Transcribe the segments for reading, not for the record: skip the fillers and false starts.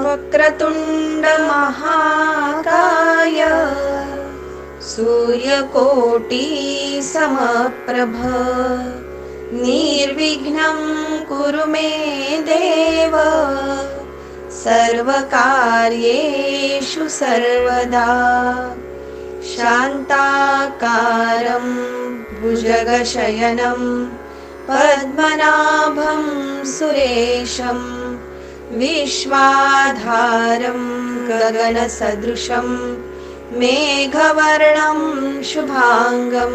वक्रतुण्ड महाकाय सूर्यकोटि समप्रभ निर्विघ्नं कुरु मे देव सर्वकार्येषु सर्वदा शान्ताकारं भुजगशयनं पद्मनाभं सुरेशं विश्वाधारं गगनसदृशं मेघवर्णं शुभांगं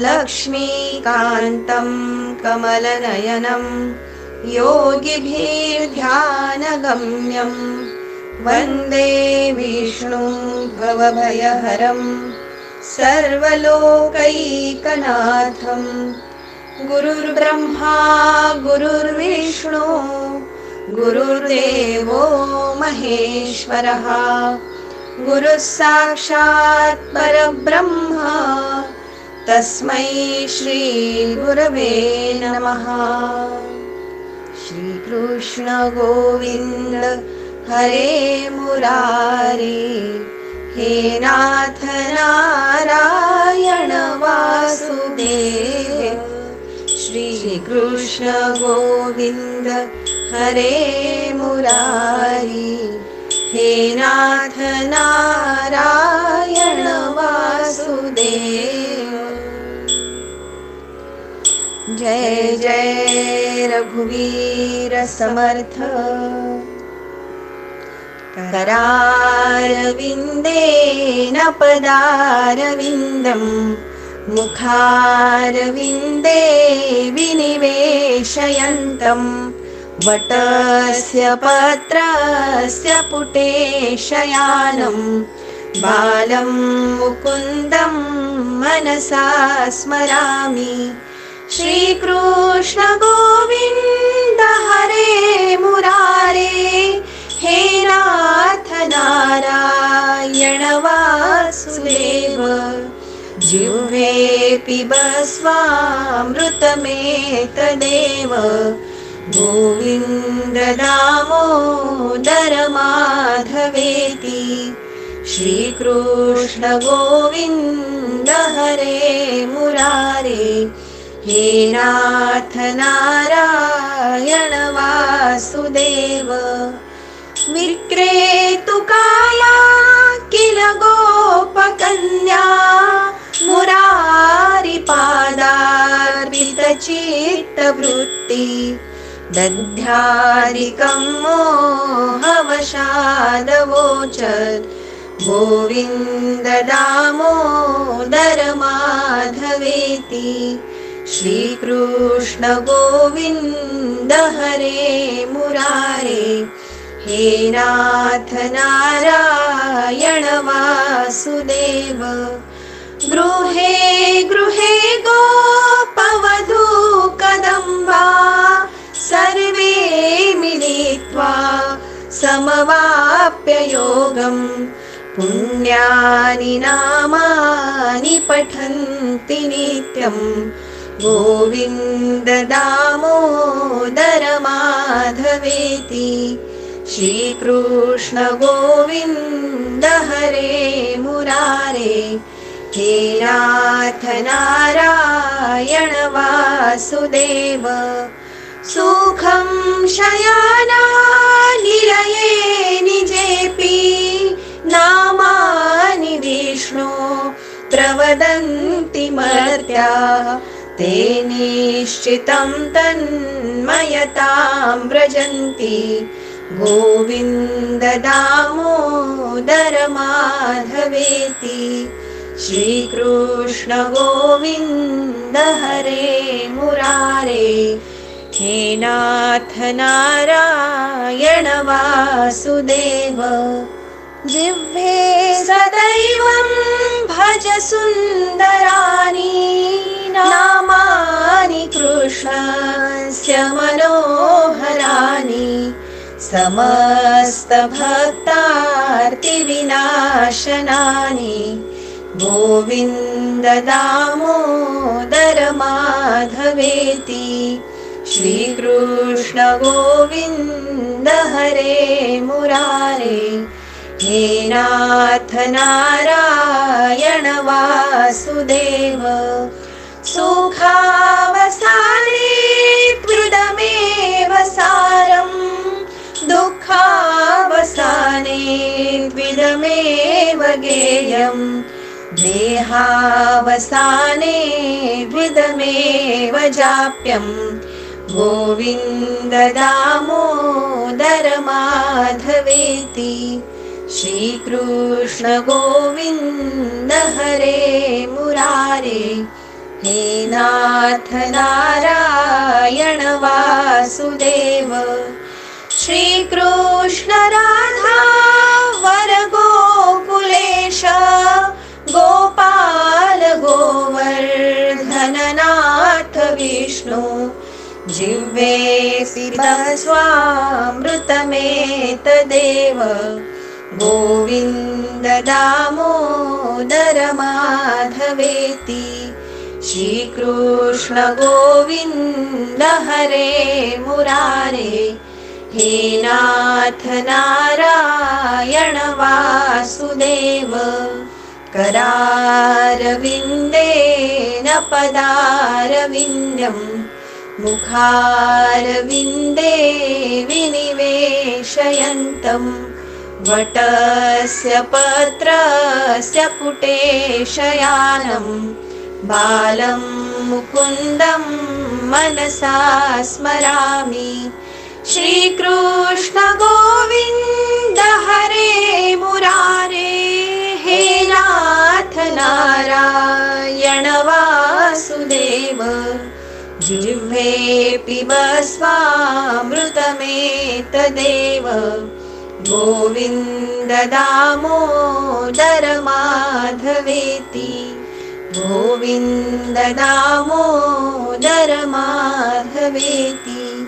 लक्ष्मीकान्तं कमलनयनं योगिभिर्ध्यानगम्यं वन्दे विष्णुं भवभयहरं सर्वलोकैकनाथं गुरुर्ब्रह्मा गुरुर्विष्णु गुरुर्देवो महेश्वरः गुरुः साक्षात् परब्रह्म तस्मै श्री गुरवे नमः। श्रीकृष्ण गोविन्द हरे मुरारे हे नाथ नारायण वासुदेव। श्रीकृष्ण गोविन्द हरे मुरारी हे नाथ नारायण वासुदेव। जय जय रघुवीर समर्थ करारविन्देन पदारविन्दं मुखारविन्दे विनिवेशयन्तं वटस्य पत्रस्य पुटे शयानं बालं मुकुन्दं मनसा स्मरामि। श्रीकृष्ण गोविन्द हरे मुरारे हे नाथ नारायण वासुदेव। जिह्वे पिब स्वामृतमेतदेव गोविन्द दामोदर माधवेति। श्रीकृष्ण गोविन्द हरे मुरारे हे नाथ नारायण वासुदेव। विक्रेतुकाया किल गोपकन्या मुरारिपादार्पितचित्तवृत्ति दध्यादिकं मोहवशादवोचत् गोविन्द दामोदर माधवेति। श्रीकृष्ण गोविन्द हरे मुरारे हे नाथ नारायण वासुदेव। गृहे गृहे गोपवधू कदम्बा सर्वे मिलित्वा समवाप्य योगं पुण्यानि नामानि पठन्ति नित्यं गोविन्द दामोदर माधवेति। श्रीकृष्ण गोविन्द हरे मुरारे हे नाथ नारायण वासुदेव। सुखं शयाना निलये निजेऽपि नामानि विष्णु प्रवदन्ति मर्त्या ते निश्चितं तन्मयतां व्रजन्ति गोविन्द दामोदर माधवेति। श्रीकृष्ण गोविन्द हरे मुरारे हे नाथ नारायण वासुदेव। जिह्वे सदैवं भज सुन्दराणि नामानि कृष्णस्य मनोहराणि समस्तभक्तार्तिविनाशनानि गोविन्द दामोदर माधवेति। श्रीकृष्ण गोविन्द हरे मुरारे, हे नाथ नारायण वासुदेव। सुखावसाने त्विदमेव सारम्, दुःखावसाने त्विदमेव गेयम्, देहावसाने त्विदमेव जाप्यम्, गोविन्द दामोदर माधवेति। श्रीकृष्ण गोविन्द हरे मुरारे, हे नाथ नारायण वासुदेव। श्रीकृष्ण राधा वर गोकुलेश, गोपाल गोवर्धननाथ विष्णु, जिह्वे स्वामृतमेतदेव, गोविन्द दामोदर माधवेति। श्रीकृष्ण गोविन्द हरे मुरारे, हे नाथ नारायण वासुदेव। करारविन्देन पदारविन्दम्, मुखारविन्दे विनिवेशयन्तम्, वटस्य पत्रस्य पुटे शयानम्, बालं मुकुन्दं मनसा स्मरामि। श्रीकृष्ण गोविन्द हरे मुरारे, हे नाथ नारायण वासुदेव। जिह्वे पिब स्वामृतमेतदेव, गोविन्द दामोदर माधवेति। गोविन्द दामोदर माधवेति,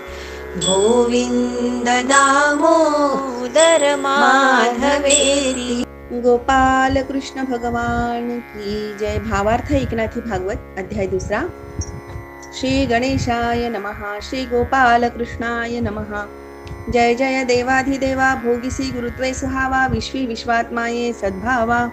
गोविन्द दामोदर माधवेति। गोपाल कृष्ण भगवान की जय। भावार्थ एकनाथी भागवत अध्याय 2। श्री गणेशाय नमः। श्री गोपाल कृष्णाय नमः। जय जय देवाधिदेवा, भोगिसी गुरुत्वे सुहावा, विश्वी विश्वात्माये सद्भावा,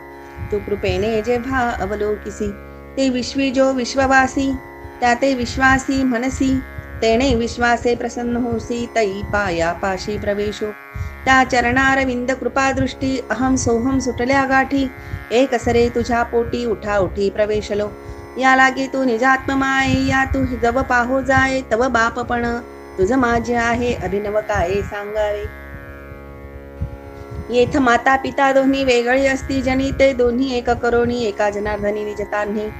तू कृपेने जेव्हा अवलोकिसी, ते विश्वी जो विश्ववासी, त्याते विश्वासी मनसी, तेने विश्वासे प्रसन्न होसी, तई पाया पाशी प्रवेशो, त्या चरणारविंद कृपादृष्टी, अहम सोहम सुटल्या गाठी, एक सरे तुझ्या पोटी उठा उठी प्रवेशलो, या लागे तू निजात्ममाये, या तू जव पाहो जाय, तव बापपण तुझ माझे आहे, अभिनव काय सांगावे। येथ माता पिता दोन्ही वेगळी असती जनी, ते दोन्ही एक करोनी एका जनार्दनी निजतान्ही,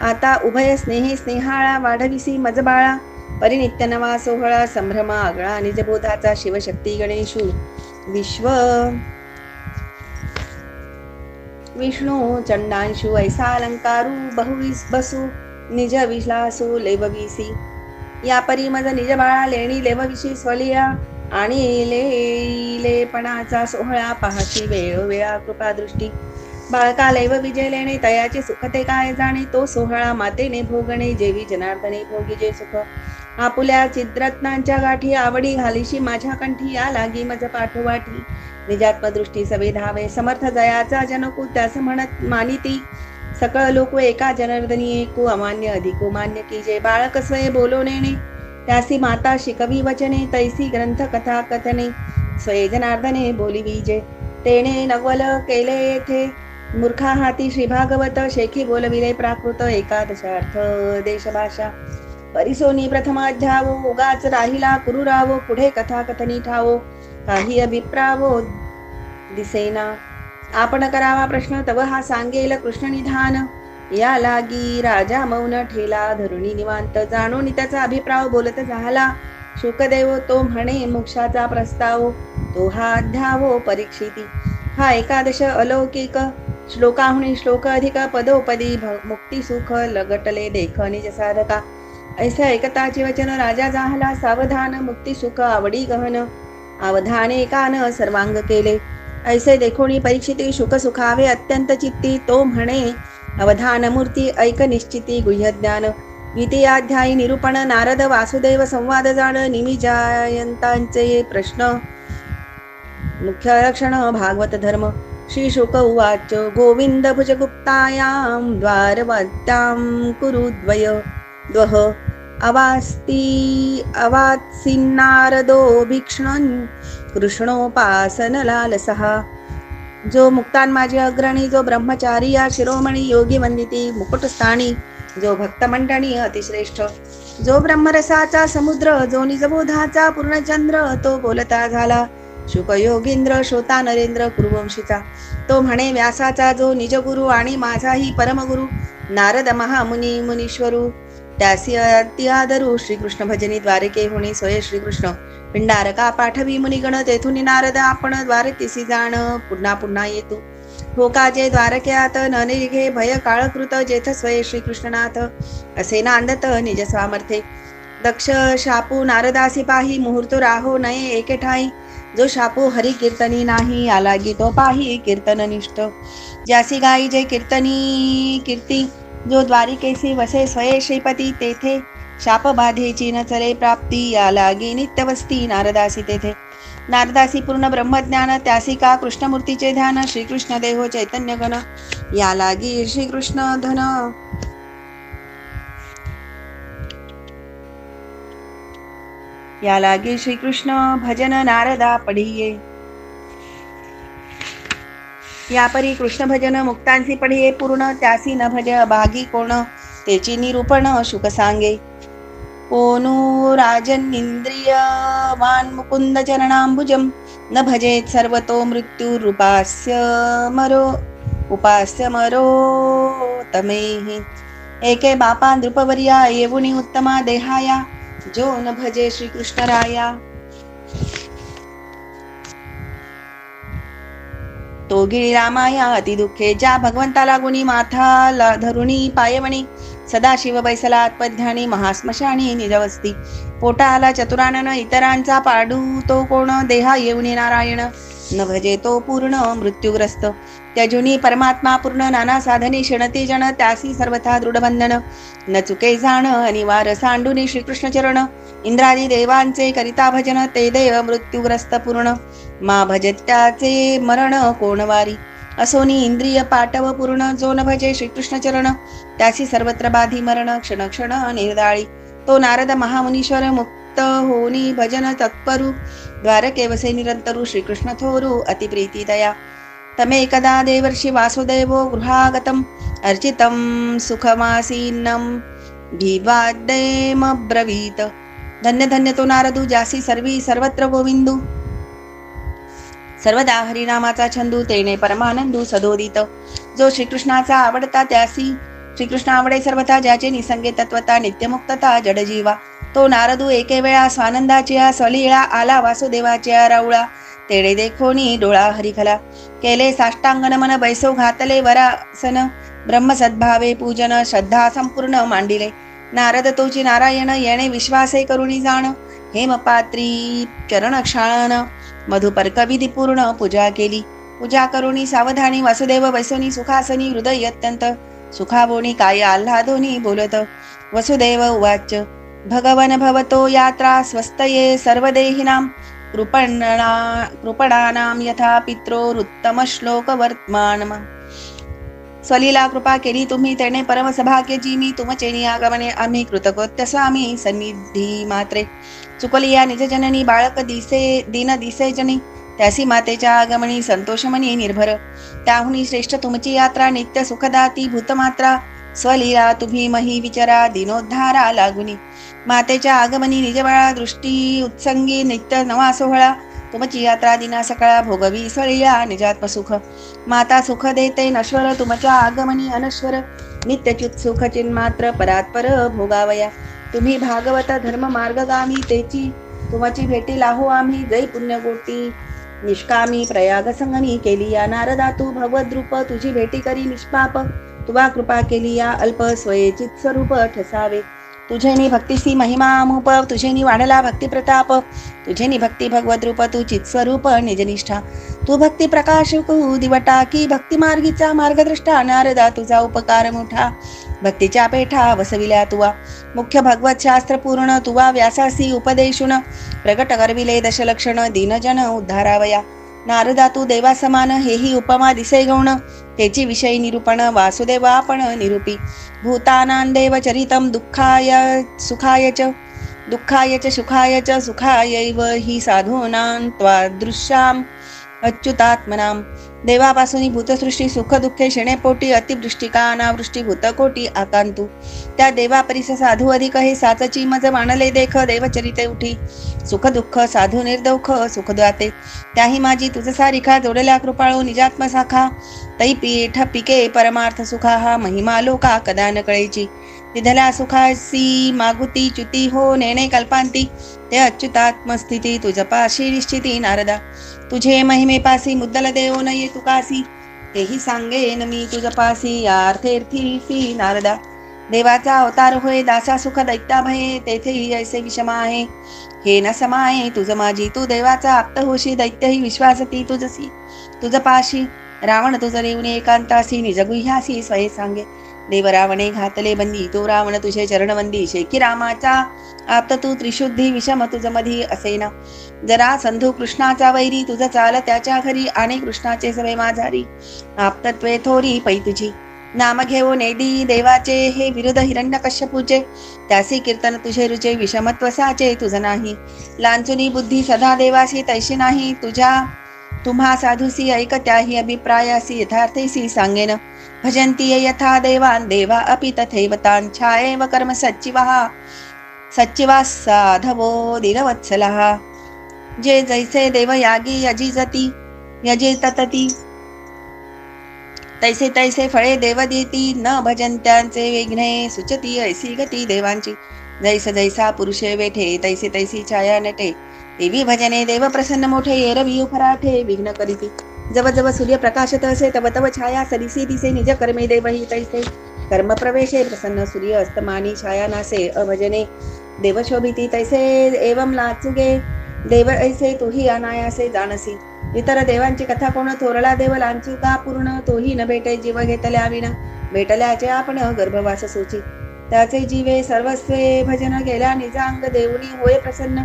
आता उभय स्नेहे स्नेहाळा, वाढविसी मजबाळा, परिनित्य नवा सोहळा, संभ्रम आगळा निजबोधाचा, शिवशक्ती गणेशू विश्व विष्णू चंडांशु, ऐसा अलंकारू बहुविस बसू, निज विलासू लेवविसी, या परी मज निज बाळा लेणी लेवविशी स्वलिया, आणि लेपणाचा सोहळा पाहाशी वेळोवेळा कृपादृष्टी, बाळका लेव विजय लेणे तयाचे सुखते काय जाणे, तो सोहळा मातेने भोगणे, जेवी जनार्दने भोगिजे सुख, आपुल्या चिद्रत्नांच्या गाठी, आवडी घालीशी माझ्या कंठी, या लागी मज पाठोवाठी, निजात्मदृष्टी सवे धावे, समर्थ जयाचा जनको त्यास म्हणत मानिती, सकळ लोक एका जनार्दनी एको, अमान्य अधिको मान्य की, जे बाळक स्वये बोलवणे त्यासी माता शिकवी वचने, तैसी ग्रंथ कथा कथने, स्वये जनार्दने बोलिवी जे, तेने नवल केले येथे मूर्खा हाती, श्री भागवत शेखी बोलविले प्राकृत, एकादशार्थ देशभाषा, परिसोनी प्रथम अध्यावो, उगाच राहिला कुरुरावो, पुढे कथा कथनी ठावो, काही अभिप्रावो दिसेना, आपण करावा प्रश्न तव हा सांगेल कृष्ण निधान, या लागी राजा मौन ठेला, धरुणी निवांत जाणून त्याचा अभिप्राय बोलत झाला, शुकदेव तो म्हणे मोक्षाचा प्रस्ताव, तो हा अध्यावो परीक्षिती, हा एकादश अलौकिक, श्लोकाहुनी श्लोक अधिक, पदोपदी मुक्ती सुख लगटले देख निज साधका, ऐसे ऐकताचे वचन राजा झाला सावधान, मुक्ती सुख आवडी गहन, अवधाने कान सर्वांग केले, ऐसे देखोनी परीक्षिती शुक सुखावे अत्यंत चित्ती, तो म्हणे अवधान मूर्ती ऐक निश्चिती गुह्य ज्ञान, द्वितीयाध्यायी निरूपण नारद वासुदेव संवाद जाण निमिजायंतांचे प्रश्न मुख्य लक्षण भागवत धर्म. श्री शुक उवाच गोविंद भुजगुप्तायां द्वारवत्यां कुरुद्वय द्वः अवात्सिन्नारदो भीक्ष्णन् कृष्णोपासनलालसः. जो मुक्तान माझे अग्रणी, जो ब्रह्मचारी या शिरोमणी योगी वंदिती मुकुटस्थानी, जो भक्तमंडळी अतिश्रेष्ठ, जो ब्रह्मरसाचा समुद्र, जो निजबोधाचा पूर्णचंद्र, तो बोलता झाला शुकयोगींद्र श्रोता नरेंद्र कुरुवंशीचा. तो म्हणे व्यासाचा जो निजगुरु आणि माझाही परमगुरु नारद महामुनी मुनीश्वरू. त्यासी अति आदरू श्रीकृष्ण भजनी द्वारके होणे सोये श्रीकृष्ण पिंडारका पाठवी मुनिगण. तेथून नारद आपण द्वारकेसी जाण पुन्हा पुन्हा येतो. हो का जे द्वारक्यात न निघे भय काळकृत जेथ स्वये श्रीकृष्णनाथ असे नांदत निज सामर्थ्ये. दक्ष शापू नारदासी पाही मुहूर्त राहो नये एके ठाई. जो शापू हरी कीर्तनी नाही आला गी तो पाही कीर्तननिष्ठ. ज्यासी गाई जे कीर्तनी कीर्ती, जो द्वारिकेसी वसे स्वये श्रीपती तेथे शाप बाधेची न चले प्राप्ती. या लागी नित्यवस्ती नारदासी तेथे. नारदासी पूर्ण ब्रह्मज्ञान त्यासी का कृष्णमूर्तीचे ध्यान. श्रीकृष्ण देहो चैतन्य गण या लागी श्रीकृष्ण धन. या लागी श्रीकृष्ण भजन नारदा पढिये. या परी कृष्ण भजन मुक्तांसी पढिये पूर्ण. त्यासी न भज भागी कोण तेची निरूपण शुक सांगे. कोणो राजनिंद्रियवान मुकुंद चरणांबुजम न भजेत सर्वतो मृत्युरूपास्य मरो तमेहि. एके बापा नृपवर्या येवुनी उत्तमा देहाया, जो न भजे श्रीकृष्ण राया. तो गिळी रामाया अति दुःखे, ज्या भगवंताला गुणी माथा धरुणी पायवणी. सदाशिव बैसला आत्मध्यानी महास्मशानी निजवस्ती. पोटा आला चतुरानन इतरांचा पाडू तो कोण देहा येऊनी नारायण. न भजे तो पूर्ण मृत्यूग्रस्त. त्यजुनी परमात्मा पूर्ण नाना साधनी क्षणती जन. त्यासी सर्वथा दृढबंधन न चुके जाण अनिवार सांडुनी श्रीकृष्ण चरण. इंद्रादी देवांचे करिता भजन ते देव मृत्यूग्रस्त पूर्ण. मा भजत्याचे मरण कोणवारी. असोनी इंद्रिय पाटव पूर्ण. जो न भजे श्रीकृष्ण चरण त्यासी सर्वत्र बाधी मरण क्षण क्षण निर्दाळी. तो नारद महामुनीश्वर मुक्त होनी भजन तत्परू. द्वारके वसे निरंतरू श्रीकृष्ण थोरू अतिप्रीती दया. तमे एकदा देवर्षि वासुदेवो गृहागतम अर्चितम सुखमासीन्नम भिवाद्यमब्रवीत. धन्य धन्य तो नारदू ज्यासी सर्वी सर्वत्र गोविंदू. सर्वदा हरिनामाचा छंदू तेने परमानंदू सदोदित. जो श्रीकृष्णाचा आवडता त्यासी श्रीकृष्ण आवडे सर्वथा. ज्याचे निसंगे तत्वता नित्यमुक्तता जडजीवा. तो नारदू एके वेळा स्वानंदाच्या स्वलीळा आला वासुदेवाच्या राऊळा. तेडे देखोनी डोळा हरिखला. केले साष्टांग नमन बैसो घातले वरासन. ब्रह्मसद्भावे पूजन श्रद्धा संपूर्ण मांडिले. नारद तोची नारायण येणे विश्वासे करुणी जाण. हेमपात्री चरण क्षाळन मधुपर्क विधी पूर्ण पूजा केली. पूजा करुणी सावधानी वासुदेव बैसोनी सुखासनी. हृदय अत्यंत सुखावोनी काय आल्हादोनी बोलत. वसुदेव उवाच भगवन भवतो यात्रा स्वस्तये सर्वदेहिनां. कृपणानां यथा पित्रोरुत्तम श्लोक वर्तमान. स्वलीला कृपा केली तुम्ही तेने परम सभाग्यजी मी. तुमचेनी आगमने आम्ही कृतकृत्य स्वामी सन्निधी मात्रे. चुकलिया निज जननी बाळक दिसे दीन दिसे जनी. त्यासी मातेच्या आगमनी संतोषमनी निर्भर. त्याहुनी श्रेष्ठ तुमची यात्रा नित्य सुखदाती भूतमात्रा. स्वलीला तुम्ही मही विचारा दिनोद्धारा लागुनी. मातेच्या आगमनी निजबाळा दृष्टी उत्संगी नित्य नवा सोहळा. तुमची यात्रा दिना सकाळा भोगवी स्वलीला निजात्म सुख. माता सुख देते नश्वर तुमच्या आगमनी अनश्वर. नित्यच्युत सुख चिन्मात्र परात्पर भोगावया. तुम्ही भागवत धर्म मार्गगामी तेची. तुमची भेटी लाहो आम्ही जय पुण्यगोटी. निष्कामी प्रयाग संगमी केली या नारदा तू भगवद्रूप. तुझी भेटी करी निष्पाप. तुवा कृपा केली या अल्प स्वयेचित स्वरूप ठसावे. तुझेनी भक्तीसी महिमा अमूप. तुझेनी वाढला भक्ती प्रताप. तुझेनी भक्ती भगवद्रूप तू चित्स्वरूप निजनिष्ठा. तू भक्ती प्रकाश दिवटा की भक्ती मार्गीचा मार्गदृष्टा. नारदा तुझा उपकार मोठा. भक्तीच्या पेठा वसविल्या तुवा. मुख्य भगवत शास्त्र पूर्ण तुवा व्यासासी उपदेशुन प्रगट करविले दशलक्षण दीनजन उद्धारावया. नारदा तू देवा समान हेही उपमा दिसे गौण. त्याची विषयी निरूपण वासुदेवा आपण निरूपी. भूतानां देव चरितम दुःखाय सुखाय च सुखाय च सुखायैव ही साधूनां त्वादृश्याम अच्युतात्मनाम. देवापासून भूतसृष्टी सुख दुःखे शेणेपोटी अतिवृष्टी का अनावृष्टी भूतकोटी आकांतू. त्या देवा परिस साधू अधिक हे साचची मज मानले देख. देवचरिते उठी सुख दुःख साधू निर्दौख सुख दाते. त्याही माझी तुझ सारिखा जोडल्या कृपाळू निजात्म साखा. तै पीठ पिके परमार्थ सुखा हा महिमा लोका कदा न कळेची. तिधल्या सुखासी मागुती च्युती हो नेणे कल्पांती. ते अच्युतात्म स्थिती तुझ पाशी निश्चिती नारदा. तुझे महिमे पासी मुद्दल देव न ये तुकासी. तेही सांगेन मी तुझ पासी यार्थेर्थी नारदा. देवाचा अवतार होय दासा सुख दैत्या भये. तेथेही ऐसे विषम आहे हे न समाये. तुझ माझी तू देवाचा आप्त होशी दैत्यही विश्वासती तुझसी. तुझ पाशी रावण तुझ रेवणे एकांतासी. निजगुह्यासी स्वये सांगे देव रावणे घातले बंदी. तो रावण तुझे चरणवंदी. शेकी रामाचा आप्त तू त्रिशुद्धी विषम तुझ मधी असेना. जरा संधू कृष्णाचा वैरी तुझ चाल त्याच्या घरी. आणि कृष्णाचे सवे माझारी आप्तत्वे थोरी पै तुझी. नाम घेऊ नेदी देवाचे हे विरुद्ध हिरण्यकश्यपूचे. त्यासी कीर्तन तुझे रुचे विषमत्व साचे तुझ नाही. लांचुनी बुद्धी सदा देवासी तैशी नाही. तुझ्या तुम्हा साधूसी ऐक त्याही अभिप्रायासी यथार्थेसी सांगेन. भजंती यथा देवान देवा अपि तथैव तान्. छायेव कर्म सच्चिवा साधवो दीनवत्सलः. जे जैसे देव यागी यजितती तैसे तैसे फळे देव देती. न भजंत्यांचे विघ्ने सुचती ऐसी गती देवांची. जैस जैसा पुरुषे वेठे तैसे तैसी छाया नटे. देवी भजने देव प्रसन्न मोठे. एरवी फराठे विघ्न करीती. जव जव सूर्य प्रकाशत असे तव तव छाया सदिसी दिसे. निज कर्मे देवही तैसे कर्म प्रवेशे प्रसन्न. सूर्य अस्तमानी छाया नासे अभजने देव शोभिती. तैसे एवं लाचुगे देव ऐसे तोही अनायासे जाणसी. इतर देवांची कथा कोण थोरला देव लांचू का पूर्ण. तोही न भेटे जीव घेतल्या विना. भेटल्याचे आपण गर्भवास सोची. त्याचे जीवे सर्वस्वे भजन गेल्या निजांग. देऊनी होय प्रसन्न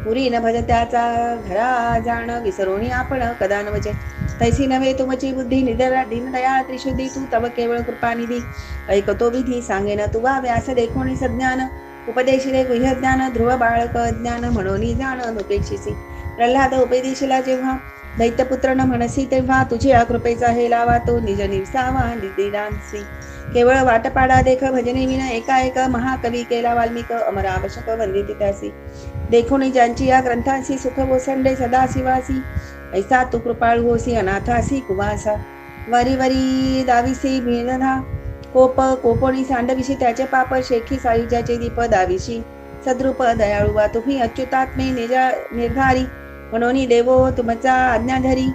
पुरी न भज त्याचा घरा जाण. विसरोणी आपण कदा न वचे. तैसी नव्हे तुमची बुद्धी दीनदयाळ त्रिशुद्धी. तू तव केवळ कृपानिधी ऐकतो विधी. सांगेन तुवा व्यास देखोणी सज्ञान. उपदेशिले गुह्य ज्ञान ध्रुव बाळक ज्ञान म्हणून जाण नुपेक्षिसी. प्रल्हाद उपदेशिला जेव्हा दैत्यपुत्र न म्हणसी तेव्हा. तुझ्या कृपेचा हे लावा तो निज निवसावा निदिरांसी. केवळ वाटपाडा देख भजने विना. एका महाकवी केला वाल्मिक अमर आवश्यक वंदित त्यासी. देखोनी ज्यांची या ग्रंथांसी सुख ओसंडे सदा शिवासी. ऐसा तू कृपाळू होसी अनाथासी कुवासा. वरी वरी दाविसी भेदधा कोपोनी सांडविशी. त्याचे पाप शेखी सायुज्याचे दीप दाविशी. सद्रूप दयाळुवा तुम्ही अच्युतात्मे निर्धारी. म्हणून देवो तुमचा आज्ञाधरी.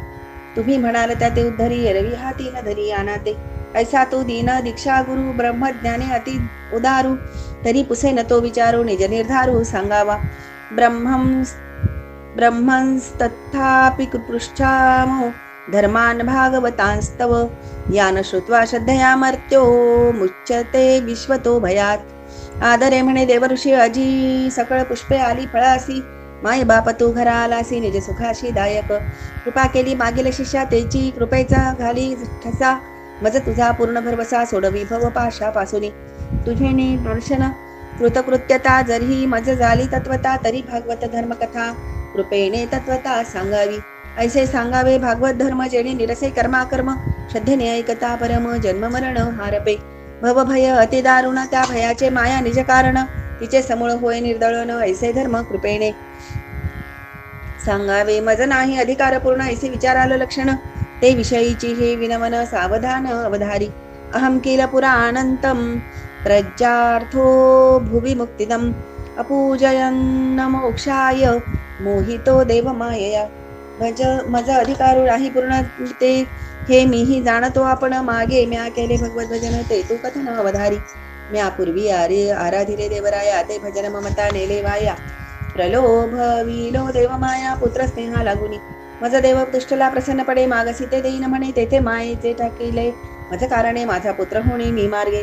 तुम्ही म्हणाल त्या ते उद्धरी. एरवी हाती न धरी अनाते. ऐसा तो दीन दीक्षा गुरु ब्रह्मज्ञाने अति उदारू. तरी पुसे न तो विचारू निज निर्धारू सांगावा. ब्रह्मंस्तथापि पृष्ठामो धर्मान् भागवतांस्तव. यान श्रुत्वा श्रद्धया मर्त्यो मुच्यते विश्वतो भयात. आदरे म्हणे देवऋषी अजी सकळ पुष्पे आली फळासी. माय बाप तू घरा आलासी निज सुखाशी दायक. कृपा केली मागील शिष्या तेची कृपेचा घाली ठसा. मज तुझा पूर्ण भरवसा सोडवी भव पाशापासुनी. तुझे दर्शन कृतकृत्यता जरी मज झाली तत्वता. तरी भागवत धर्मकथा कृपेने तत्वता सांगावी. ऐसे सांगावे भागवत धर्म जेणे निरसे कर्माकर्म. श्रद्धेने ऐकता परम जन्म मरण हारपे. भव भय अति दारुण त्या भयाचे माया निज कारण. तिचे समूळ होय निर्दळन. ऐसे धर्म कृपेने सांगावे. मज नाही अधिकार पूर्ण ऐसे विचाराल लक्षण. ते विषयीची हे विनमन सावधान अवधारी. अहम किल पुराणंतम प्रज्ञार्थो भुवि मुक्तिदम. अपूजयन्न मोक्षाय मोहितो देव मायया. मज अधिकारू नाही पूर्ण ते हे मीही जाणतो आपण. मागे म्या केले भगवत भजन ते तू कथन अवधारी. म्या पूर्वी आराधिले देवराया. ते भजन ममता नेले वाया. प्रलोभ विलो देव माया पुत्र स्नेहा लागुनी. मज देव तुष्टला प्रसन्न पडे. मागसी ते देईन म्हणे तेथे मायेचे टाकिले. मज कारणे माझा पुत्र होणे मी मार्गे.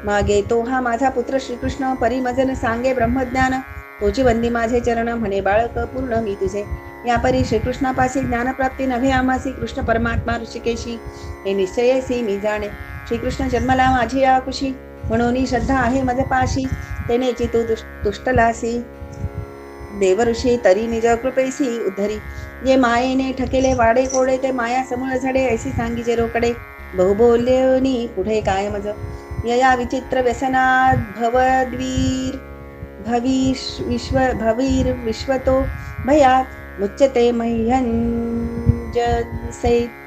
मागे तो हा माझा पुत्र श्रीकृष्ण, परिमजन सांगे ब्रह्मज्ञान, तोची वंदी माझे चरण, म्हणे बाळक पूर्ण मी तुझे. या परी श्रीकृष्णापासी ज्ञानप्राप्ती नव्हे आम्हासी, कृष्ण परमात्मा ऋषिकेशी हे निश्चयसी मी जाणे. श्रीकृष्ण जन्मला माझी या कुशी, म्हणून श्रद्धा आहे मज पाशी, तेनेची तू तुष्टलासी. देवऋषी तरी निज कृपेसी उद्धरी, जे मायेने ठकेले वाडे कोडे, ते माया समूळ झडे, ऐसी सांगीचे रोकडे. बहुबोल्योनी पुढे काय मज, यया विचित्र व्यसनात भवद्वीर भवीर विश्वतो भयात, मुच्यते मह्यंजसे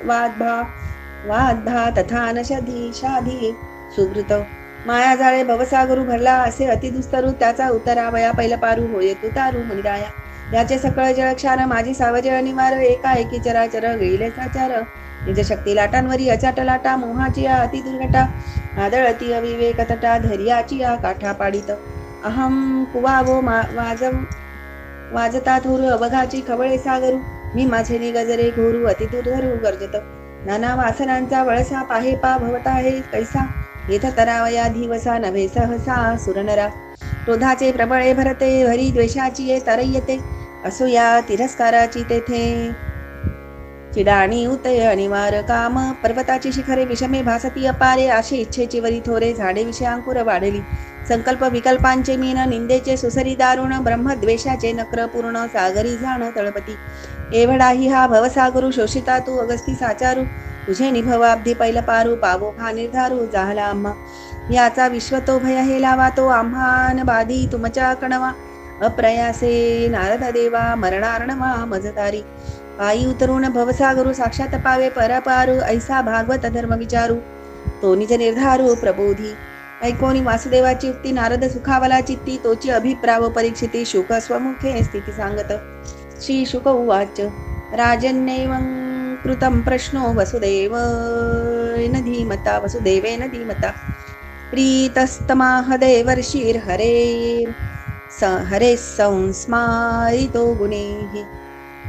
वाद्भा तथा न शाधी सुकृत. माया जाळे भवसागरू भरला असे अतिदुस्तरू, त्याचा उतरावया पैल पारू होय तुतारू मुनिराया. याचे सकळ जळक्षार माझी सावजळ निवार, एकाएकी चराचर गैले साचार. निज शक्ती लाटांवरी अचाट लाटा, मोहाची अति दुर्घटा, आदळती अविवेक तटा, धैर्याची काठा पाडित. अहम कुवावो वाजता थोरू, अवघाची खवळे सागरू, मी माझे निगजरे घोरू, अति दुर्धरू गर्जत. नाना वासनांचा वळसा पाहे पा भवता हे कैसा, येथ तरावया दिवसा नभे सहसा सुरनरा. क्रोधाचे प्रबळे भरते, हरी द्वेषाची ये तरयते, असूया तिरस्काराची तेथे चिडाणी उतय अनिवार काम. पर्वताची शिखरे विषमे भासती अपारे, आशी इच्छेची वरी थोरे, झाडे विषयांकुर वाढली. संकल्प विकल्पांचे मीन, निंदेचे सुसरी दारुण, ब्रह्मद्वेषाचे नक्र पूर्ण, सागरी जाण तळपती. एवढाही हा भवसागरू, शोषिता तू अगस्ती साचारू, तुझे निभवाब्धी पैल पारू, पावो फा निर्धारू झाला आम्हा. याचा विश्वतो भय हे लावा, तो आम्हान बाधी तुमच्या कणवा. अप्रयासे नारद देवा मरणार्णवा मजतारी, पायी उतरून भवसागरू साक्षात पावे परपारू. ऐसा भागवत धर्म विचारू, तो निज निर्धारू प्रबोधी. ऐकोनी वासुदेवाची युक्ती, नारद सुखावला चित्ती, तोची अभिप्राव परीक्षिती. शुक स्वमुखे स्थिती सांगत, श्री शुक उवाच. राजन्यैवं कृतं प्रश्नो वसुदेवेन धीमता प्रीतस्तमाह हरे संस्मारितो गुणेहि.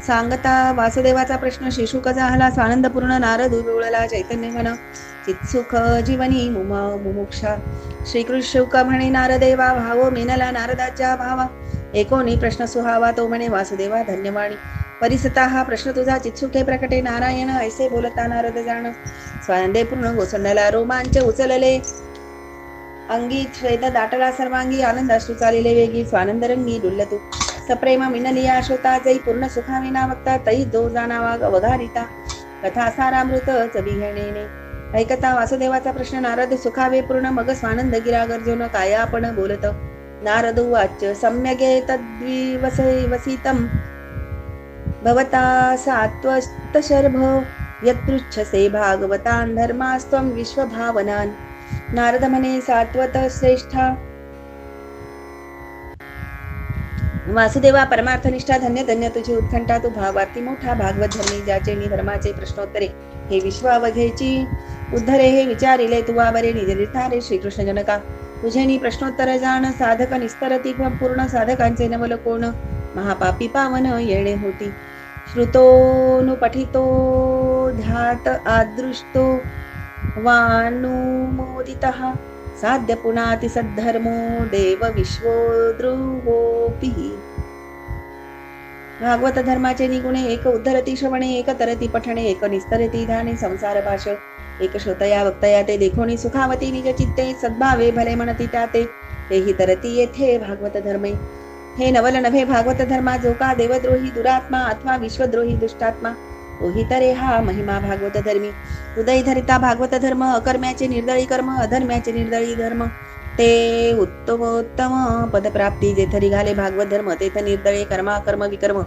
सांगता वासुदेवाचा प्रश्न शिशुक झाला, स्वानंदपूर्ण नारद उरवळला चैतन्य घन, चित्सुख जीवनी मुमुक्षा. श्रीकृष्ण शुक म्हणे नारदेवा, भावो मेनला नारदाच्या भावा. एकोणी प्रश्न सुहावा, तो म्हणे वासुदेवा धन्यवाणी. परिसता हा प्रश्न तुझा चित्सुखे प्रकटे, नारायण ऐसे बोलता नारद जाण. स्वानंदे पूर्ण गोसंडला, रोमांच उचलले अंगी, श्वेत दाटला सर्वांगी, आनंद अश्रू चालिले वेगी. स्वानंद रंगी डुल्लतू सप्रेम मिनलिया श्रोता, जै पूर्ण सुखाविना वक्ता, तै जो जाणावा अवघारिता. कथा सारामृत चवी घेणे. ऐकता वासुदेवाचा प्रश्न नारद सुखावे पूर्ण, मग स्वानंद गिरा गर्जून, काय आपण बोलत. नारद उवाच. सम्यगे तद्विवसितं भवता सात्वतशर्भ, यत्पृच्छसे भागवतान् धर्मास्त्वं विश्वभावनान्. नारद म्हणे सात्वत श्रेष्ठा वासुदेवा, परमार्थनिष्ठा धन्य धन्य तुझी उत्कंठा, तू भावार्थी मोठा भागवत धर्मी, ज्याचे नि धर्माचे प्रश्नोत्तरे हे विश्वावघेची उद्धरे. हे विचारिले तुवा बरे निज निर्धारे श्रीकृष्ण जनका. तुझे नि प्रश्नोत्तर जाण, साधक निस्तरती पूर्ण, साधकांचे नवल कोण, महापापी पावन येणे होती. श्रुतो पठितो ध्यात आदृष्टो वानुमोदितः, साध्य पुनाति सद्धर्मो देव विश्वोद्रुवोपि. भागवत धर्माचे निगुणे, एक उद्धरती श्रवणे, एक तरती पठणे, एक निस्तरती ध्याने. संसार भाष एक श्रोतया वक्तया, ते देखोनी सुखावती निज चित्ते. सद्भावे भले म्हणती त्याते, तेही तरती येथे भागवत धर्मे. हे नवल नभे भागवत धर्मा, जो का देवद्रोही दुरात्मा अथवा विश्वद्रोही दुष्टात्मा, तोही तरे हा महिमा भागवत धर्मी. हृदय धरिता भागवत धर्म, अकर्म्याचे निर्दळी कर्म, अधर्म्याचे निर्दळी धर्म, ते उत्तमोत्तम पदप्राप्ती. जेथ घाले भागवत धर्म, तेथ निर्दळे कर्मा कर्म विकर्म,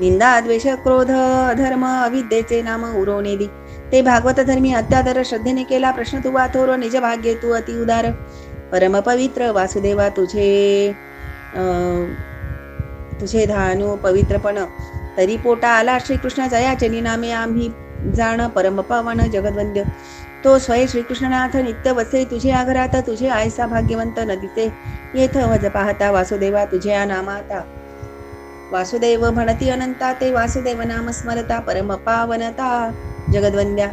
निंदा द्वेष क्रोध अधर्म, अविद्येचे नाम उरवणेदी. ते भागवत धर्मी अत्यादर श्रद्धेने केला प्रश्न तुवा थोर, निज भाग्ये तू अति उदार. परम पवित्र वासुदेवा, तुझे धानु पवित्रपण, तरी पोटा आला श्रीकृष्ण जयाचे निनामे आम्ही जाण. परम पावन जगद्वंद्य, तो स्वय श्रीकृष्णनाथ नित्य वसे तुझे घरात. तुझे आयसा भाग्यवंत न दिसे येथ वज पाहता. वासुदेवा तुझे नामाता, वासुदेव म्हणती अनंता, ते वासुदेव नाम स्मरता. परम पावनता जगद्वंद्या,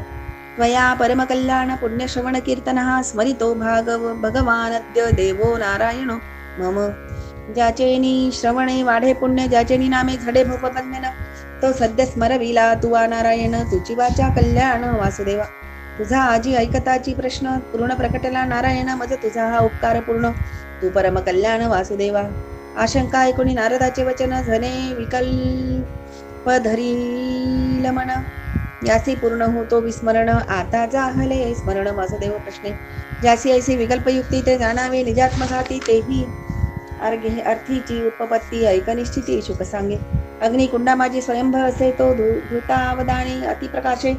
त्वया परमकल्याण पुण्यश्रवण कीर्तनः स्मरितो भगवानद्य देवो नारायणो मम. ज्याचेनी श्रवणे वाढे पुण्य, ज्याचेनी नामे झडे भवबंधन, तो सद्य स्मरविला तुवा नारायण, तुची वाचा कल्याण वासुदेवा. तुझा आजी ऐकताची प्रश्न पूर्ण प्रकटला नारायण, मज तुझा हा उपकार पूर्ण, तू परम कल्याण वासुदेवा. आशंका ऐकून नारदाचे वचन, झने विकल्प धरील मन, यासी पूर्ण होतो विस्मरण, आता जाहले स्मरण वासुदेव प्रश्ने. ज्यासी ऐसी विकल्पयुक्ती ते जाणावे निजात्मघाती, तेही अर्थीची उपपत्ती ऐकनिश्चिती शुक सांगे. अग्निकुंडा माझी स्वयंभ असे, तो धृतावदाने अतिप्रकाशे,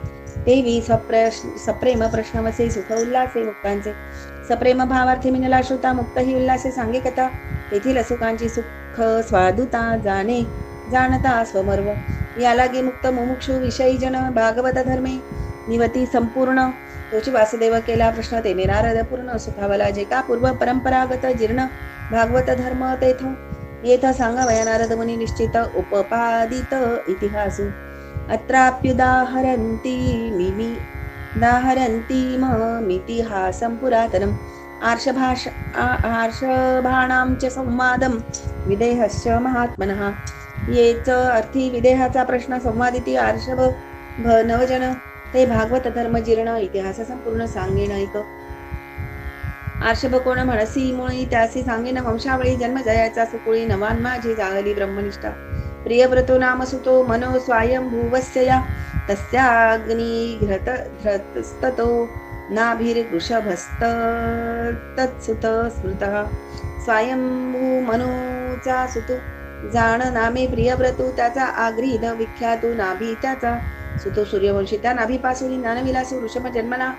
तेवी सप्रेम प्रश्न वसे, सुख उल्लासे मुक्तांचे. सप्रेम भावार्थी मिनला श्रुता, मुक्त ही उल्लासे सांगे कथा, तेथील सुखांची सुख स्वादुता जाणे जाणता स्वमर्व. यालागे मुक्त मुमुक्षु विषयी जन, भागवत धर्मे निवती संपूर्ण, तोची वासुदेव केला प्रश्न, तेने नारद पूर्ण सुखावला. जे का पूर्व परंपरागत जीर्ण भागवत धर्म तेथ येथ सांगावया नारद मुनी निश्चित, उपपादित इतिहासु. अत्राप्युदाहरन्ति मितिहासं पुरातनम्, आर्षभाणां च संवादं विदेहश्च महात्मनः. येच अर्थी विदेहाचा प्रश्न संवादिती आर्षभ नवजन, ते भागवत धर्म जीर्ण इतिहास संपूर्ण सांगेन ऐक. आर्षभ कोण म्हणसी मुळी, त्यासी सांगेन वंशावळी, जन्म जयाचा सुकुळी, नवान माझी जागली ब्रह्मनिष्ठा. प्रियव्रतो नाम सुतो मनो स्वायंभुवस्य या, तस्याग्निघ्रतस्ततो नाभिर्वृषभस्तत्सुत स्मृतः. स्वयंभू मनोचा सुतो जाण नामे प्रियव्रतो, त्याचा आग्रीद विख्यातो नाभी त्याचा सुतो सूर्यवंशी. त्या नाभीपासून ज्ञानविलासू वृषभ जन्मला,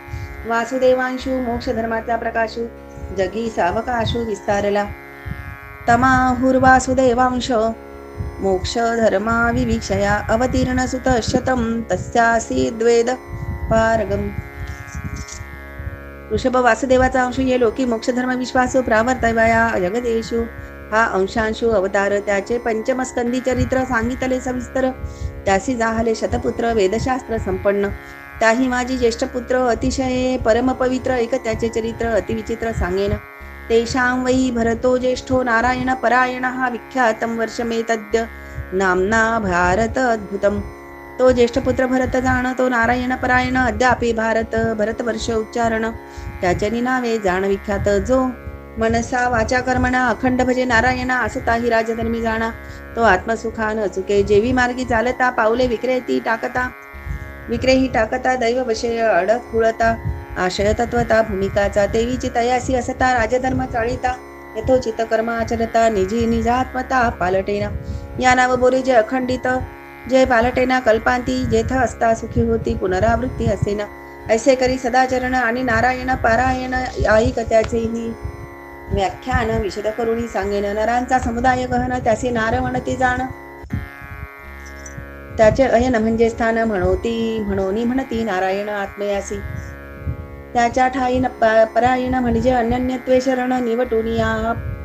वासुदेवांशू मोक्ष धर्माचा प्रकाशू, जगी सावकाशू विस्तारला. तमाहुर्वासुदेवांश मोक्ष धर्मा विवीक्षया, अवतीर्ण सुत शतम तस्यासी द्वेद पारगम. ऋषभ वासुदेवाचा अंश ये लोकी मोक्षधर्म विश्वासू प्रावर्तवया जगदेशू. हा अंशांशू अवतार, त्याचे पंचमस्कंदी चरित्र सांगितले सविस्तर, त्यासी जाहले शतपुत्र वेदशास्त्र संपन्न. त्याही माझी ज्येष्ठ पुत्र अतिशय परमपवित्र, एक त्याचे चरित्र अतिविचित्र सांगेन. तेषां वै भरतो ज्येष्ठो नारायण परायण, हा विख्यातं वर्षमेतद्य नाम्ना भारत अद्भुतम. तो ज्येष्ठ पुत्र भरत जाण, तो नारायण परायण, अद्यापि भरतवर्ष उच्चारण, त्याच्यानी नावे जाण विख्यात. जो मनसा वाचा कर्मणा अखंड भजे नारायण, असताही राजधर्मी जाणा, तो आत्मसुखा न चुके. जेवी मार्गी चालता पाऊले विक्रेही टाकता, दैव वशय अडखुळता, आशय तत्वता भूमिकाचा. तेवीची तयासी असता राजधर्म चाळिता, यथोचित कर्म आचरता, निजी निजात्मता पालटेना. या नाव बोरे जे अखंडित, जे पालटेना कल्पांती, जेथ असता सुखी होती पुनरावृत्ती असेना. ऐसे करी सदाचरण आणि नारायण पारायण, ऐक त्याचेही व्याख्यान विशद करुणी सांगेन. नरांचा समुदाय गहन, त्याचे नार म्हणती जाण, त्याचे अयन म्हणजे स्थान, म्हणोनी म्हणती नारायण आत्मयासी. त्याच्या ठाई परायण म्हणजे अनन्यत्वे शरण, निवटून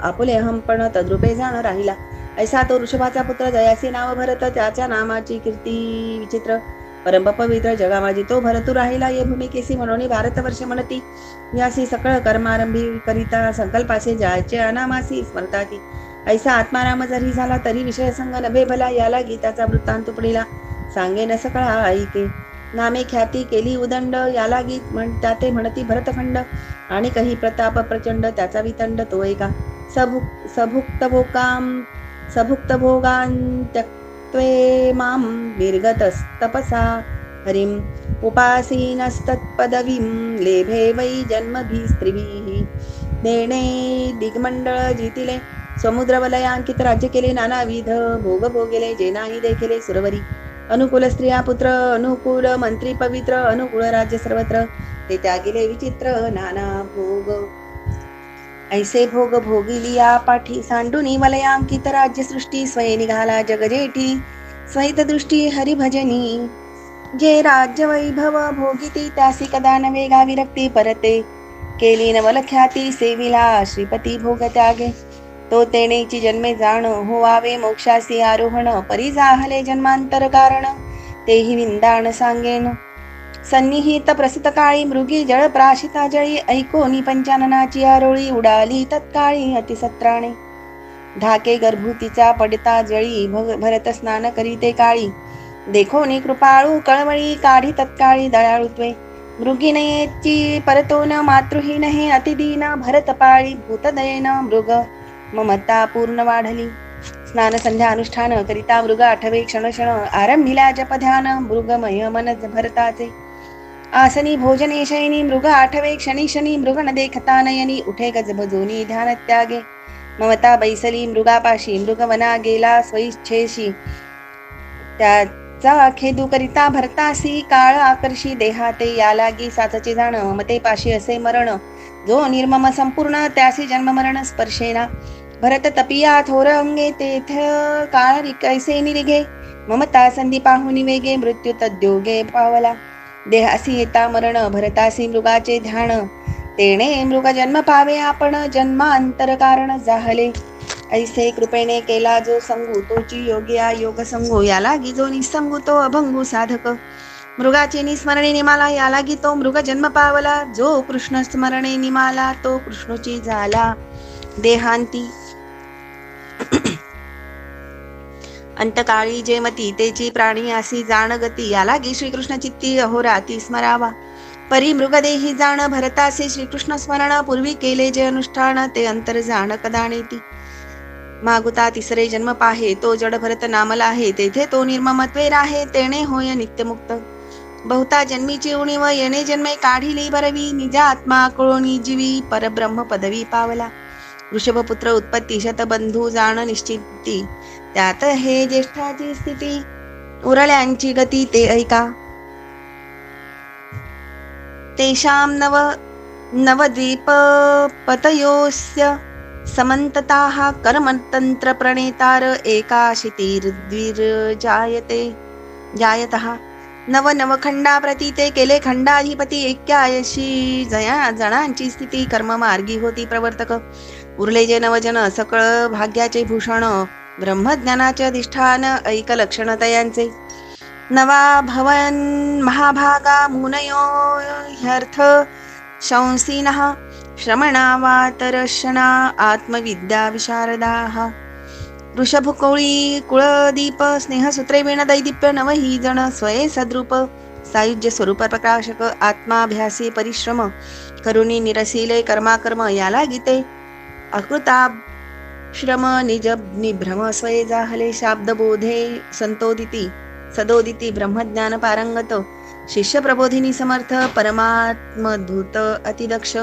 आपुले अहमपण तद्रूपे जाण राहिला. ऐसा तो ऋषभाचा पुत्र, जयासी नाव भरत, त्याच्या नामाची कीर्ती विचित्र, परम पवित्र जगामाजी तो भरतू राहिला. ये भूमिकेसी म्हणून भारतवर्ष म्हणती, यासी सकळ कर्मारंभी करिता, संकल्पासे जायचे अनामासी स्मरताती. ऐसा आत्माराम जरी झाला, तरी विषय संग नभे भला, याला गीताचा वृत्तांत पडिला, सांगेन सकळा ऐके. नामे ख्याती केली उदंड, याला गीत त्याते म्हणती भरतखंड, आणि काही प्रताप प्रचंड, त्याचा वितंड तो ऐका. सभुक्त भोगां त्यक्त्वे मां निर्गतस्तपसा हरिं, उपासीनस्तत्पदवीं लेभे वै जन्मभिस्त्रिभिः. देणे दिग्मंडळ जितिले, समुद्रवलयांकित राज्य केले, नानाविध भोग भोगेले, जे नाही देखिले सुरवरी. अनुकूल स्त्रिया पुत्र, अनुकूल मंत्री पवित्र, अनुकूल राज्य सर्वत्र, ते त्यागिले विचित्र नाना भोग. ऐसे भोग भोगिलिया पाठी, सांडुनी वलयांकित राज्य सृष्टी, स्वये निघाला जगजेठी, स्वैत दृष्टी हरिभजनी. जे राज्य वैभव भोगिती, त्यासी कदा नवे गावी रक्ती परते, केली नवल ख्याती सेविला श्रीपती भोग त्यागे. तो तेनेची जन्मे जाण, होवावे मोक्षासी आरोहण, परी जाहले जन्मांतर कारण, तेही विंदाण सांगेन. सन्निहित प्रसित काळी मृगी जळ प्राशिता जळी ऐकोनी पंचाननाची आरोळी उडाली तत्काळी अतिसत्राणे ढाके गर्भूतीचा पडता जळी भरत स्नान करीते काळी देखोनी कृपाळू कळवळी काढी तत्काळी दयाळुत्वे मृगिनयेची परतोन मातृहीन हे अतिदीन भरत पाळी भूतदयेन मृग ममता पूर्ण वाढली स्नान संध्या अनुष्ठान करिता मृग आठवे क्षण क्षण आरंभिल्या जप ध्यान मृगमय मन भरताचे आसनी भोजने शयनी मृग आठवे क्षणी शनी मृग न देखता नयनी उठे गज भजोनी ध्यान त्यागे ममता बैसली मृगापाशी मृगवना गेला स्वइच्छेशी त्याचा खेदू करिता भरतासी काळ आकर्षी देहाते या लागी साचचे जाण ममते पाशी असे मरण जो निर्मम संपूर्ण त्यासी जन्म मरण स्पर्शेना भरत तपिया थोर अंगे तेथ काळ कैसे निरिगे ममता संधी पाहुनी वेगे मृत्यू तद्योगे पावला देहासी येता मरण भरतासी मृगाचे ध्यान तेणे मृग जन्म पावे आपण जन्मांतर कारण जाहले ऐसे कृपेने केला जो संगू तोची योग्या योग संगू याला गी जो निसंगू तो अभंगू साधक मृगाचे निस्मरणे निमाला याला गी तो मृग जन्म पावला जो कृष्ण स्मरणे निमाला तो कृष्णची झाला देहांती अंतकाळी जे मती तेची प्राणी आसी जाण गती याला गी श्रीकृष्ण चित्ती अहोराती स्मरावा परी मृगदेही जाण भरतासे श्रीकृष्ण स्मरण पूर्वी केले जे अनुष्ठान ते अंतर जाण कदानेती मागुता तिसरे जन्म पाहे तो जड भरत नामला आहे तेथे तो निर्ममत्वे राहे तेणे होय नित्यमुक्त बहुता जन्मीची उणीव येणे जन्मे काढिली बरवी निजा आत्मा कळोनी जीवी परब्रह्म पदवी पावला वृषभपुत्र उत्पत्ती शतबंधू जाण निश्चिती त्यात हे ज्येष्ठाची स्थिती उरळ्यांची गती ते ऐका तेषां नवद्वीप पतयोस्य समन्तताः कर्मतंत्र प्रणेतार जायतः नव खंडा प्रती ते केले खंडाधिपती एक्यायशी जणांची स्थिती कर्ममार्गी होती प्रवर्तक उरले जे नवजन सकळ भाग्याचे भूषण ब्रह्मज्ञानाचे अधिष्ठान ऐक लक्षण तयांचे नवा भवन महाभागा मुनयो ह्यर्थ शंसिनः श्रमणा वातरशना आत्मविद्या विशारदाः वृषभकोळी कुळदीप स्नेहसूत्रे वीण दैदिप्य नवही जण स्वये सद्रूप सायुज्य स्वरूप प्रकाशक आत्माभ्यासी परिश्रम करुणी निरसिले कर्माकर्म याला गीते अकृता श्रम निज निभ्रम स्वये जाहले शाब्दबोधे सदोदिती ब्रह्मज्ञान पारंगत शिष्य प्रबोधिनी समर्थ परमात्मधूत अतिदक्ष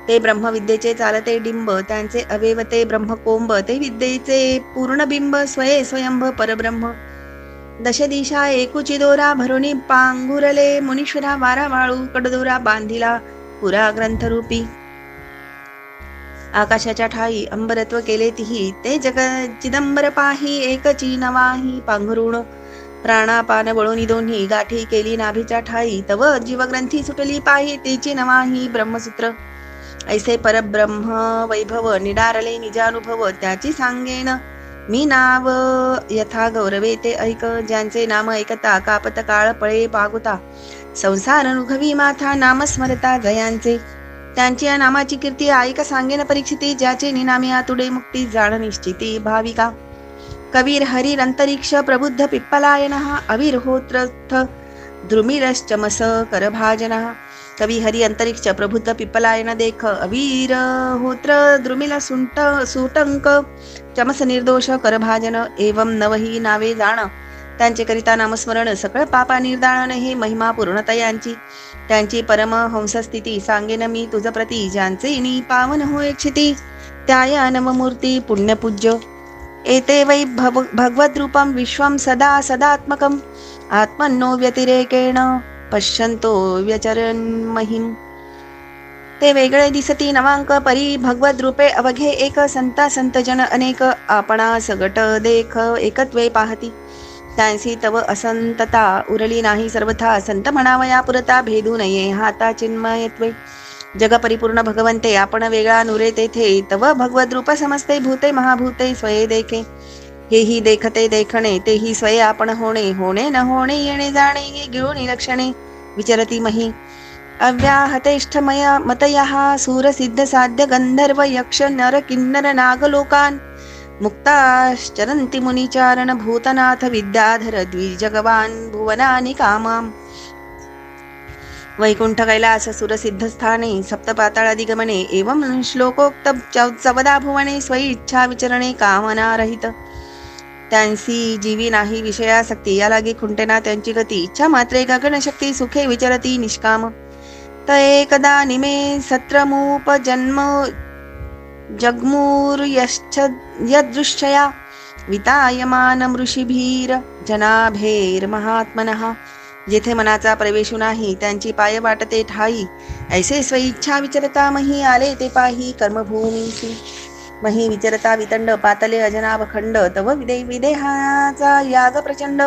ते ब्रह्मविद्येचे चालते डिंब त्यांचे अवेवते ब्रह्मकोंब ते विद्येचे पूर्णबिंब स्वये स्वयंभ परब्रह्म दशदिशा एकुची दोरा भरुणी पांघुरले मुनीश्वरा वारा वाळू कडदोरा बांधिला पुरा ग्रंथरूपी आकाशाच्या ठाई अंबरत्व केले तिही ते जग चिदंबर पाही एकची नवाही पांघरुण प्राणापान बळोनी दोन्ही गाठी केली नाभीच्या ठाई तव जीवग्रंथी सुटली पाही तेची नवाही ब्रह्मसूत्र ऐसे परब्रह्म वैभव निडारले निजानुभव त्याची सांगेन मी नाव यथा गौरवे ते ऐक ज्यांचे नाम ऐकता कापत काळ पळे पागुता संसार अनुभवी माथा नाम स्मरता जयांचे त्यांची या नामाची कीर्ती ऐक सांगेन परीक्षिती ज्याचे निनामे आतुडे मुक्ती जाण निश्चिती भाविका कवीर हरीर अंतरिक्ष प्रबुद्ध पिप्पलायनः अवीर होत्रथ द्रुमिरश्चमस करभाजनः कवी हरी अंतरिक्ष प्रबुद्ध पिप्पलायन देख अवीर होत्र द्रुमिल सुटंक चमस निर्दोष करभाजन एवं नवही नावे जाण त्यांचे करिता नामस्मरण सकळ पापा निर्दाळन हे महिमा पूर्णतयांची त्यांची परम हंसस्थिती सांगेन मी तुझ प्रती ज्यांचे नी पावन होय क्षिती त्याय नवमूर्ती पुण्यपूज्य एते वै भगवद्रूपं विश्वं सदा सदात्मकम् आत्मनो व्यतिरेकेण पश्यन्तो व्यचरन् महिम ते वेगळे दिसती नवांक परी भगवद रूपे अवघे एक संता संतजन अनेक आपणा सगट देख एकत्वे पाहती त्यांसी तव असंतता उरली नाही सर्वथा संत म्हणावया पुरता भेदू नये हाता चिन्मयत्वे जग परिपूर्ण भगवंते आपण वेगळा नुरे तेथे तव भगवद रूप समजते भूते महाभूते स्वये देखे हेही देखते देखणे तेही स्वये आपण होणे होणे न होणे येणे जाणे हे गिळून लक्षणे विचरती मही अव्याहतेष्ठमय मतयः सूरसिद्ध साध्य गंधर्व यक्ष नर किन्नर नागलोकान् मुक्ताश्चरन्ति मुनिचारण भूतनाथ विद्याधर द्विजगवान् भुवनानि कामाम् वैकुंठ कैलास सुरसिद्ध स्थाने सप्तपाताळादिगमने एवं श्लोकोक्त चवदा भुवने स्वई इच्छा विचरणे कामना रहित त्यांसी जीवी नाही विषयासक्ती या लागी खुंटेना त्यांची गती इच्छा मात्रे गगनशक्ती सुखे विचरती निष्काम त एकदा निमे सत्रमूप जन्म जगमुर्यश्च यदृश्चया वितायमान ऋषिभीर जनाभेर महात्मनः जेथे मनाचा प्रवेश नाही त्यांची पाय वाटते ठाई ऐसे स्वइच्छा विचरता मही आले ते पाही कर्मभूमीसी मही विचरता वितंड पातले अजनाभ खंड तव विदेहाचा याग प्रचंड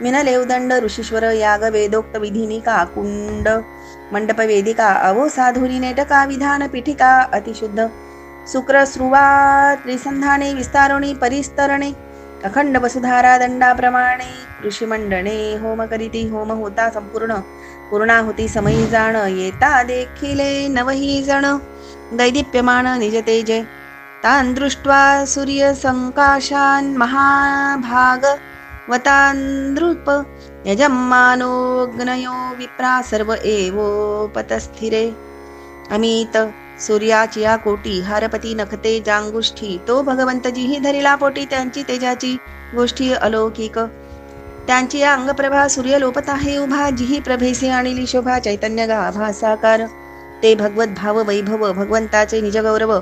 मिनले उदंड ऋषीश्वर याग वेदोक्त विधिनिका कुंड मंडप वेदिका अवो साधुरी नेटका विधान पीठिका अतिशुद्ध शुक्र स्रुवा त्रिसंधाने विस्तारोणी परिस्तरणे अखंड वसुधारा दंडाप्रमाणे ऋषिमंडणे होम करीती होम होता संपूर्ण पूर्णाहुती समयी जाण येता देखिले नवही जण दैदिप्यमान निज तेजे तान् दृष्ट्वा सूर्य संकाशान् महाभागवतानृप यजमानोऽग्नयो विप्रा सर्व एवोपतस्थिरे अमित सूर्याची या कोटी हारपती नखते जांगुष्ठी तो भगवंतजीही धरिला पोटी त्यांची तेजाची गोष्टी अलौकिक त्यांची या अंगप्रभा सूर्य लोपत आहे उभा जिही प्रभेसे आणिली शोभा चैतन्य गाभा साकार ते भगवत भाव वैभव भगवंताचे निज गौरव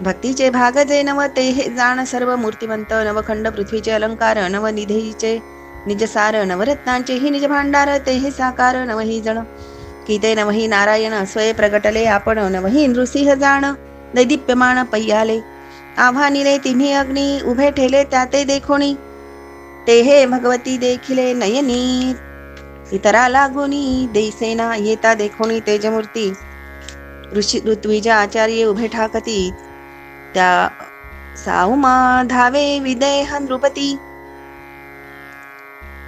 भक्तीचे भाग जे नव ते हे जाण सर्व मूर्तिवंत नवखंड पृथ्वीचे अलंकार नवनिधीचे निजसार नवरत्नांचेही निज भांडार ते हे साकार नवही जण की ते नवही नारायण स्वय प्रगटले आपण नवही नृसिंह जाण दैदिप्यमान पय्याले आव्हानिले तिम्ही अग्नी उभे ठेले त्याते देखोणी ते हे भगवती देखिले नयनी इतरा लागोनी देसेना येता देखोणी तेजमूर्ती ऋत्विज आचार्य उभे ठाकती त्या साउमा धावे विदेह नृपती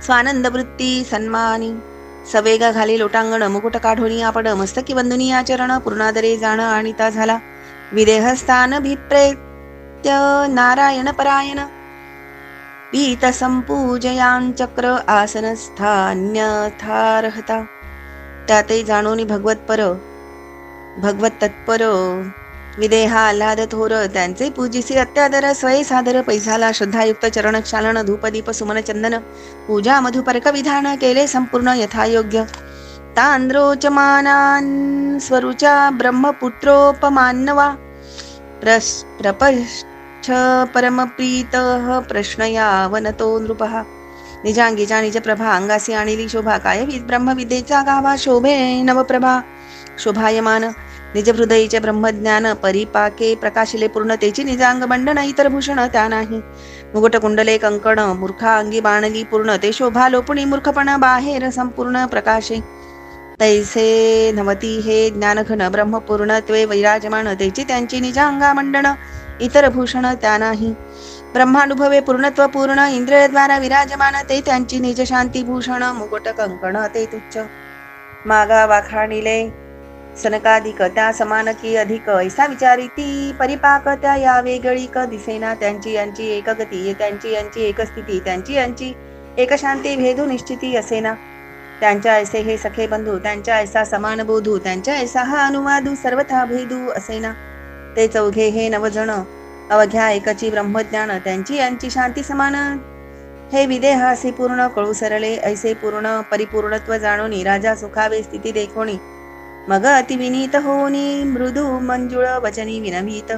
स्वानंद वृत्ती सन्मानी सवेगा घाली लोटांगण मुकुट काढोनी आपण मस्तकी वंदुनी आचरण पूर्णादरे जाण आणिता झाला विदेह स्थान भिप्रेत्य नारायण परायण पीत संपूजयां चक्र आसन स्थान्यथार्हता त्याते जाणोनी भगवत तत्पर विदेहा आल्हाद थोर त्यांचे पूजिसी अत्यादर स्वय सादर पैसाला श्रद्धायुक्त चरण क्षालन धूपदीप सुमन चंदन पूजा मधुपरक विधान केले संपूर्ण यथायोग्य तांद्रोचमानान् स्वरुचा ब्रह्मपुत्रोपमान्नवा प्रपश्च परमप्रीतः प्रश्नयावनतो नृपः निजांगीचा निज प्रभा अंगासी आणिली शोभा कायवीत ब्रह्मविद्येचा गाभा शोभे नवप्रभा शोभायमान निज हृदयीचे ब्रह्मज्ञान परिपाके प्रकाशिले पूर्णतेची निजांग बंडन इतर भूषण त्या नाही मुकुट कुंडले कंकण मूर्खा अंगी बाणली पूर्ण ते शोभा लोपुणी मूर्खपण बाहेर संपूर्ण प्रकाशे तैसे नवती हे ज्ञानघन ब्रह्मपूर्णत्वे वैराजमान तेची त्यांची निजांगा मंडन इतर भूषण त्या नाही ब्रह्मानुभवे पूर्णत्व पूर्ण इंद्रियद्वारा विराजमान ते त्यांची निज शांती भूषण मुकुट कंकण ते तुच्छ मागा वाखाणिले सनकाधिक त्या समान की अधिक ऐसा विचारिती परिपाक त्या या वेगळीक दिसेना त्यांची यांची एक गती त्यांची यांची एक स्थिती त्यांची यांची एक शांती भेदू निश्चिती असेना त्यांच्या ऐसे हे सखे बंधू त्यांच्या ऐसा समान बोधू त्यांच्या ऐसा हा अनुवादू सर्वथा भेदू असेना ते चौघे हे नवजण अवघ्या एकची ब्रह्मज्ञान त्यांची यांची शांती समान हे विदेहासी पूर्ण कळू सरले ऐसे पूर्ण परिपूर्णत्व जाणोनी राजा सुखावे स्थिती देखोनी मग अतिविनीत होनी मृदू मंजुळ वचनी विनवीत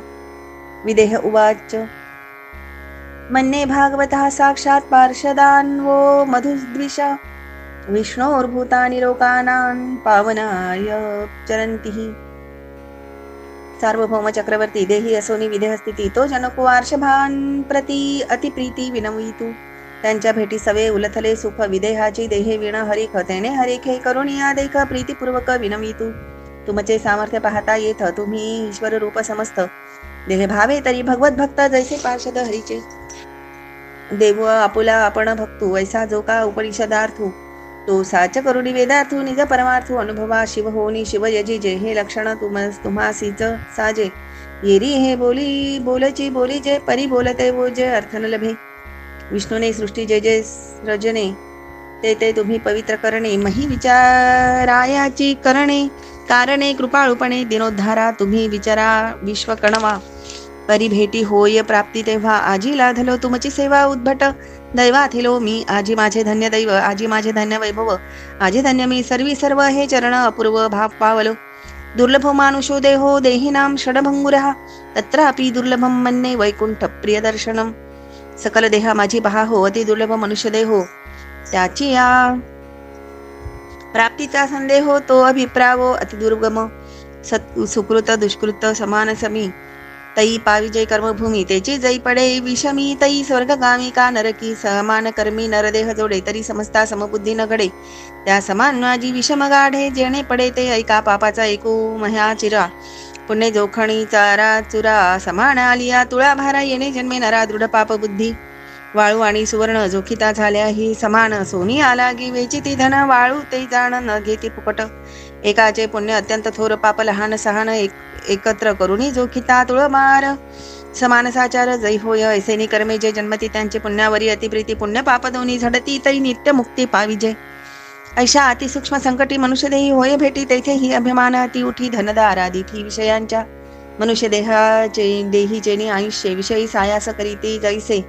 विदेह उवाच मन्ये भागवतः साक्षात् पार्षदान् वो मधुद्विषा विष्णोर्भूतानि लोकानां पावनाय चरन्तिः सार्वभौम चक्रवर्ती देही असोनी विदेह स्थिती तो जनको आर्षभान प्रति अतिप्रीती विनवितू त्यांच्या भेटी सवे उलथले सुख विदेहाची देहे विण हरिख तेने हरिखे करुणिया देख प्रीतीपूर्वक विनवितू तुमचे सामर्थ्य पाहता येथ तुम्ही ईश्वर रूप समस्त देह भावे तरी भगवत भक्त जैसे पार्षद हरीचे देव आपुला आपण भक्तू ऐसा जो का उपनिषदार्थू तो साच करुणी वेदार्थू निज परमार्थू अनुभवा शिव होनी शिव यजी जे हे लक्षण तुम्हासीच साजे येरी हे बोलची बोली जे परी बोलते वो जे अर्थ न लभे विष्णूने सृष्टी जे जे रजने ते तुम्ही पवित्र करणे मही विचारायाची करणे कारणे कृपाळूपणे दिनोद्धारा तुम्ही विचारा विश्व कणवा परी भेटी होय प्राप्ती तेव्हा आजी लाधलो तुमची सेवा उद्भट दैवाथिलो मी आजी माझे धन्य दैव आजी माझे धन्य वैभव आजी धन्य मी सर्व हे चरण अपूर्व भाव पावलो दुर्लभो मानुषो देहो देहिनाम षडभंगुरः तत्रापि दुर्लभम मन्ये वैकुंठ प्रिय दर्शनम सकल देहा माझी पहा हो अति दुर्लभ मनुष्य देहो त्याची या प्राप्तीचा संदेह तो अभिप्रावो अति दुर्गम सुकृत दुष्कृत समान समी तई पाविजय कर्मभूमी तेची जई पडे विषमी तई स्वर्गगामी का नरकी समान कर्मी नरदेह जोडे तरी समजता समबुद्धी न घडे त्या समान माझी विषम गाढे जेणे पडे ते ऐका पापाचा ऐकू मह्या चिरा पुण्य जोखणी चारा चुरा समान आलिया तुळा भारा येणे जन्मे नरा दृढ पाप बुद्धी वाळू आणि सुवर्ण जोखिता झाल्या ही समान सोनी आलागी वेचिती धन वाळू ते जाण न घेती फुकट एकाचे पुण्य अत्यंत थोर पाप लहान सहान एकत्र करुणी जोखिता तुळमार समान साचार जै होय ऐसेनी कर्मे जे जन्मती त्यांचे पुण्यावरी अतिप्रीती पुण्य पाप दोन्ही झडती तरी नित्य मुक्ती पाविजे ऐशा अतिसूक्ष्म संकटी मनुष्य देही होय भेटी तेथे ही अभिमान अति उठी धनदार आदिठी विषयांच्या मनुष्य देही जेनी आयुष्य विषयी सायास करीती जैसे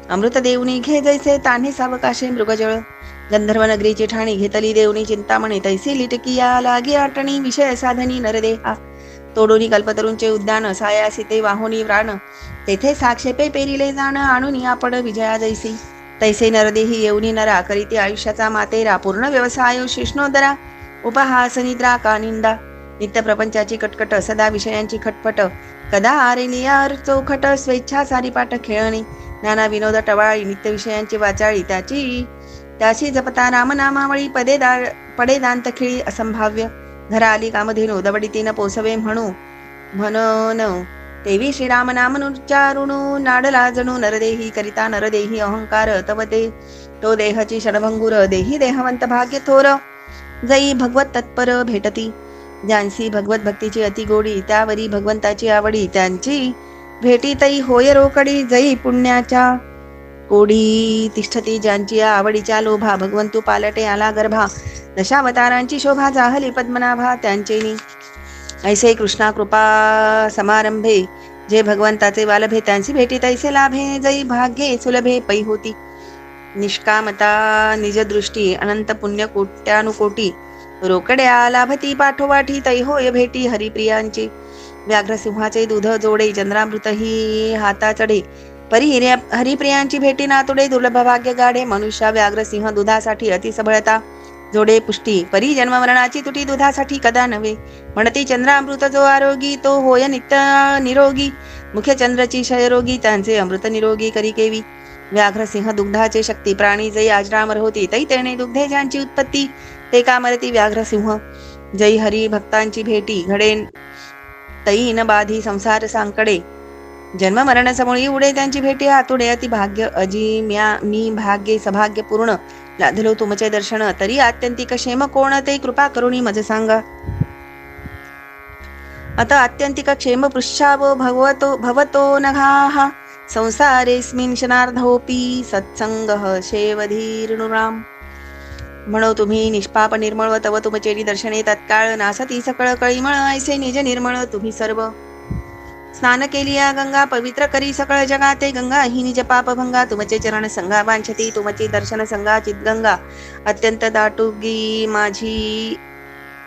अमृत देवनी घे जैसे तान्हे सावकाशे मृगजळ गंधर्व नगरीची ठाणी घेतली देवनी चिंतामणी तैसी लिटकिया लागे आटणी विषय साधनी नरदेहा तोडोनी कल्पतरूंचे उद्यान सायासी ते वाहुनी व्राण तेथे साक्षेपे पेरिले जाण आणून आपण विजया जैसी तैसे नरदेही येऊनी नरा करीती आयुष्याचा मातेरा पूर्ण व्यवसाय शिष्णोदरा उपहास निद्रा का निंदा नित्य प्रपंचाची कटकट सदा विषयांची खटपट कदा आरेलियार चौखट स्वेच्छा सारीपाठ खेळणी नाना विनोद टवाळी नित्य विषयांची वाचाळी त्याची जपता रामनामावळी पडे दांत खिळी असंभाव्य घरा आली कामधेनू दवडीतीन पोसवे म्हणून तेवी श्रीराम नामनुच्चारुणू नाडला जणू नरदेही करिता नरदेही अहंकार तव ते तो देहाची षडभंगुर देही देहवंत भाग्य थोर जई भगवत तत्पर भेटती ज्यांसी भगवत भक्तीची अति गोडी त्यावरी भगवंताची आवडी त्यांची भेटी तई होय रोकडी जई पुण्याच्या कोडी तिष्ठती ज्यांची या आवडीच्या लोभा भगवंतू पालटे आला गर्भा दशावतारांची शोभा जाहली पद्मनाभा त्यांचेनी ऐसे कृष्णा कृपा समारंभे जे भगवंताचे वालभे त्यांची भेटी तैसे लाभे जई भाग्ये सुलभे पै होती निष्कामता निजदृष्टी अनंत पुण्य कोट्यानुकोटी रोकड्या लाभती पाठोपाठी तै होय भेटी हरिप्रियांची व्याघ्रसिंहाचे दूध जोडे चंद्रामृत ही हाता चढे परी हरिप्रियांची भेटी नातुडे दुर्लभ भाग्य गाडे मनुष्य व्याघ्रसिंह दुधासाठी अतिसबळता जोडे पुष्टी परी जन्म मरणाची तुटी दुधासाठी कदा नव्हे म्हणती चंद्रामृत जो आरोगी तो होय नित्य निरोगी मुख्य चंद्रची क्षयरोगी त्यांचे अमृत निरोगी करी केवी व्याघ्रसिंह दुग्धाचे शक्ती प्राणी जई आजरामर होती तै तेणे दुग्धे ज्यांची उत्पत्ती ते कामरती व्याघ्रसिंह जई हरी भक्तांची भेटी घडे तई न बाधी संसार सांकडे जन्म मरण समोळी उडे त्यांची भेटी आतुडे अति भाग्य अजिम्या मी भाग्ये सभाग्य पूर्ण लाधलो तुमचे दर्शन तरी आत्यंतिक क्षेम कोण ते कृपा करुणी मज सांगा आता आत्यंतिक क्षेम पृच्छावो भवतो नघाः संसारेस्मिन् क्षणार्धोऽपि सत्संगः शेवधीर्नुराम म्हणो तुम्ही निष्पाप निर्मळ तव तुमचेरी दर्शने तत्काळ नासती सकळ कळीमळ ऐसे निज निर्मळ तुम्ही सर्व स्नान केलिया गंगा पवित्र करी सकळ जगाते गंगा ही निज पाप भंगा तुमचे चरण संगा वांछती तुमची दर्शन संगा चितगंगा अत्यंत दाटुगी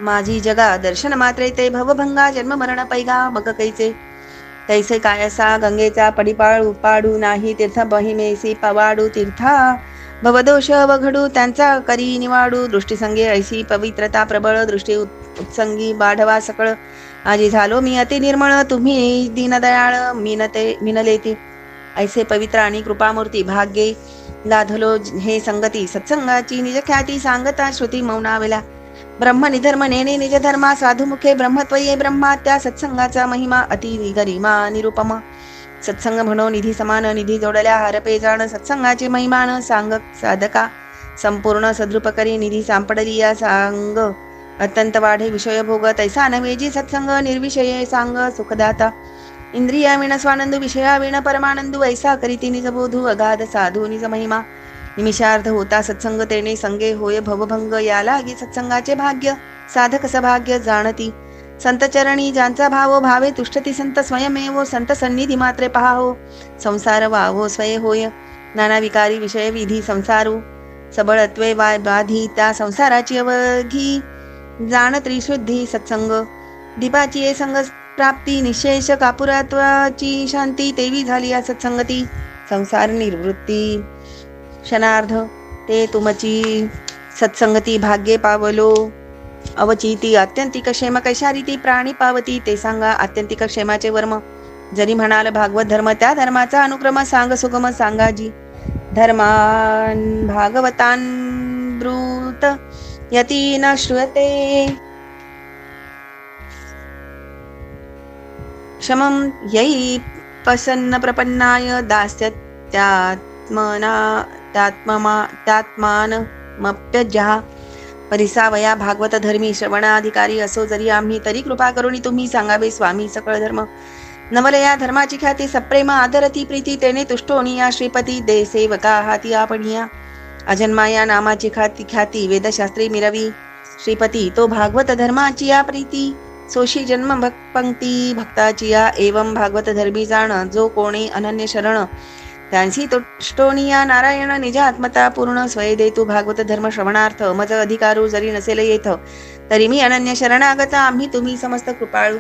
माझी जगा दर्शन मात्रे ते भवभंगा जन्म मरण पैगा मग कैचे तैसे कायसा गंगेचा पडिपाळू पाडू नाही तीर्थ बहिमेसी पवाडू तीर्था भवदोष वघडू त्यांचा करी निवाडू दृष्टीसंगे ऐसी पवित्रता प्रबळ दृष्टी उत्संगी बाढवा सकळ आजी झालो मी अति निर्मळ तुम्ही दीनदयाळ मिनलेती ऐसे पवित्र आणि कृपामूर्ती भाग्ये लाधलो हे संगती सत्संगाची निज ख्याती सांगता श्रुती मौनावेला ब्रह्म निधर्म नेने निज धर्मा साधुमुखे ब्रह्मत्वये ब्रह्मा त्या सत्संगाचा महिमा अति गरिमा निरुपमा सत्संग म्हणो निधी समान निधी जोडल्या हरपे जाण सत्संगाची महिमान सांग साधका संपूर्ण सद्रूपकरी निधी सांपडली या सांग अत्यंत वाढे विषय भोग तैसा नवेजी सत्संग निर्विषय सांग सुखदाता इंद्रिया विण स्वानंदू विषया विण परमानंदू ऐसा करीती निज बोधू अगाध साधू निज महिमा निमिषार्ध होता सत्संग तेने संगे होय भवभंग या लागी सत्संगाचे भाग्य साधक सभाग्य जाणती संत चरणी ज्यांचा भावो भावे तुष्टती संत स्वयमेवो संत सन्निधी मात्रे पहावो संसार वावो स्वय होय नाना विकारी विषय विधी संसारू सबळत्वे बाधी त्या संसाराची अवघी जाण त्रिशुद्धी सत्संग दीपाची ये संग प्राप्ती निशेष कापुरात्वाची शांती तेवी झाली या सत्संगती संसार निर्वृत्ती क्षणार्ध ते तुमची सत्संगती भाग्ये पावलो अवचिती आत्यंतिक क्षेम कैशारीती प्राणी पावती ते सांगा आत्यंतिक क्षेमाचे वर्म जरी म्हणाल भागवत धर्म त्या धर्माचा अनुक्रम सांग सुगम सांगाजी धर्मान भागवतान ब्रूत यती न श्रूयते क्षमं यै प्रसन्न प्रपन्नाय दास्यत्यात्मानमप्यजः परिसावया भागवत धर्मी श्रवणाधिकारी असो जरी आम्ही तरी कृपा करुणी तुम्ही सांगावे स्वामी सकळ धर्म नवलया धर्माची ख्याती सप्रेम आदरती प्रीती तेने तुष्टोणी या श्रीपती दे सेवका हाती आपणिया अजन्माया नामाची ख्याती वेदशास्त्री मिरवी श्रीपती तो भागवत धर्माची या प्रीती सोशी जन्म पंक्ती भक्ताची या एवं भागवत धर्मी जाण जो कोणी अनन्य शरण त्यांची तुष्टोनिया नारायण निज आत्मता पूर्ण स्वय देतू भागवत धर्म श्रवणार्थ मज अधिकारू जरी नसेल येथ तरी मी अनन्य शरणागत आम्ही तुम्ही समस्त कृपाळू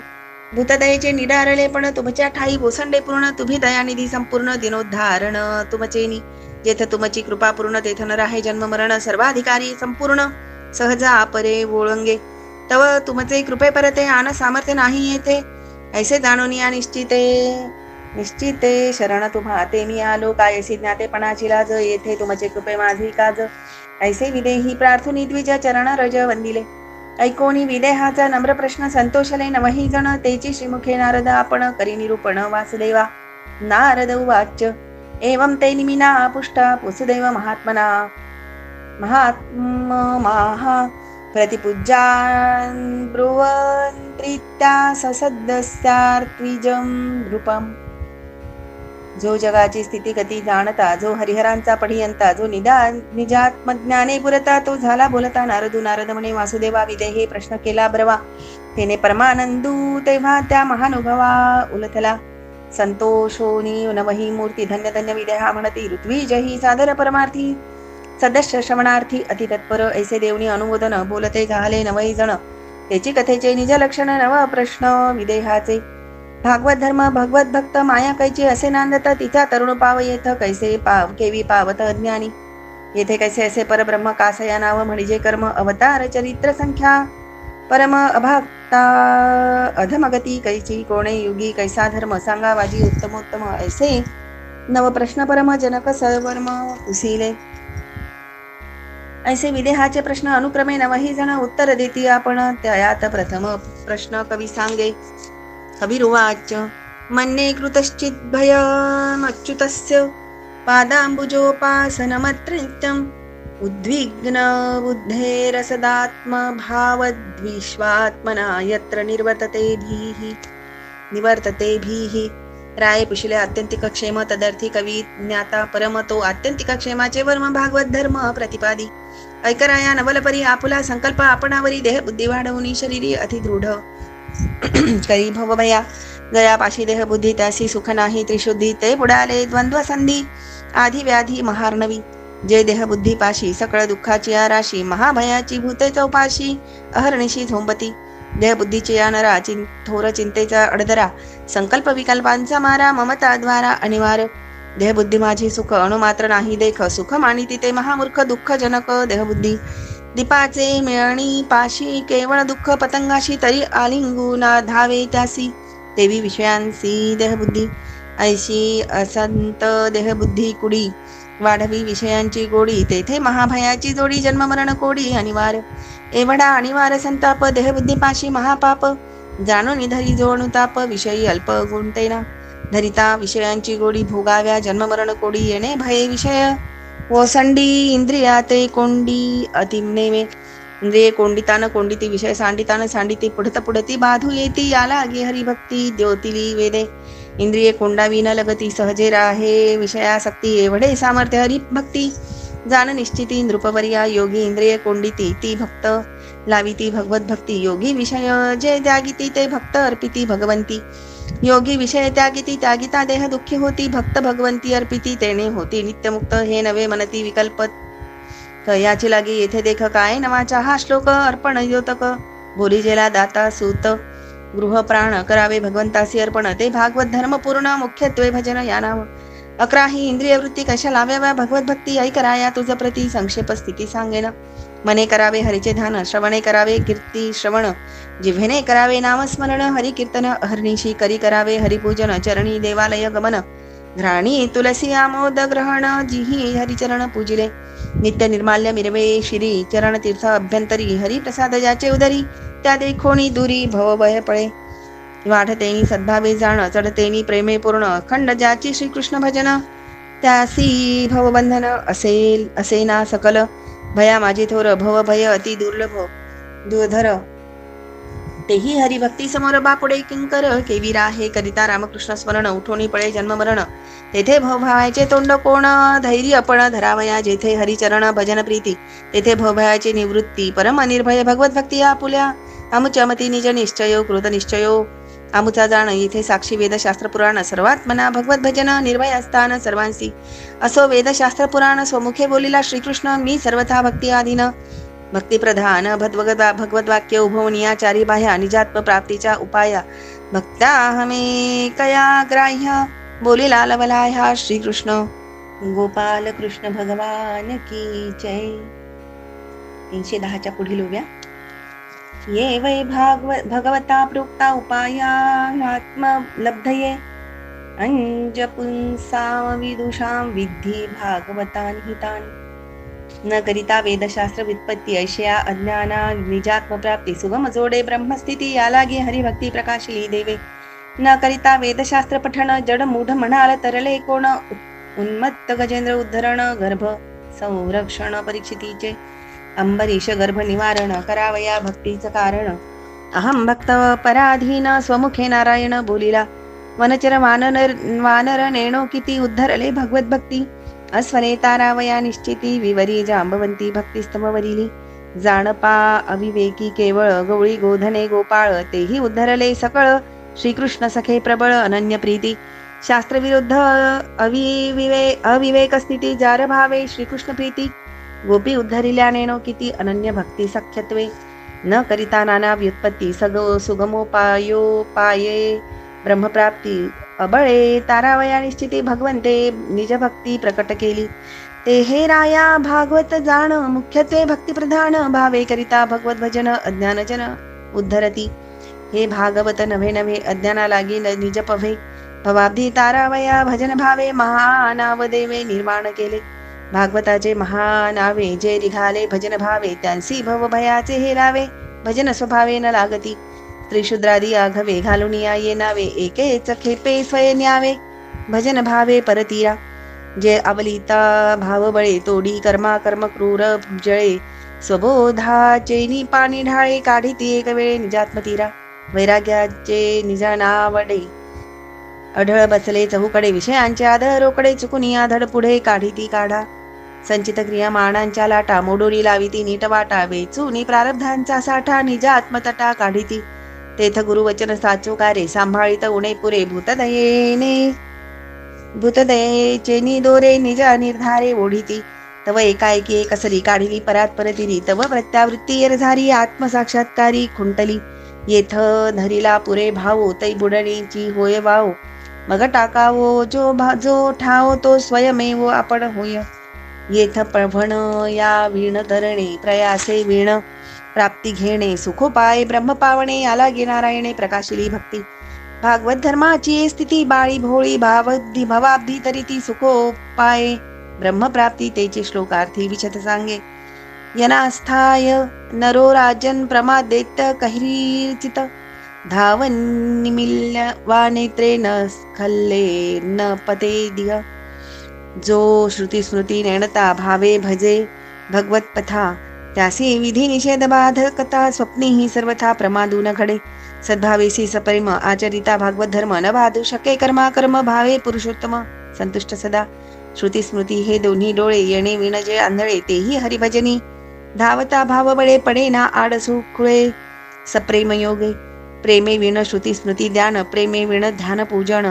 भूतदयेचे निडारले पण तुमच्या ठाई बोसंडे पूर्ण तुम्ही दयानिधी संपूर्ण दिनोद्धारण तुमचेनी जेथ तुमची कृपा पूर्ण तेथ न राहे जन्म मरण सर्वाधिकारी संपूर्ण सहज आपरे ओळंगे तव तुमचे कृपे परते आन सामर्थ्य नाही येथे ऐसे जाणून या निश्चिते शरण तुम्हा ते मी आलो कायसी ज्ञातेपणाची लाज येथे तुमचे कृपे माझी काज ऐसे विदेही प्रार्थुनी द्विज चरण रज वंदिले ऐकोणी विदेहाचा नम्र प्रश्न संतोषले नवही जण तेची श्रीमुखे नारद आपण करी निरूपण वासुदेवा नारद उवाच एवं ते निमिना पुष्टा वसुदेव महात्मना महात्मा प्रतिपूज्यान् ब्रुवन्त्रित्या ससद्दस्यार्त्विजं नृपम् जो जगाची स्थिती गती जाणता जो हरिहरांचा पढियंता जो निजात्मज्ञाने पुरता तो झाला बोलता नारद म्हणे वासुदेवा विदेहे प्रश्न केला ब्रवा तेने परमानंदू तेव्हा त्या महानुभवा उलथला संतोषोनी नवही मूर्ती धन्य धन्य विदेहा म्हणती ऋत्विजही सादर परमार्थी सदस्य श्रवणार्थी अतितत्पर ऐसे देवनी अनुमोदन बोलते झाले नवही जण त्याची कथेचे निज लक्षण नव प्रश्न विदेहाचे भागवत धर्म भगवत भक्त माया कैची असे नांदत तिचा तरुण पाव येथ कैसे केवी पावत अज्ञानी येथे कैसे असे परब्रह्म कासया नाव म्हणजे कर्म अवतार चरित्र संख्या परम अभागता अधमगती कैची कोणे युगी कैसा धर्म सांगा वाजी उत्तमोत्तम ऐसे नव प्रश्न परम जनक सर्वर्म उसिले ऐसे विदेहाचे प्रश्न अनुक्रमे नवही जण उत्तर देती आपण त्यात प्रथम प्रश्न कवी सांगे कविरुवाच मन्ये कृतश्चित् भयमच्युतस्य पादाम्बुजोपासनमत्रित्यम् उद्विग्न बुद्धेरसदात्मभावद्विश्वात्मना यत्र निवर्तते भीः राये पुशिले आत्यंतिक क्षेम तदर्थी कवी ज्ञाता परम तो आत्यंतिक क्षेमाचे वर्म भागवत धर्म प्रतिपादी ऐकराया नवलपरी आपुला संकल्प आपणावरी देह बुद्धी वाढवणी शरीरी अतिदृढ करी भवभया जयापाशी देह बुद्धी त्यासी सुख नाही त्रिशुद्धी ते बुडाले द्वंद्व संधी आधी व्याधी महार्णवी जे देह बुद्धी पाशी सकळ दुःखाची आराशी महाभयाची भूते चौपाशी अहर्निशी झोंबती देह बुद्धीची नरा थोर चिंतेचा अडदरा संकल्प विकल्पांचा मारा ममता द्वारा अनिवार्य देहबुद्धी माझी सुख अणुमात्र नाही देख सुख मानिती ते महामूर्ख दुःख जनक देहबुद्धी दीपाचे मिळणी पाशी केवळ दुःख पतंगाशी तरी आलिंगुना धावे त्यासी देवी विषयांसी देहबुद्धी ऐशी असंत देहबुद्धी कुडी वाढवी विषयांची गोडी तेथे महाभयाची जोडी जन्ममरण कोडी अनिवार्य एवढा अनिवार्य संताप देहबुद्धी पाशी महापाप जाणून धरी जोणुताप विषयी अल्प गुणतेना धरिता विषयांची गोडी भोगाव्या जन्ममरण कोडी येणे भये विषय ओसंडी इंद्रियाते कोंडी अतिनेमे. इंद्रिये कोंडितान कोंडिती, विषय सांडितान सांडिती, पुढत पुढती बाधू येती, याला लागे हरिभक्ती द्योतिली वेदे. इंद्रिये कोंडावी न लगती, सहजे राहे विषयासक्ती, एवढे सामर्थ्य हरिभक्ती जाण निश्चिती. नृपवर्या योगी इंद्रिये कोंडिती, ती भक्त लाविती भगवत भक्ती. योगी विषय जे त्यागिती, ते भक्त अर्पिती भगवंती. योगी विषय त्यागिती, त्यागिता देह दुःखी होती, भक्त भगवंती अर्पिती, तेने होती नित्यमुक्त. हे नवे मनती विकल्प याची लागी, येथे देख काय नवाचा हा श्लोक. अर्पण द्योतक बोली जेला दाता सूत, गृह प्राण करावे भगवंतासी अर्पण, ते भागवत धर्म पूर्ण मुख्यत्वे भजन या नाव. 11 ही इंद्रिय वृत्ती कशा लाव्याव्या भगवत भक्ती, ऐ कराया तुझ प्रती संक्षेप स्थिती सांगेन. मने करावे हरीचे ध्यान, श्रवणे करावे कीर्ती श्रवण, जिव्हेने करावे नामस्मरण, हरि कीर्तन अहर्निशी करी करावे हरिपूजन, चरणी देवालय गमन, घ्राणी तुलसी आमोद ग्रहण, जिही हरिचरण पूजिले. नित्य निर्माल्य मिरवे शिरी, चरण तीर्थ अभ्यंतरी, हरी प्रसाद ज्याचे उदरी, त्या देखोणी दुरी भवभय पळे. वाढतेनी सद्भावे जाण, चढतेनी प्रेमे पूर्ण, खंड ज्याची श्रीकृष्ण भजन, त्यासी भवबंधन असे ना सकल. भया माझे थोर भव भय अति दुर्लभ दुर्धर, तेही हरिभक्ती समोर बापुडे किंकर. केवी राहे करिता रामकृष्ण स्मरण, उठोनी पळे जन्म मरण, तेथे भवभावाचे तोंड कोण. धैर्य आपण धरावया जेथे हरिचरण भजन प्रीती, तेथे भवभयाची निवृत्ती. परम निर्भय भगवत भक्ती आपुल्या, आमुच्या मती निज निश्चयो कृत निश्चयो. आमुचा जाण इथे साक्षी वेदशास्त्र पुराण, सर्वात मना भगवत भजन निर्भय असतान सर्वांसी. असो वेदशास्त्र पुराण, स्वमुखे बोलिला श्रीकृष्ण, मी सर्वथा भक्ती आधीन. भक्तिप्रधान भगवत वाक्य उभवनियाचारी बाह्या, निजात्म प्राप्तीच्या उपाया, भक्त्या हमे कया ग्राह्य, बोलिला लवलाह्या श्रीकृष्ण. गोपाल कृष्ण भगवान की जय. 310च्या पुढील उभ्या. ये वै भगवता प्रोक्ता उपाया आत्मलब्धये, अंजपुंसां विदुषां विद्धि भागवतान् हितान्. न करिता वेदशास्त्र व्युत्पत्ती, ऐशया अज्ञाना निजात्म प्राप्ती, सुगम जोडे ब्रह्मस्थिती, या लागे हरिभक्ती प्रकाशिली देवे. न करिता वेदशास्त्र पठण, जड मूढ म्हणाल तरले कोण. उन्मत्त गजेंद्र उद्धरण, गर्भ संरक्षण परीक्षितीचे, अंबरीश गर्भ निवारण, करावया भक्तीचं कारण. अहम भक्त पराधीन, स्वमुखे नारायण बोलिला, वनचर वानर नेणो किती, उद्धरले भगवत भक्ती. अस्वने तारावया निश्चिती, विवरी जांबवंती भक्तिस्तमवरिली. जाणपा अविवेकी केवळ, गवळी गोधने गोपाळ, तेही उद्धरले सकळ. श्रीकृष्ण सखे प्रबळ अनन्य प्रीती, शास्त्रविरुद्ध अविवेक स्थिती, जार भावे श्रीकृष्ण प्रीती. गोपी उद्धरिल्या नेणो किती, अनन्य भक्ती सख्यत्वे. न करिता नाना व्युत्पत्ती, सुगमोपाये ब्रह्मप्राप्ती. अबळे तारावया निश्चिती, भगवंते निजभक्ती प्रकट केली. ते हे राया भागवत जाण, मुख्यत्वे भक्तिप्रधान, भावे करिता भगवत भजन अज्ञानजन उद्धरती. हे भागवत नव्हे नव्हे अज्ञाना लागी निज पवे, भवाब्धी तारावया भजन भावे, महानाव देवे निर्माण केले. भागवताचे महानावे जे निघाले भजन भावे, त्यांसी भवभयाचे हेरावे, भजन स्वभावे न लागती. त्रिशूद्रादी आघवे घालून या ये नावे, एकेच खेपे स्वय न्यावे, भजन भावे परतीरा. जे अवलिता भावबळे, तोडी कर्मा कर्म क्रूर जळे, स्वबोधाचे पाणी ढाळे, काढीती एक वेळे निजात्मतीरा. वैराग्याचे निजानावडे, अढळ बसले चहूकडे, विषयांचे आदळ रोकडे, चुकून या धड पुढे काढीती काढा. संचित क्रिया मानांच्या लाटा, मोडोरी लाविती नीट वाटा, वेचूनी प्रारब्धांचा साठा, निज आत्मतटा काढीती. तेथ गुरुवचन साचोकारे, सांभाळीत उणे पुरे, भूतदयेचे निदोरे, निजा निर्धारे ओढीती. तव एकाएकी कसली काढिली परात परतिरी, तव प्रत्यावृत्ती एरझारी, आत्मसाक्षात्कारी खुंटली. येथ धरिला पुरे भावो, तै बुडणीची होय वाव. मग टाकावो जो ठाव, तो स्वयमेव आपण होय. येथ प्रभण या वीण धरणे, प्रयासे वीण प्राप्ती घेणे, सुखोपाय ब्रह्म पावणे, आला गे नारायणे प्रकाशिली भक्ती. भागवत धर्माची स्थिती, बाळी भोळी भवाब्धी तरी ती, सुखोपाय ब्रह्मप्राप्ती तेचे श्लोकार्थी विशद सांगे. यनास्थाय नरो राजन प्रमादेत कैर्चित, धावन निमिल्य वा नेत्रे न स्खल्ले न पते दिय. जो श्रुती स्मृती नेणता भावे भजे भगवत पथा, त्यासी विधी निषेध बाधकता स्वप्नीही सर्वथा प्रमादू न घडे. सद्भावेसी सप्रेम आचरिता भागवत धर्म, न बाधू शके कर्मा कर्म भावे पुरुषोत्तम संतुष्ट सदा. श्रुती स्मृती हे दोन्ही डोळे येणे विण जे आंधळे, तेही हरिभजनी धावता भाव बळे पडे ना आडसू खुळे. सप्रेम योगे प्रेमे विण श्रुती स्मृती ध्यान, प्रेमे विण ध्यान पूजन,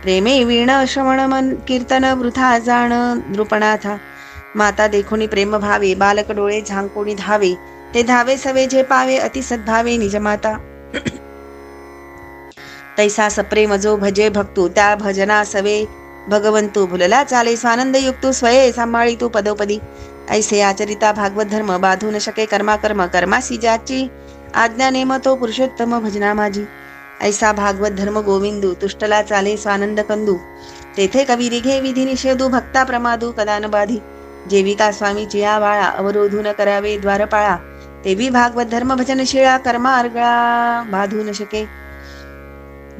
प्रेमे विण श्रवण मन कीर्तन वृथा जाण नृपणाथा. माता देखोनी प्रेम भावे बालक डोळे झांकोणी धावे, ते धावे सवे जे पावे अति सद्भावे निजमाता. तैसा सप्रेम जो भजे भक्तू, त्या भजना सवे भगवंतू. भुलला चाले स्वानंद युक्तू, स्वये सांभाळी तू पदोपदी. ऐसे आचरिता भागवत धर्म, बाधू न शके कर्मा कर्म, कर्मासी ज्याची आज्ञा नेम तो पुरुषोत्तम भजना माझी. ऐसा भागवत धर्म गोविंदू, तुष्टला चाले स्वानंद कंदू. तेथे कवी रिघे विधी निषेधू, भक्ता प्रमादू कदा न बाधी. जेविका स्वामीची या वाळा, अवरोधून करावे द्वारपाळा. तेवी भागवत धर्म भजन शिळा, कर्मा अर्गळा बाधू न शके.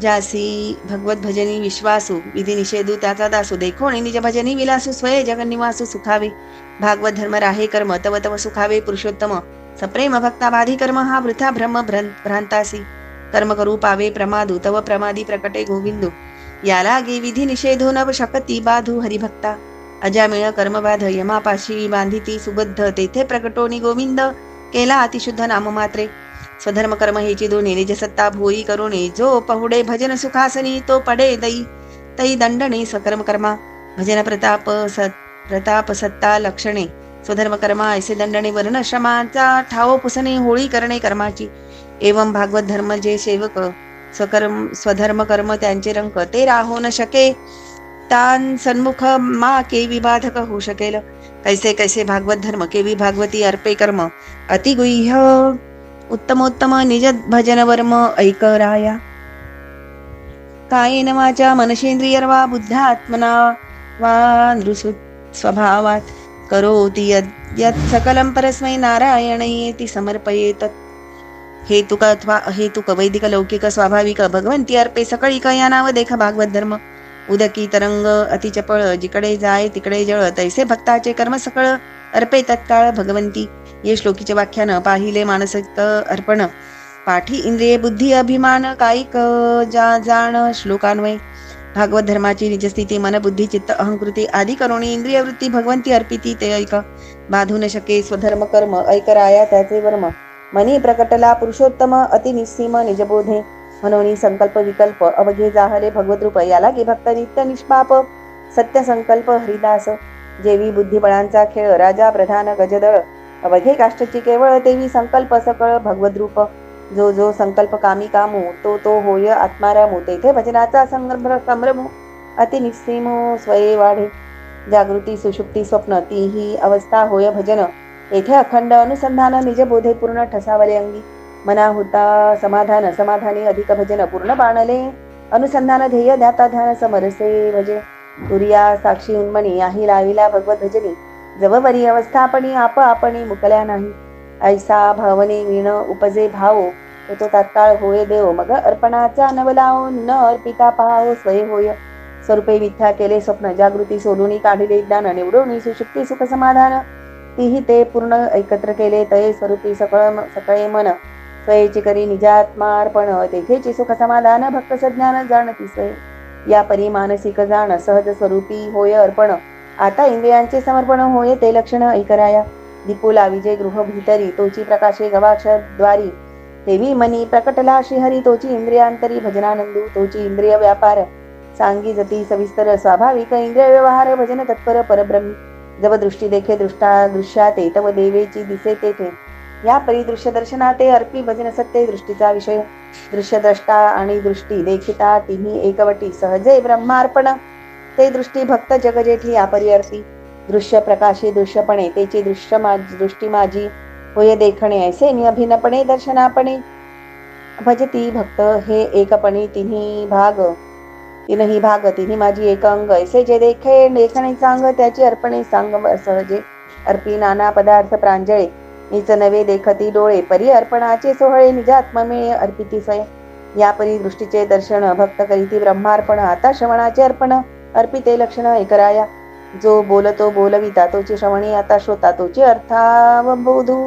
ज्यासी भगवत भजनी विश्वासू, विधी निषेधू त्याचा दासू. देखोणी निज भजनी विलासू, स्वये जगन्निवासू सुखावे. भागवत धर्म राहे कर्म, तव तव सुखावे पुरुषोत्तम. सप्रेम भक्ता बाधी कर्म, हा वृथा भ्रम भ्रांतासी. कर्म करू पावे प्रमादू, तव प्रमादी प्रकटे गोविंदू. याला गे विधी निषेधो नव शकती बाधू हरिभक्ता. अजामिळ कर्मबाध यमापाशी बांधिती सुबद्ध, तेथे प्रकटोनी गोविंद केला अतिशुद्ध नाम मात्रे. स्वधर्म कर्म हेची दोन्ही निज सत्ता भोई करुणे, जो पहुडे भजन सुखासनी तो पडे दई तई दंडणे. स्वकर्म कर्मा भजन प्रताप सत्ता लक्षणे, स्वधर्म कर्मा ऐसे दंडणे. वर्ण श्रमाचा ठाव पुसणे, होळी करणे कर्माची. एवं भागवत धर्म जे सेवक, स्वधर्म कर्म त्यांचे रंक, ते राहो न शके तान सन्मुख मा केवी बाधक होऊ शकेल. कैसे कैसे भागवत धर्म, केवी भागवती अर्पे कर्म. अतिगुह्य उत्तमोत्तम निज भजन वर्म ऐक राया. कायेन वाचा मनसेंद्रिय वा बुद्ध्यात्मना वा नृसु स्वभावात, करोति यत् सकलं परस्मै नारायणयेति समर्पयेत. हेतुक अथवा अहेतुक, वैदिक लौकिक स्वाभाविक, भगवंती अर्पे सकळिक, या नाव देख भागवत धर्म. उदकी तरंग अतिचपळ, जिकडे जाय तिकडे जळ, तैसे भक्ताचे कर्म सकळ अर्पे तत्काळ भगवंती. ये श्लोकीचे व्याख्यान पाहिले मानसिक अर्पण. पाठी इंद्रिय बुद्धी अभिमान, कायिक जाण श्लोकान्वय. भागवत धर्माची निजस्थिती मन बुद्धी चित्त अहंकृती आदी करुणी इंद्रिय वृत्ती भगवंती अर्पिती ते ऐक. बाधू न शके स्वधर्म कर्म, ऐक राया त्याचे वर्म. मनी प्रकटला पुरुषोत्तम अति निस्सीम निजबोधे. म्हणून संकल्प विकल्प अवघे जाहले भगवत रूप, याला गे भक्त नित्य निष्पाप सत्य संकल्प हरिदास. जेवी बुद्धिबळांचा खेळ, राजा प्रधान गजदळ, अवघे काष्टची केवळ तेवी संकल्प सकळ भगवत रूप. जो जो संकल्प कामी कामू, तो तो होय आत्मारामू. तेथे भजनाचा संभ्रमू अति निस्सीमो स्वये वाढे. जागृती सुषुप्ती स्वप्न, तीही अवस्था होय भजन. तेथे अखंड अनुसंधान निज बोधे पूर्ण ठसावले अंगी. मना होता समाधान, समाधानी अधिक भजन. पूर्ण बाणले अनुसंधान ध्येय ध्याता ध्यान समरसे भजे. तुरिया साक्षी उन्मनी, याही लाविला भगवत भजनी. जववरी अवस्थापणी आप आपणी मुकल्या नाही. ऐसा भावने विण उपजे भाव, तो तात्काळ होय देव. मग अर्पणाचा नवलाओ, न अर्पिता पहाओ स्वये होय. स्वरूपे मिथ्या केले स्वप्न, जागृती सोडून काढिले ज्ञान. निवडून सुषुप्ती सुख समाधान, तीही ते पूर्ण एकत्र केले. तये स्वरूपी सकळे मन, स्वयेची करी निजात्मार्पण. तेथेची सुख समाधान भक्त सज्ञान जाणती स्वय. या परी मानसिक जाण, सहज स्वरूपी होय अर्पण. आता इंद्रियांचे समर्पण होय ते लक्षण ऐकराया. दीपुला विजय गृह भीतरी, तोची प्रकाशे गवाक्षद्वारी. देवी मनी प्रकटला श्रीहरी, तोची इंद्रियांतरी भजनानंदू. तोची इंद्रिय व्यापार सांगी जती सविस्तर, स्वाभाविक इंद्रिय व्यवहार भजन तत्पर परब्रह्मी. जव दृष्टी देखे दृश्याते, तव देवेची दिसे तेथे. या परी दृश्य दर्शनाते अर्पी भजन सत्य दृष्टीचा विषय. दृश्य द्रष्टा आणि दृष्टी देखिता तिन्ही एकवटी, सहजे ब्रह्मार्पण ते दृष्टी भक्त जग जेठी. या परी अर्पी दृश्य प्रकाशी दृश्यपणे, तेची दृष्टी माझी होय देखणे. ऐसे निअभिनपणे दर्शनापणे भजती भक्त हे एकपणी. तिन्ही भाग तिन्ही माझी एक अंग. ऐसे जे देखणे सांग, त्याची अर्पणे सांग सहजे. अर्पी नाना पदार्थ प्रांजळे, नीच नवे देखती डोळे. परी अर्पणाचे सोहळे, निजात्ममेय अर्पिती स्वय. या परी दृष्टीचे दर्शन भक्त करीती ब्रह्मार्पण. आता श्रवणाचे अर्पण अर्पिते लक्षण ऐकराया. जो बोलतो बोलविता तोची श्रवणी आता श्रोता तोची अर्थावबोधू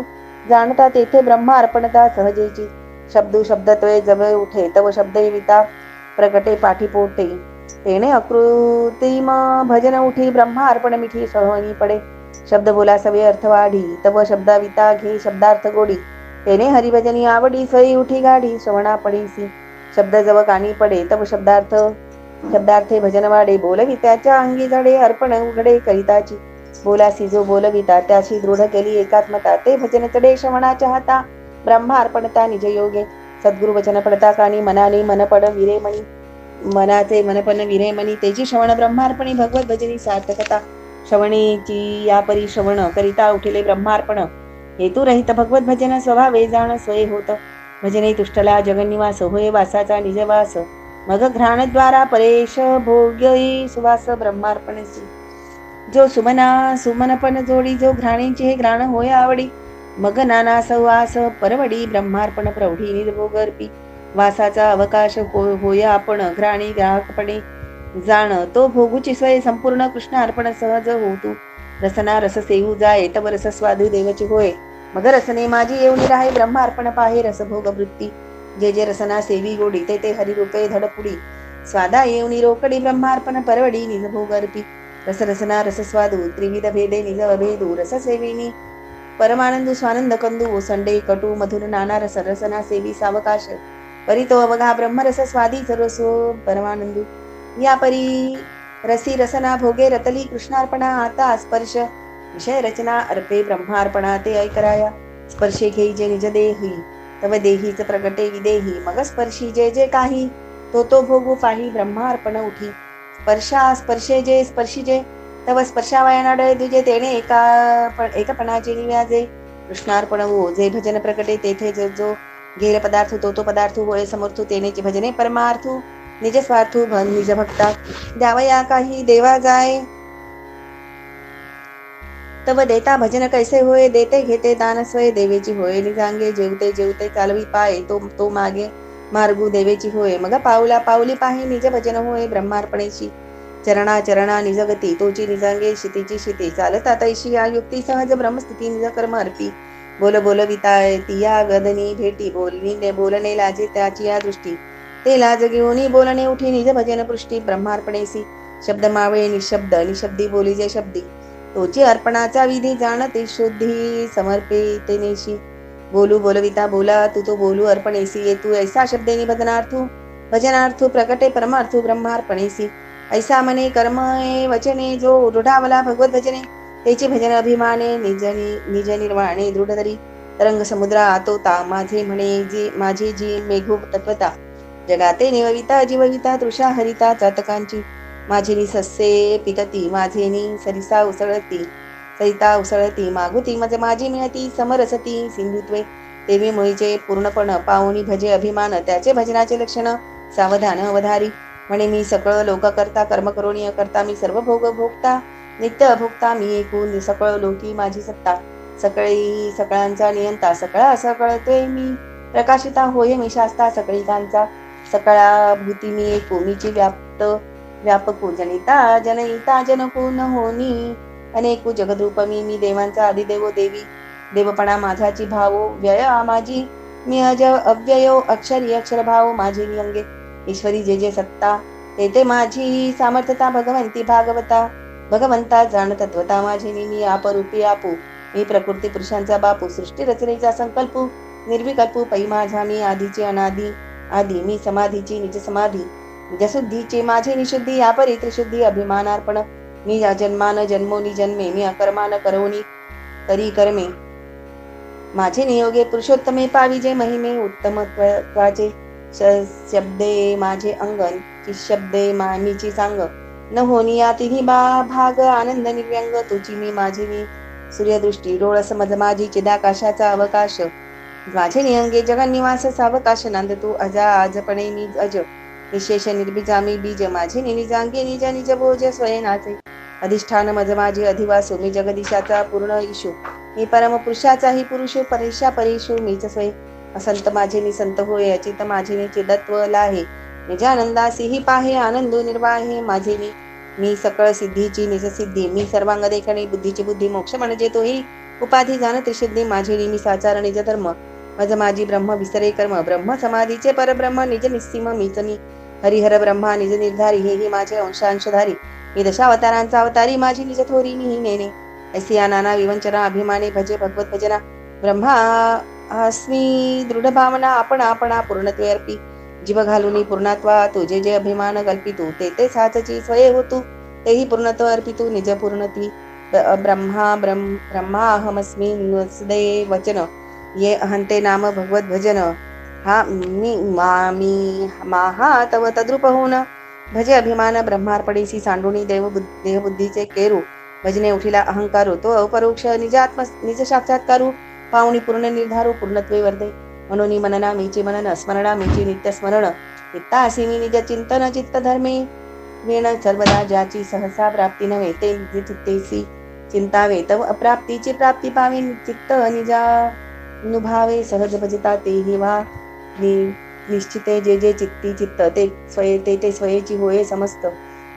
जाणता तेथे ब्रह्म अर्पणता सहजेची शब्दू शब्दत्वे जवळ उठे तव शब्दैविता प्रकटे पाठीपोटे तेने अकृत्रिम भजन उठी ब्रह्मा अर्पण मिठी श्रवणी पडे शब्द बोला सवे अर्थ वाढी तव शब्दाविता घे शब्दार्थ गोडी तेने हरिभजनी आवडी सोयी उठी गाडी श्रवणा पडीसी शब्द जव कानी पडे तव शब्दार्थे भजन वाडे बोलवी त्याच्या अंगी जडे अर्पण उघडे करिताची बोलासी जो बोलविता त्याची दृढ केली एकात्मता ते भजन चढे श्रवणाच्या हाता ब्रह्मा अर्पणता निज योगे सद्गुरु वचन पडता कानी मनाने मनपड विरेमणी मनाचे मनपण विरेमणी तेची श्रवण ब्रह्मार्पणी भगवत भजनी सार्थकता श्रवणीची या परी श्रवण करिता उठिले ब्रह्मार्पण हेतू रहित भगवत भजन स्वभावे जाण स्वय होत भजने तुष्टला जगन्निवास होय वासाचा निजवास मग घ्राणद्वारा परेश भोग्यई सुवास ब्रह्मार्पणसी जो सुमनपण जोडी जो घ्राणींची हे घ्राण होय आवडी मग नाना सहवास परवडी ब्रह्मार्पण प्रौढी निर्भोगर्पी वासाचा अवकाश होय आपण घ्राणी ग्राहकपणे जाण तो भोगूची स्वय संपूर्ण कृष्ण अर्पण सहज होतू रसना रस सेवू जाय तव रस स्वादू देवची होय मग रसने माझी येवणी राहे ब्रह्मार्पण पाहे रसभोग वृत्ती जे जे रसना सेवी गोडी ते ते हरिरूपे धडपुडी स्वादा येवणी रोकडी ब्रह्मार्पण परवडी निज भोगर्पी रसरसना रसस्वादू त्रिविध भेदे निज अभेदू रस सेविनी परमानंदू स्वानंद कंदू ओसंडे कटू मधुर नाना रस रसना सेवी सावकाश परितो अवघा ब्रह्मरस स्वादी सर्वस्व परमानंदू या परी रसी रसना भोगे रतली कृष्णार्पणा आता स्पर्श विषय रचना अर्पे ब्रह्मार्पणा ते ऐकराया स्पर्शे घेई जे निज देही तव देहीच प्रगटे विदेही मग स्पर्शी जे जे काही तो भोगू पाही ब्रह्मार्पण उठी स्पर्शे जे स्पर्शी जे तव स्पर्शावयाना डळे तुझे तेने एकपणाचे निव्याजे कृष्णार्पण हो जे भजन प्रकटे तेथे जो जो घेर पदार्थ तो पदार्थ होय समर्थू तेनेचे भजने परमार्थू निज स्वार्थू निज भक्ता द्यावया काही देवा जाय तव देता भजन कैसे होय देते घेते दान स्वय देवेची होय निजांगे जेवते जेवते चालवी पाय तो मागे मार्गू देवेची होय मग पाऊला पाऊली पाही निज भजन होय ब्रह्मार्पणेची चरणा चरणा निजगती तोची निजांगे शितीची शिती चालता तैशी या युक्ती सहज ब्रह्मस्थिती निज कर्म अर्पी बोल बोलविताय तिया गदनी भेटी बोलणे लाजे त्याची या दृष्टी ते लाज घेऊनी बोलणे उठी निज भजन पृष्टी ब्रह्मार्पणेसी शब्द मावळे निशब्द निशब्दी बोली जे शब्दी तोची अर्पणाचा विधी जाणते शुद्धी समर्पितेनेशी बोलू बोलविता बोला तू तो बोलू अर्पणेसी येतू ऐसा शब्देनी भजनार्थू प्रकटे परमार्थू ब्रह्मार्पणेसी ऐसा मने कर्म वचने जो दृढावला भगवत भजने तेचे भजन अभिमाने निज निर्वाणे दृढधरी तरंग समुद्रा आतोता माझे म्हणे माझी जी मेघू तत्वता जगाते निवविता जीवविता तृषा हरिता चातकांची माझेनी सस्ये पिकती माझेनी सरिता उसळती मागुती माझी मिळती समरसती सिंधुत्वे देवी मुळीचे पूर्णपण पाहुणी भजे अभिमान त्याचे भजनाचे लक्षण सावधान अवधारी म्हणे मी सकळ लोक करता कर्म करोणी करता मी सर्व भोग भोगता नित्य अभोगता मी एकूण सकळ लोकी माझी सत्ता सकळी सकळांचा नियंता सकळा सकळतोय मी प्रकाशिता होय मी शास्ता सकळिकांचा सकळा भूती मी एकू मीची व्यापकू जनिता जनयिता जनको न होनी अनेकू जगद्रूप मी देवांचा आदिदेवो देवी देवपणा माझाची भावो व्यय माझी मी अव्ययो अक्षरी अक्षर भाव माझी नियंगे ईश्वरी जे जे सत्ता ते माझी सामर्थ्यता भगवंता जाण तत्वता माझी मी आपरूपी आपू मी प्रकृती पुरुषांचा बापू सृष्टी रचनेचा संकल्पू निर्विकल्पू पै माझा मी आधीची अनादी आदी मी समाधीची निज समाधी निजशुद्धीची माझी निशुद्धी यापरी त्रिशुद्धी अभिमानार्पण मी जन्मान जन्मोनी जन्मे मी अकर्मान करोनी तरी कर्मे माझे नियोगे पुरुषोत्तमे पाविजे महिमे उत्तमत्वाचे शब्दे माझे अंगण की शब्दे मीची सांग न होनी या तिन्ही भाग आनंद निर्व्यंग तुझी मी माझी मी सूर्यदृष्टी डोळस मज माझी चिदाकाशाचा अवकाश माझे नियंगे जगन्निवास सावकाश नांद तू अजा आजपणे मी अज निशेष निर्बीजा मी बीज माझे निजांगे निज निज भोज स्वयनाचे अधिष्ठान मज माझे अधिवासो मी जगदीशाचा पूर्ण ईशू मी परम पुरुषाचाही पुरुषो परेशा परेशू मीच स्वय असंत माझे निसंत होय अचित माझे चिदत्व लाहे निजानंदासी ही पाहे आनंदो निर्वाहे माझे मी मी सकळ सिद्धीची निजसिद्धी, मी सर्वांग देखणे बुद्धीची बुद्धी, मोक्ष म्हणजे तोही उपाधी जाण त्रिशुद्धी, माझे नेहमी साचार निज धर्म, मज माझी ब्रह्म विसरे कर्म, ब्रह्म समाधीचे परब्रह्म निज निस्सीम मीच मी, हरिहर ब्रह्मा निज निर्धारी, हेही माझे अंशांशधारी, मी दशावतारांचा अवतारी, माझी निज थोरी मी नेणे, ऐसिया नाना विवंचना अभिमाने भजे भगवत भजना, ब्रह्मा अस्मी दृढ भावना, आपणा पूर्णत्वे अर्पी, जीव घालुनी पूर्णत्वा तुझे जे अभिमान कल्पितू, ते साचची स्वये होतू, तेही पूर्णत्व अर्पितू निज पूर्णत्वी, ब्रह्मा अहमस्मी नुसदे वचन, ये अहंते नाम भगवत भजन, हा मी माहा तव तद्रूप होऊन, भजे अभिमान ब्रह्मार्पणेसी, सांडुनी देहबुद्धीचे केरू, भजने उठिला अहंकारू, तो अपरोक्ष निज साक्षात्कारू, पावणी पूर्ण निर्धारू, पूर्णत्वे वर्धे, मनोनी मनना मीचे मनन, स्मरणा मीचे नित्य स्मरण, चित्तासी मी निज चिंतन चित्त धर्मे, वेण सर्वदा ज्याची सहसा प्राप्ती नव्हे, ते निज चित्तेसी चिंतावे, तव अप्राप्तीची प्राप्ती पावे, चित्त निजानुभावे, सहज भजता तेही वा निश्चिते, जे जे चित्ती चित्त, ते स्वयेची होय समस्त,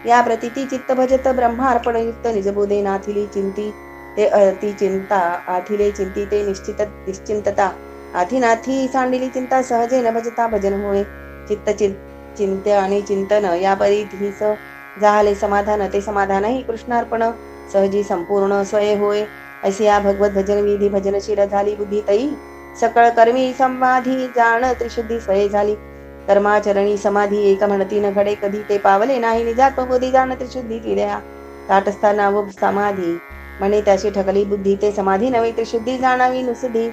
या प्रतिती चित्त भजत, ब्रह्मार्पणयुक्त निजबोधे नाथिली चिंती, ते अति चिंता, आठिले चिंती ते निश्चिंतता, आधी नाथी सांडिली चिंता, सहजे न भजता भजन होय, चित्त चिंत्य आणि चिंतन, या परीधीस झाले समाधान, ते समाधानही कृष्णार्पण, सहजी संपूर्ण स्वय होय, ऐसिया भगवत भजन विधी, भजनशील झाली बुद्धी तई, सकळ कर्मी समाधी जाण त्रिशुद्धी स्वये झाली, कर्माचरणी समाधी एक म्हणती न घडे कधी, ते पावले नाही निजात्मबोधी जाण त्रिशुद्धी केल्या, ताटस्थाना व समाधी म्हणे त्याची ठकली बुद्धी, ते समाधी नव्हे त्रिशुद्धी जाणावी नुसुधी,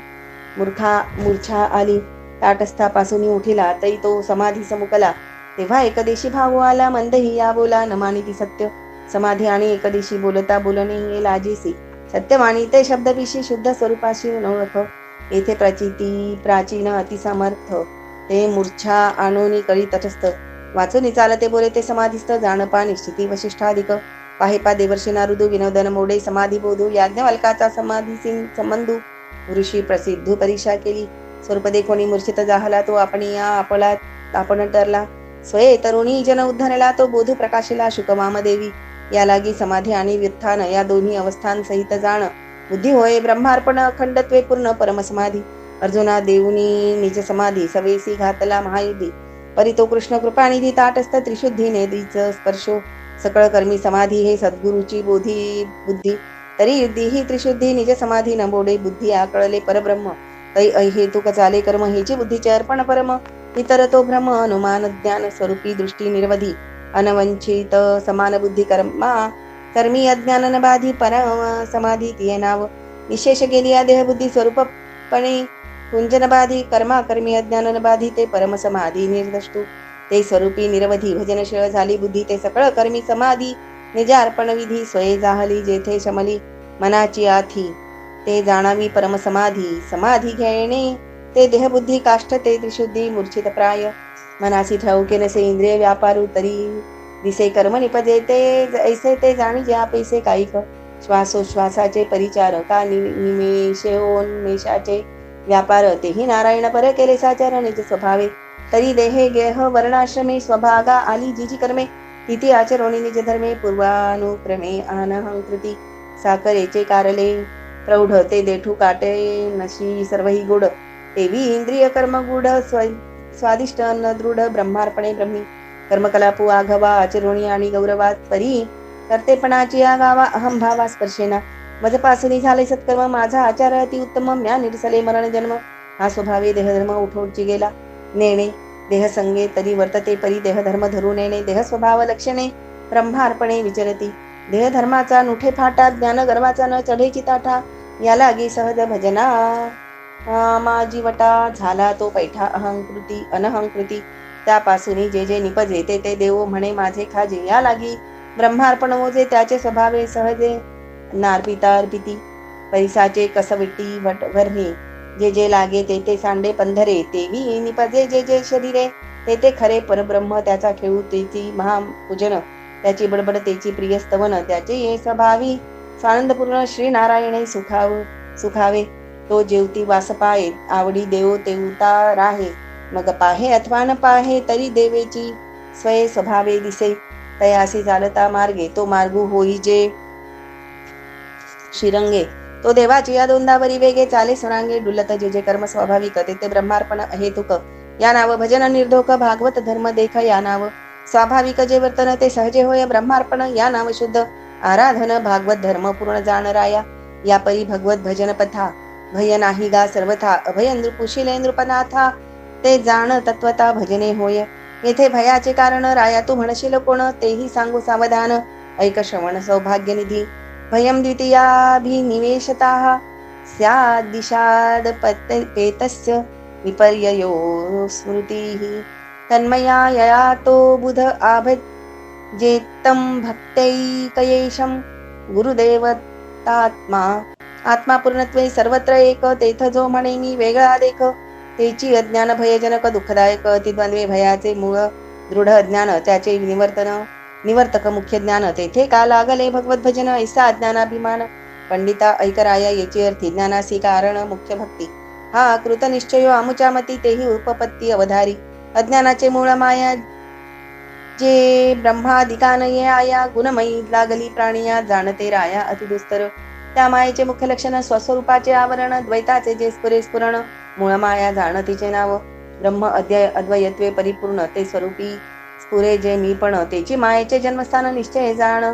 मूर्छा आली ताटस्थापासून उठिला, तै तो समाधी समुकला, तेव्हा एकदेशी भाव आला, मंदही या बोला न मानिती सत्य, समाधी आणि एकदेशी बोलता बोलणे हे लाजेसी, सत्यवाणी ते शब्दपिशी शुद्ध स्वरूपाशी नवळख, येथे प्राचीन अतिसमर्थ, ते मूर्छा आणोनी कळी तटस्थ, वाचून चालते बोले ते समाधीस्थ, जाणपा निश्चिती वशिष्ठाधिक, पाहेपा देवर्षी नारुदू, विनोदन मोडे समाधी बोधू, याज्ञवल्काचा समाधी संबंधू, ऋषी प्रसिद्धू परीक्षा केली, स्वरूप देखोनी मूर्छित जाहला, तो आपण टरला, स्वये तरुणी जन उद्धरला, तो बोधू प्रकाशिला शुकमामदेवी, या लागी समाधी आणि व्युत्थान या दोन्ही अवस्थांसहित जाण, बुद्धी होय ब्रह्मार्पण, अखंडत्वे पूर्ण परमसमाधी, अर्जुना देऊनी निज समाधी, सवेसी घातला महायुधी, परी तो कृष्ण कृपानिधी, ताटस्थ त्रिशुद्धी नेदीच स्पर्शो, सकळ कर्मी समाधी हे सद्गुरूची बोधी बुद्धी, तरी युद्धी ही त्रिशुद्धी निज समाधी न बोडे, बुद्धी आकळले परब्रह्म, तै अहेतुक चाले कर्म, हेची बुद्धीचे अर्पण परम, इतर तो भ्रम अनुमान ज्ञान स्वरूपी दृष्टी निर्वधी, अनवंचित समान बुद्धी कर्मी अज्ञान न बाधी, परम समाधी तिये नाव, विशेष गेली या देहबुद्धी स्वरूपपणे कुंजन बाधी, कर्मा कर्मी अज्ञान न बाधी, ते परम समाधी निर्दष्टू, ते स्वरूपी निरवधी, भजनशीळ झाली बुद्धी, ते सकळ कर्मी समाधी, निज अर्पण विधी, स्वये जाहली जेथे शमली मनाची आथी, ते जाणावी परम समाधी, समाधी घेणे ते देहबुद्धी काष्ठ, ते त्रिशुद्धी मूर्छित प्राय, मनासी ठाऊके नसे इंद्रिय व्यापारू, तरी दिसे कर्म निपजे, ते ऐसे ते जाणी ज्या पैसे कायिक, श्वासोश्वासाचे परिचार, का निमेषोन्मेषाचे व्यापार, तेही नारायण पर केले साचार निज स्वभावे, तरी देहे गेह वर्णाश्रमे, स्वभागा आली जी कर्मे, तिथे आचरोणी निज धर्मे, पूर्वानुक्रमे अनहंकृती, साखरेचे कारले प्रौढ, ते देठू काटे नशी सर्वही गुड, तेवी इंद्रिय कर्म गुढ, स्वादिष्ट अन्न दृढ, ब्रह्मार्पणे ब्रह्मी, कर्मकलापू आघवा, आचरोणी आणि गौरवात परी, कर्तेपणाची आगावा, अहंभावा स्पर्शेना, मजपासून झाले सत्कर्म, माझा आचार अति उत्तम, म्या निरसले मरण जन्म, हा स्वभावे देहधर्म उठोची गेला नेणे, देह संगे तरी वर्तते परी, देहधर्म धरू नेणे, देह स्वभाव लक्षणे ब्रह्मार्पणे विचरती, देहधर्माचा नुठे फाटा, ज्ञान गर्वाचा न चढेची ताठा, या लागी सहज भजना माझी वटा, झाला तो पैठा अहंकृती अनहंकृती, त्यापासून जे जे निपजे, ते देव म्हणे माझे खाजे, या लागी ब्रह्मार्पण मोजे, त्याचे स्वभावे सहजे नार्पिता अर्पिती, परिसाचे कसविटी वरणे, जे जे लागे ते सांडे पंधरे, तेवी निपजे जे जे शरीरे, ते खरे परब्रह्म, त्याचा खेळू तेची महापूजन, त्याची बडबड तेची प्रिय स्तवन, त्याचे ये स्वभावी स्वानंदपूर्ण श्री नारायणे सुखावे, तो जेवती वास पाये, आवडी देव तेवता राहे, मग पाहे अथवा न पाहे, तरी देवेची स्वये स्वभावे दिसे, तयासी चालता मार्गे तो मार्गू होई जे शिरंगे तो देवाची या दोंदावरी वेगे चाले सुरांगे डुलत जे जे कर्म स्वाभाविक ते ब्रह्मार्पण अहेतुक या नाव भजन निर्धोक भागवत धर्म देख या नाव स्वाभाविक जे वर्तन ते सहजे होय ब्रह्मार्पण या नाव शुद्ध आराधन भागवत धर्म पूर्ण जाणराया या परी भगवत भजन पथा भय नाही गा सर्वथा अभय नृपुशिले नृपनाथा ते जाण तत्वता भजने होय येथे भयाचे कारण राया तू म्हणशील कोण तेही सांगू सावधान ऐक श्रवण सौभाग्यनिधी भयं द्वितीयाभिनिवेशताः स्याद्दिशादपेतस्य विपर्ययो स्मृतिः तन्मया ययातो बुध आभजेत्तं भक्तैकयेशं गुरुदेवतात्मा आत्मा पूर्णत्वे सर्वत्र एक तेथ जो म्हणे मी वेगळा देख तेची अज्ञान भयजनक दुःखदायक अतिद्वंद्वे भयाचे मूळ दृढ अज्ञान त्याचे निवर्तक मुख्य ज्ञान तेथे का लागले भगवत भजन ऐसा अज्ञानाभिमान पंडिता ऐकराया याची अर्थी ज्ञानासी कारण मुख्य भक्ती हा कृत निश्चयो आमुच्या मती तेही उपपत्ती अवधारी अज्ञानाचे मूळ माया जे ब्रह्मादिकानये आया गुणमयी लागली प्राणिया जाणते राया अतिदुस्तर त्या मायेचे मुख्य लक्षण स्वस्वरूपाचे आवरण द्वैताचे जे स्फुरण मूळ माया जाणतीचे नाव ब्रह्म अद्वयत्वे परिपूर्ण ते स्वरूपी स्फुरे जे मीपण तेची मायेचे जन्मस्थान निश्चय जाण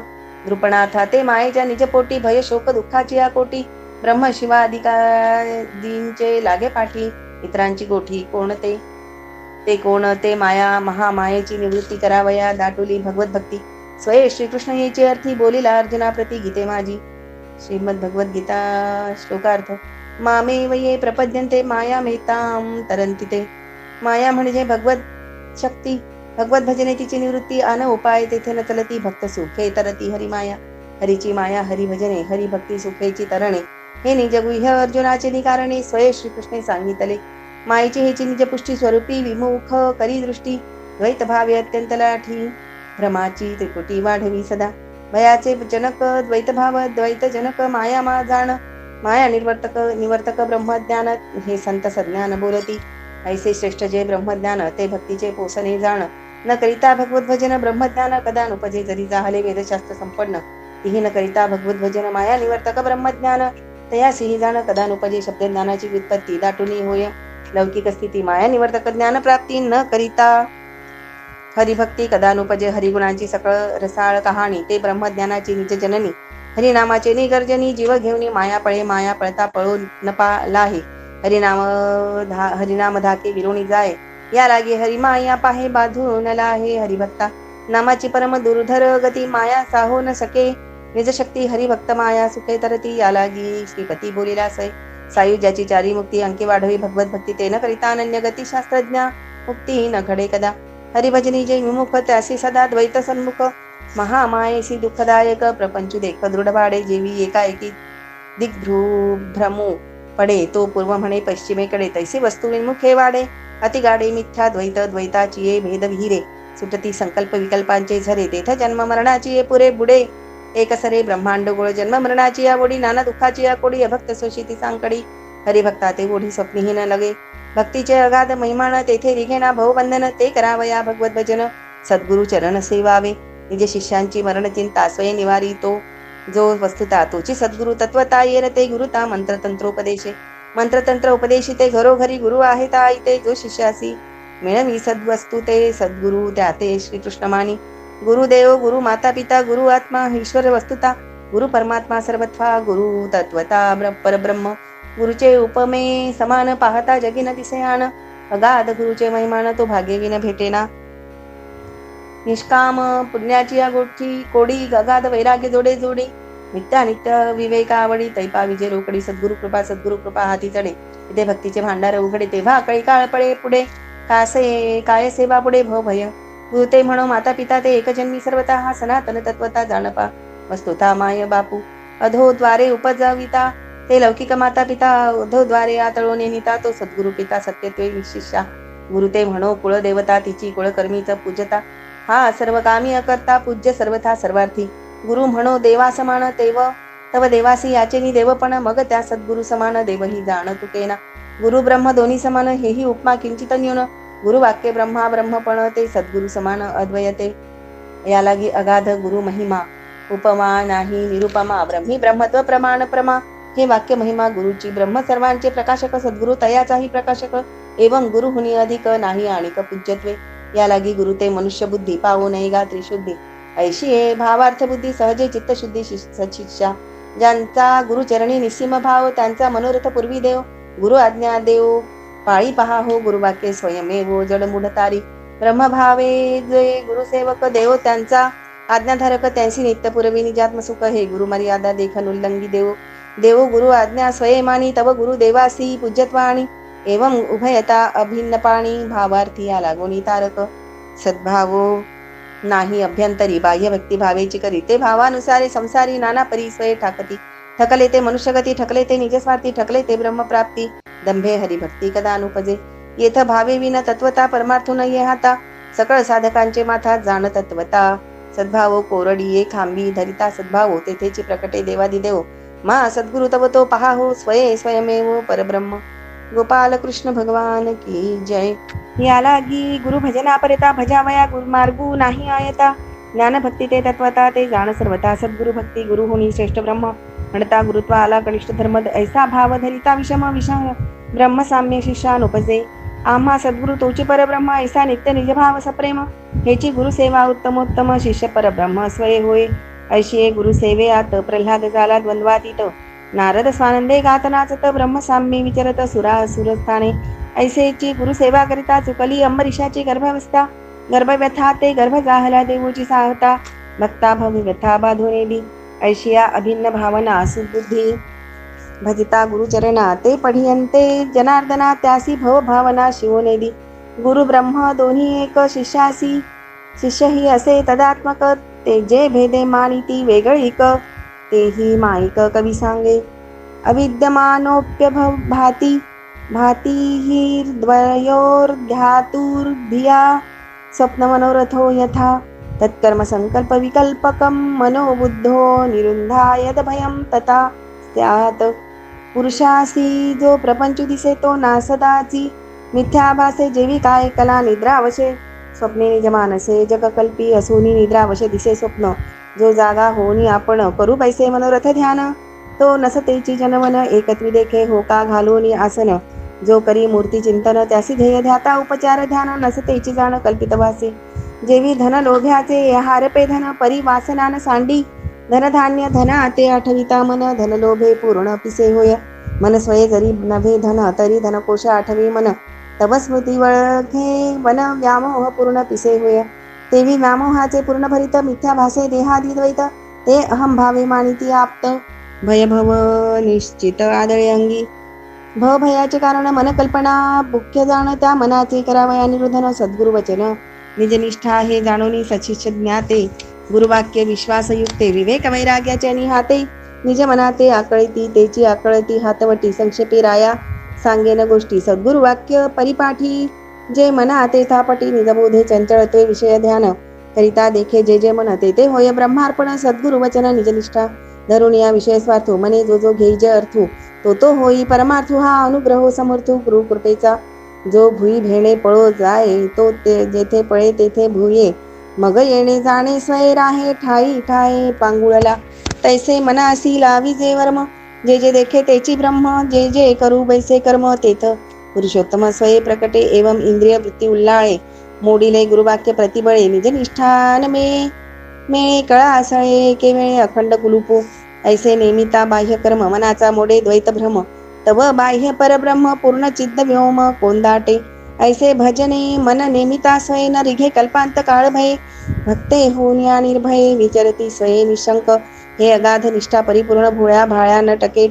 नृपणाथा ते मायेच्या निजपोटी भय शोक दुःखाची या कोटी ब्रह्म शिवादिकादींचे लागे पाठी इतरांची गोठी कोण ते कोण ते माया महामायेची निवृत्ती करावया दाटुली भगवत भक्ती स्वये श्रीकृष्ण याची अर्थी बोलिला अर्जुना प्रती गीते माझी श्रीमद भगवत गीता श्लोकार्थ मामेव ये प्रपद्यन्ते माया मेताम तरंती ते माया म्हणजे भगवत शक्ती भगवत भजने तिची निवृत्ती आन उपाय तेथे न चलती भक्त सुखे तरती हरिमाया हरीची माया हरिभजने हरिभक्ती सुखेची तरणे हे निजगुह्य अर्जुनाचे निकारणे स्वये श्रीकृष्णे सांगितले मायेची हेची निजपुष्टी स्वरूपी विमुख करी दृष्टी द्वैत भावे अत्यंत लाठी भ्रमाची त्रिकुटी वाढवी सदा भयाचे जनक द्वैत भाव द्वैत जनक माया मा जाण माया निवर्तक ब्रह्मज्ञान हे संत सज्ञान बोलती ऐसे श्रेष्ठ जे ब्रह्मज्ञान ते भक्तीचे पोसणे जाण न करिता भगवत भजन ब्रह्मज्ञान कदा नुपजे जरी जाहले वेदशास्त्र संपन्न तिही न करिता भगवत भजन माया निवर्तक ब्रह्मज्ञान तयासिही जाण कदा नुपजे शब्दज्ञानाची व्युत्पत्ती दाटुनी होय लौकिक स्थिती माया निवर्तक ज्ञान प्राप्ती न करिता हरिभक्ती कदा नुपजे हरिगुणांची सकळ रसाळ कहाणी ते ब्रह्मज्ञानाची निज जननी हरिनामाचे निगर्जनी जीव घेऊनी माया पळे माया पळता पळो नपालाहे हरिनाम धाके विरोणी जाय या लागे हरिमाया पाहे बाधून लाहे हरिभक्ता नामाची परम दुर्धर गती माया साहो न सके निजशक्ती हरिभक्त माया सुखे तरती या लागी श्रीपती बोलिला सय सायुज्याची चारी मुक्ती अंकी वाढवी भगवत भक्ती तेन करिता अनन्य गती शास्त्रज्ञ मुक्ती न घडे कदा हरिभजनी जे विमुख त्यासी सदा द्वैत सन्मुख महामायेसी दुःखदायक प्रपंचू देख दृढ भाडे जेवी एकाएकी दिग्भ्रमू पडे तो पूर्व म्हणे पश्चिमेकडे तैसे वस्तू विमुखे वाडे अतिगाडे मिथ्या द्वैताची ये भेद विहिरे सुटती संकल्प विकल्पांचे झरे तेथ जन्म मरणाची ये पुरे बुडे एकसरे ब्रह्मांड गोळ जन्म मरणाची या ओढी नाना दुःखाची या कोडी अभक्त सोशिती सांकडी हरिभक्ता ते ओढी स्वप्नीही न लगे भक्तीचे अगाध महिमान तेथे रिघेना भवबंधन ते करावया भगवत भजन सद्गुरु चरण सेवावे निज शिष्यांची मरण चिंता स्वय निवारी तो जो वस्तुता तोची सद्गुरु तत्वता येर ते गुरुता मंत्रतंत्रोपदेशे मंत्रतंत्र उपदेशी ते घरोघरी गुरु आहे ता इथे जो शिष्यासी मिळवी सद्वस्तु ते सद्गुरु त्या ते श्रीकृष्ण मानी गुरुदेव गुरु माता पिता गुरु आत्मा ईश्वर वस्तुता गुरु परमात्मा सर्वथा गुरु तत्वता परब्रह्म गुरुचे उपमे समान पाहता जगीन दिसेयान अगाध गुरुचे महिमान तो भाग्यविन भेटेना निष्काम पुण्याची या गोठी कोडी अगाध वैराग्य जोडे जोडी नित्य विवेक आवडी तैपा विजय रोकडी सद्गुरु कृपा हाती चढे इथे भक्तीचे भांडार उघडे तेव्हा कळी काळ पळे पुढे काय सेवा पुढे भय गुरु ते म्हणो माता पिता ते एकजन्मी सर्वता हा सनातन तत्वता जाणपा वस्तुता माय बापू अधो द्वारे उपजाविता ते लौकिक माता पिता अधो द्वारे आतळोने निता तो सद्गुरु पिता सत्यत्वे विशिष्या गुरु ते म्हणो कुळ देवता तिची कुळकर्मीच पूजता हा सर्व कामी अकर्ता पूज्य सर्वथा सर्वार्थी गुरु म्हणो देवा समान तेव तव देवासी याचेनी देवपण मग त्या सद्गुरु समान देवही जाण तुकेना गुरु ब्रह्म दोन्ही समान हेही उपमा किंचित न्यून गुरु वाक्य ब्रह्मा ब्रह्मपण ते सद्गुरु समान अद्वयते या लागी अगाध गुरु महिमा उपमा नाही निरुपमा ब्रह्मी ब्रह्मत्व प्रमाण प्रमा हे वाक्य महिमा गुरुची ब्रह्म सर्वांचे प्रकाशक सद्गुरु तयाचाही प्रकाशक एवं गुरु हुनी अधिक नाही आणिक पूज्यत्वे या लागी गुरु ते मनुष्य बुद्धी पावो नये गा त्रिशुद्धी ऐशी हे भावार्थ बुद्धी सहजे चित्तशुद्धी सचिक्षा ज्यांचा गुरुचरणी निस्सीम भाव त्यांचा मनोरथ पूर्वी देव गुरु आज्ञा देव पाळी पहा हो गुरुवाक्य स्वयमेव जड मूढतारी ब्रह्मभावे जे गुरुसेवक देव त्यांचा आज्ञाधारक त्यांची नित्य पुरवी निजात्म सुख हे गुरु मर्यादा देखन उल्लंघी देव देव गुरु आज्ञा स्वयमानी तव गुरु देवासी पूज्यत्वाणी एवं उभयता अभिन्न पाणी भावार्थी या लागोनी तारक सद्भावो नाही अभ्यंतरी बाह्य भक्ती भावेची करी ते भावानुसारे संसारी नाना परी स्वय ठाकती ठकले ते मनुष्यगती ठकले ते निजस्वार्थी ठकले ते ब्रह्मप्राप्ती दंभे हरिभक्ती कदा अनुपजे येथ भावे विन तत्वता परमार्थ न येहाता सकळ साधकांचे माथा जाण तत्वता सद्भावो कोरडीये खांबी धरिता सद्भावो तेथेची प्रकटे देवादिदेव मा सद्गुरु तव तो पहा हो स्वयमेव परब्रह्म गोपाल कृष्ण भगवान की जय या लागी गुरु भजना परता भजावया गुरुमार्गू नाही आयता ज्ञान भक्ती ते तत्वता ते जाण सर्वता सद्गुरु भक्ती गुरु होनी श्रेष्ठ ब्रह्म म्हणता गुरुत्व आला कनिष्ठ धर्म ऐसा भाव धरिता विषम विषय ब्रह्म साम्य शिष्यानुपजे आम्हा सद्गुरु तोची परब्रह्म ऐसा नित्य निज भाव सप्रेम हेची गुरु सेवा उत्तमोत्तम शिष्य परब्रह्म स्वय होय ऐशी गुरु सेवेयात प्रल्हाद झाला द्वंद्वातीत नारद स्वानंदे गात नाचत ब्रह्मसाम्ये विचरत सुरस्थाने ऐसेची गुरु सेवा करिता चुकली अंबरीशाची गर्भावस्था गर्भव्यथा ते गर्भ जाहला देवोची साहता भक्ता भव्यथा बाधुनेली ऐशिया अभिन्न भावना सुबुद्धी भजिता गुरुचरणा ते पढियंते जनार्दना त्यासी भव भावना शिवोनेदी गुरु ब्रह्म दोन्ही एक शिष्यासी शिष्य ही असे तदात्मक ते जे भेदे मानिती वेगळीक तेही माईक कवी सांगे अविद्यमानोप्य भाती भाती हि द्वयोर्ध्यातुर्धिया स्वप्न मनोरथो यथा तत्कर्म संकल्प विकल्पकम मनोबुद्धो निरुंधायद भयम तथा स्यात् पुरुषासी जो प्रपंच दिसे तो नासदाची मिथ्याभासे जेवी काय कला निद्रावशे स्वप्ने निजमानसे जगकल्पी असोनी निद्रावशे दिसे स्वप्न जो जागा होनी आपण करू पैसे मनोरथ ध्यान तो नसतेची जनमन एकत्वी देखे हो का घालोनी आसन जो करी मूर्ती चिंतन त्यासी ध्येय ध्याता उपचार ध्यान नसतेची जाण कल्पित भासे जेवी धन लोभ्याचे हारपे धन परिवासनान सांडी धनधान्य धन आते आठविता मन धन लोभे पूर्ण पिसे होय मन स्वये जरी नभे धन तरी धनकोश आठवी मन तव स्मृती वळखे वन व्यामोह पूर्ण पिसे होय तेवी व्यामोहाचे पूर्ण भरित मिथ्या भासे देहादी द्वैत ते अहम भावे मानिती आप्त भयभव निश्चित आदळे अंगी भयभयाचे कारण मन कल्पना मुख्य जाण त्या मनाचे करावया निरुधन सद्गुरु वचन निजनिष्ठा हे जाणोनी सचिष्य ज्ञाते गुरुवाक्य विश्वासयुक्ते विवेक वैराग्याचे निहाते निज मनाते आकळती तेची आकळती हातवटी संक्षेपी राया सांगेन गोष्टी सद्गुरु वाक्य परिपाठी जे मना ते थापटी निजबोधे चंचळत्वे विषय ध्यान करिता देखे जे जे मन ते होय ब्रह्मार्पण सद्गुरु वचन निजनिष्ठा धरून या विषय स्वार्थो मने जो घेई जे अर्थो तो होई परमार्थो हा अनुग्रहो समर्थो गुरु कृपेचा जो भुई भेणे पळो जाय तो ते जेथे पळे तेथे भुये मग येणे जाणे स्वय राहे ठाई ठाये पांगुळला तैसे मनासी लावी जे वर्म जे जे देखे तेची ब्रह्म जे जे करू बैसे कर्म तेथ पुरुषोत्तम स्वये प्रकटे एवं इंद्रिय वृत्ती उल्लाळे मोडिले गुरुवाक्य प्रतिबळे निज निष्ठान मे कळासळे केवेळे अखंड कुलुपो ऐसे नेमिता बाह्य कर्म मनाचा मोडे द्वैत भ्रम तव बाह्य परब्रह्म पूर्ण चिद्द व्योम कोंदाटे ऐसे भजने मन नेमिता स्वये न रिघे कल्पांत काळ भये भक्ते होण्या निर्भये विचरती स्वये निशंक हे अगाध निष्ठा परिपूर्ण भोळ्या भाळ्या न टके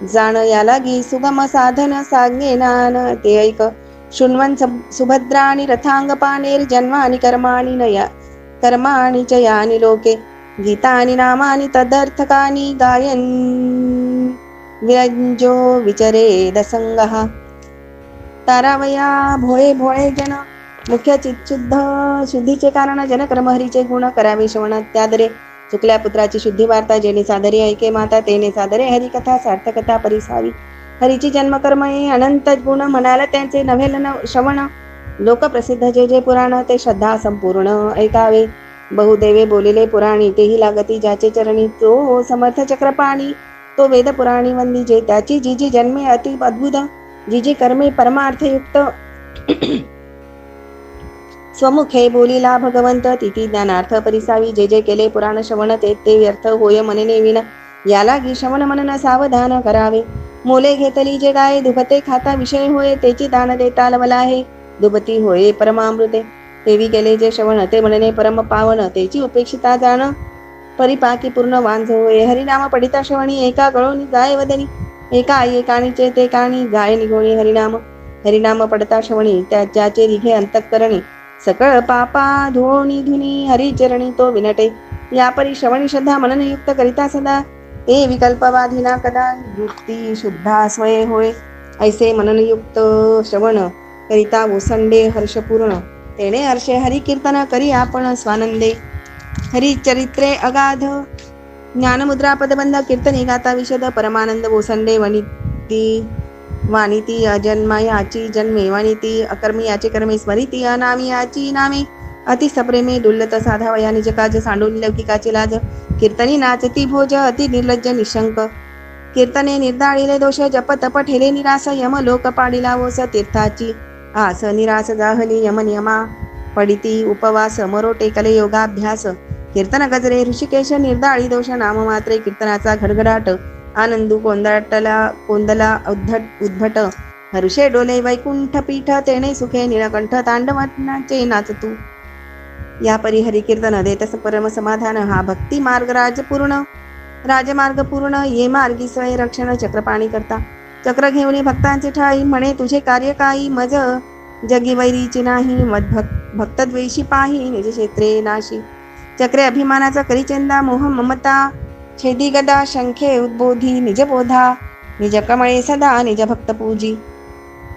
जाण या लागी सुगम साधन सांगेनान ते ऐक शृण्वन सुभद्राणी रथांग पाणेर जन्मानि कर्माणि नया कर्माणि च यानि लोके गीतानि नामानि तदर्थकानि गायन विरंजो विचरेद संगः तारावया भोळे भोळे जन मुख्य चित्शुद्ध शुद्धीचे कारण जन कर्महरीचे गुण करावे श्रवण त्यादरे चुकल्या पुत्राची शुद्धी वार्ता जेणे सादरे ऐके माता तेने सादरे हरिकथा सार्थकता परिसावी हरीची जन्मकर्म हे अनंत गुण म्हणाला त्यांचे नव्हे श्रवण लोकप्रसिद्ध जे जे पुराण ते श्रद्धा संपूर्ण ऐकावे बहुदेवे बोलिले पुराणी तेही लागती ज्याचे चरणी, तो समर्थ चक्रपाणी तो वेद पुराणी वंदिजे, त्याची जी जी जन्मे अति अद्भुत, जी जी कर्मे परमार्थयुक्त स्वमुखे बोलिला भगवंत, तिथे ज्ञानार्थ परिसावी, जे जे केले पुराण श्रवण ते ते व्यर्थ होय म्हणणे विण, याला गी श्रवण मनन सावधान करावे. मोले घेतली जे गाय दुभते खाता विषय होय, त्याची दान देता लवला आहे दुभती होय परमामृते. तेवी केले जे श्रवण ते म्हणणे परम पावन, त्याची उपेक्षिता जाण परिपाकी पूर्ण वांझ होय. हरिनाम पडिता श्रवणी एका गळोनी गाय वदनी, एका आई काणीचे ते काणी गाय निगोणी हरिनाम. हरिनाम पडता श्रवणी ज्याचे रिघे अंतःकरणी, सकळ पापा धुळोणी धुनी हरिचरणी तो विनटे. या परी श्रवणी श्रद्धा मननयुक्त करिता सदा, ते विकल्पवाधिना कदा युक्ती शुद्धा स्वये होय. ऐसे मननयुक्त श्रवण करिता ओसंडे हर्षपूर्ण, तेने हर्षे हरि कीर्तन करी आपण स्वानंदे. हरिचरित्रे अगाध ज्ञानमुद्रा पदबंध, कीर्तनी गाता विशद परमानंद ओसंडे. वनिती वाणिती अजन्मा याची जन्मे, वाणिती अकर्मी याचे कर्मे, स्मरिती अनामी याची नामे, अति सप्रेमे डुल्लत साधावया निज काज, सांडून लौकिकाची लाज. कीर्तनी नाचती भोज अति निर्लज्ज निशंक, कीर्तने निर्दाळिले दोष, जप तप ठेले निरास, यम लोक पाडिला ओस. तीर्थाची आस निरास जाहली यम नियमा, पडिती उपवास मरोटे कले योगाभ्यास. कीर्तन गजरे ऋषिकेश निर्दाळी दोष, नाम मात्रे कीर्तनाचा घडघडाट, आनंदू कोंदला उद्भट. हरुषे डोले वैकुंठ पीठ, तेणे सुखे निळकंठ, तांडवनाचे नाचतू. या परी हरिकीर्तन देतस परम समाधान, हा भक्ती मार्ग राजमार्ग पूर्ण. ये मार्गी स्वय रक्षण चक्रपाणी करता, चक्र घेऊन भक्तांचे ठाई, म्हणे तुझे कार्य काही मज जगी वैरीची नाही. भक्तद्वेषी पाही निज क्षेत्रे नाशी, चक्रे अभिमानाचा करी चंदा, मोह ममता छेदी गदा, शंखे उद्बोधी निज बोधा, निज कमळे सदा निज भक्त पूजी.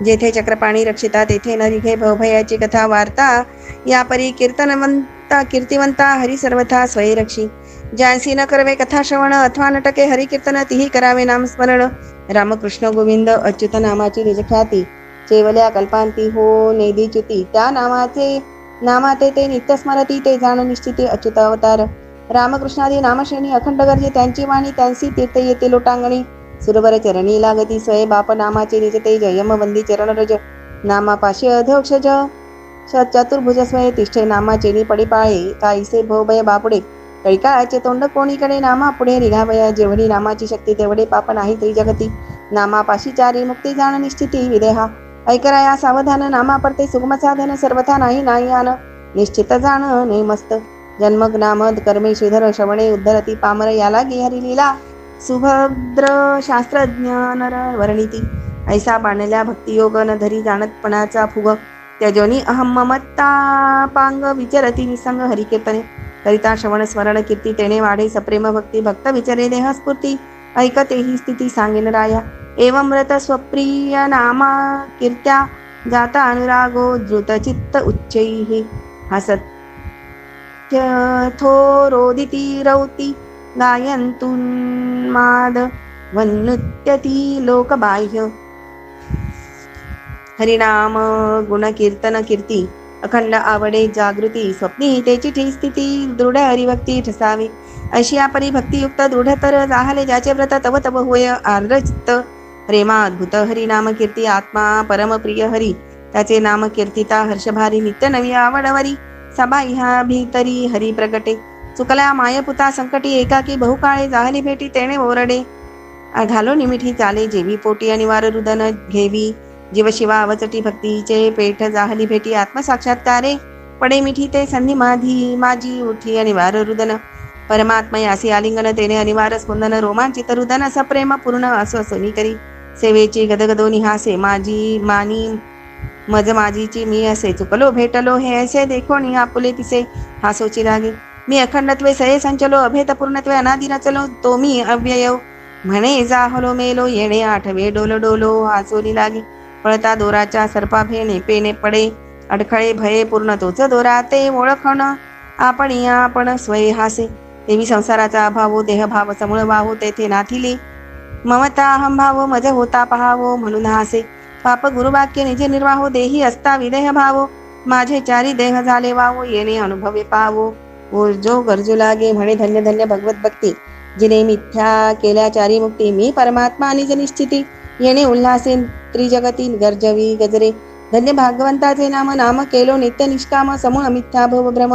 जेथे चक्रपाणी रक्षिता तेथे न रिघे भवभयाची कथा वार्ता. या परी कीर्तिवंता हरी सर्वथा स्वये रक्षी, ज्यांसी न करवे कथा श्रवण अथवा नटके हरिकीर्तन, तिही करावे नामस्मरण. रामकृष्ण गोविंद अच्युत नामाची निज ख्याती, चेवल्या कल्पांती हो नेदी च्युती. त्या नामाते ते नित्य स्मरती, ते जाण निश्चिती अच्युत अवतार. रामकृष्णादी नामश्रेणी अखंड गर्जे, त्यांची वाणी त्यांसी तीर्थ येते लोटांगणी. सुरवर चरणी लागती स्वये बाप, नामाचे निज तेज यम वंदी चरण रज. नामापाशी अधोक्षज चतुर्भुज स्वये तिष्ठे, नामाचेनी पडिपाळे काईसे भवभय बापुडे. कैकाळाचे तोंड कोणीकडे, नामा पुढे निघावया जेवढी नामाची शक्ती, तेवढे पाप नाही त्रिजगती. नामापाशी चारी मुक्ती जाण निश्चिती विदेहा, ऐकराया सावधान. नामा परते सुगम साधन, सर्वथा नाही आन निश्चित जाण नेमस्त. जन्मग नामद कर्मे श्रीधर, श्रवणे उद्धरती पामर, याला गी हरी लीला सुभद्र शास्त्रज्ञ नर वर्णिती. ऐसा बाणल्या भक्तियोग न धरी जाणतपणाचा फुग, त्यजोनी अहम ममता पांग विचरती निसंग. हरिकीर्तने करिता श्रवण स्मरण कीर्ती, तेने वाढे सप्रेम भक्ती. भक्त विचरे देह स्फूर्ती, ऐकते ही स्थिती सांगेन राया. एवमृत स्वप्रिय नामा कीर्त्या, जाता अनुरागो द्रुत चित्त उच्चैः. हसत्य थोरोदिती रौती, गायन्तुन्माद वन्नुत्यती लोकबाह्य. हरिनाम गुण कीर्तन कीर्ती, अखंड आवडे जागृती. स्वप्नी तेची ठी स्थिती, दृढ हरिभक्ती ठसावी. अशी या परी भक्तियुक्त दृढतर जाहले, ज्याचे व्रत तव तव होय आर्द्रचित्त. प्रेमा अद्भुत हरिनाम कीर्ती, आत्मा परम प्रिय हरी, त्याचे नाम कीर्तिता हर्षभारी. नित्य नवी आवडवरी, सभा ह्या भीतरी हरी प्रगटे. चुकल्या मायपुता संकटी, एकाकी बहुकाळे जाहली भेटी, तेणे ओरडे घालो निमिठी चाले. जेवी पोटी अनिवार रुदन घेवी, जीव शिवा अवचटी भक्तीचे पेठ जाहली भेटी. आत्मसाक्षात्कारे पडे मिठी, ते संधी माझी उठी अनिवार रुदन. परमात्मयासी आलिंगन, तेने अनिवार स्पंदन. रोमांचित रुदन सप्रेम पूर्ण अस्वसनी करी. सेवेची गदगदो निहासे, माझीची मी असे. चुकलो भेटलो हे ऐसे, देखो नि आपुले तिसे हासोची लागे. मी अखंडत्वे सये संचलो, अभेद पूर्णत्वे अनादि रचलो. तो मी अव्यय म्हणे जाहलो मेलो, येणे आठवे डोलो हासोली लागे. पळता दोराच्या सर्पा भेणे, पेने पडे अडखळे भये पूर्ण तोच दोरा. ते ओळखण आपण स्वये हासे. देवी संसाराचा अभावो, देहभाव समूळ वाहो, तेथे नाथिली ममता अहंभाव. मज होता पहावो म्हणून हासे. पाप गुरुवाक्य निजे निर्वाहो, देही असता विदेह भावो. माझे चारी देह झाले वावो, येणे अनुभवे पावो. जो गरजू लागे म्हणे धन्य धन्य भगवत भक्ती. जिने मिथ्या केल्या चारी मुक्ती, मी परमात्मा निज निश्चिती. येणे उल्हासे त्रिजगती, गर्जवी गजरे धन्य भागवंताचे नाम. नाम केलो नित्य निष्काम, समूळ मिथ्या भव भ्रम.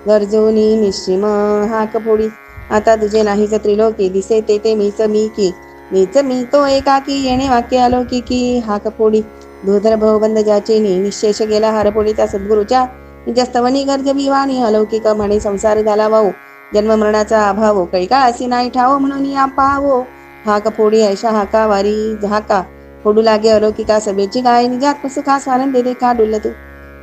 गरजोनी निश्चिम हाक फोडी, आता तुझे नाहीच त्रिलोकी. दिसे ते मीच मी की, मीच मी तो एकाकी. येणे वाक्य अलौकिकी हाक फोडी. धुधर भवबंद ज्याचे निशेष गेला हरपोडीचा सद्गुरूच्या. निजस्तवनी गर्जवी वाणी, अलौकिक म्हणे संसार झाला वाहू. जन्म मरणाचा अभाव, कैकाळासी नाही ठाव म्हणून या पाहावो. हाक फोडी ऐशा हाका वारी हाका, फोडू लागे अलौकिका सभेची गाय. निजात्म सुखा स्वानंदे देखा डुलतो,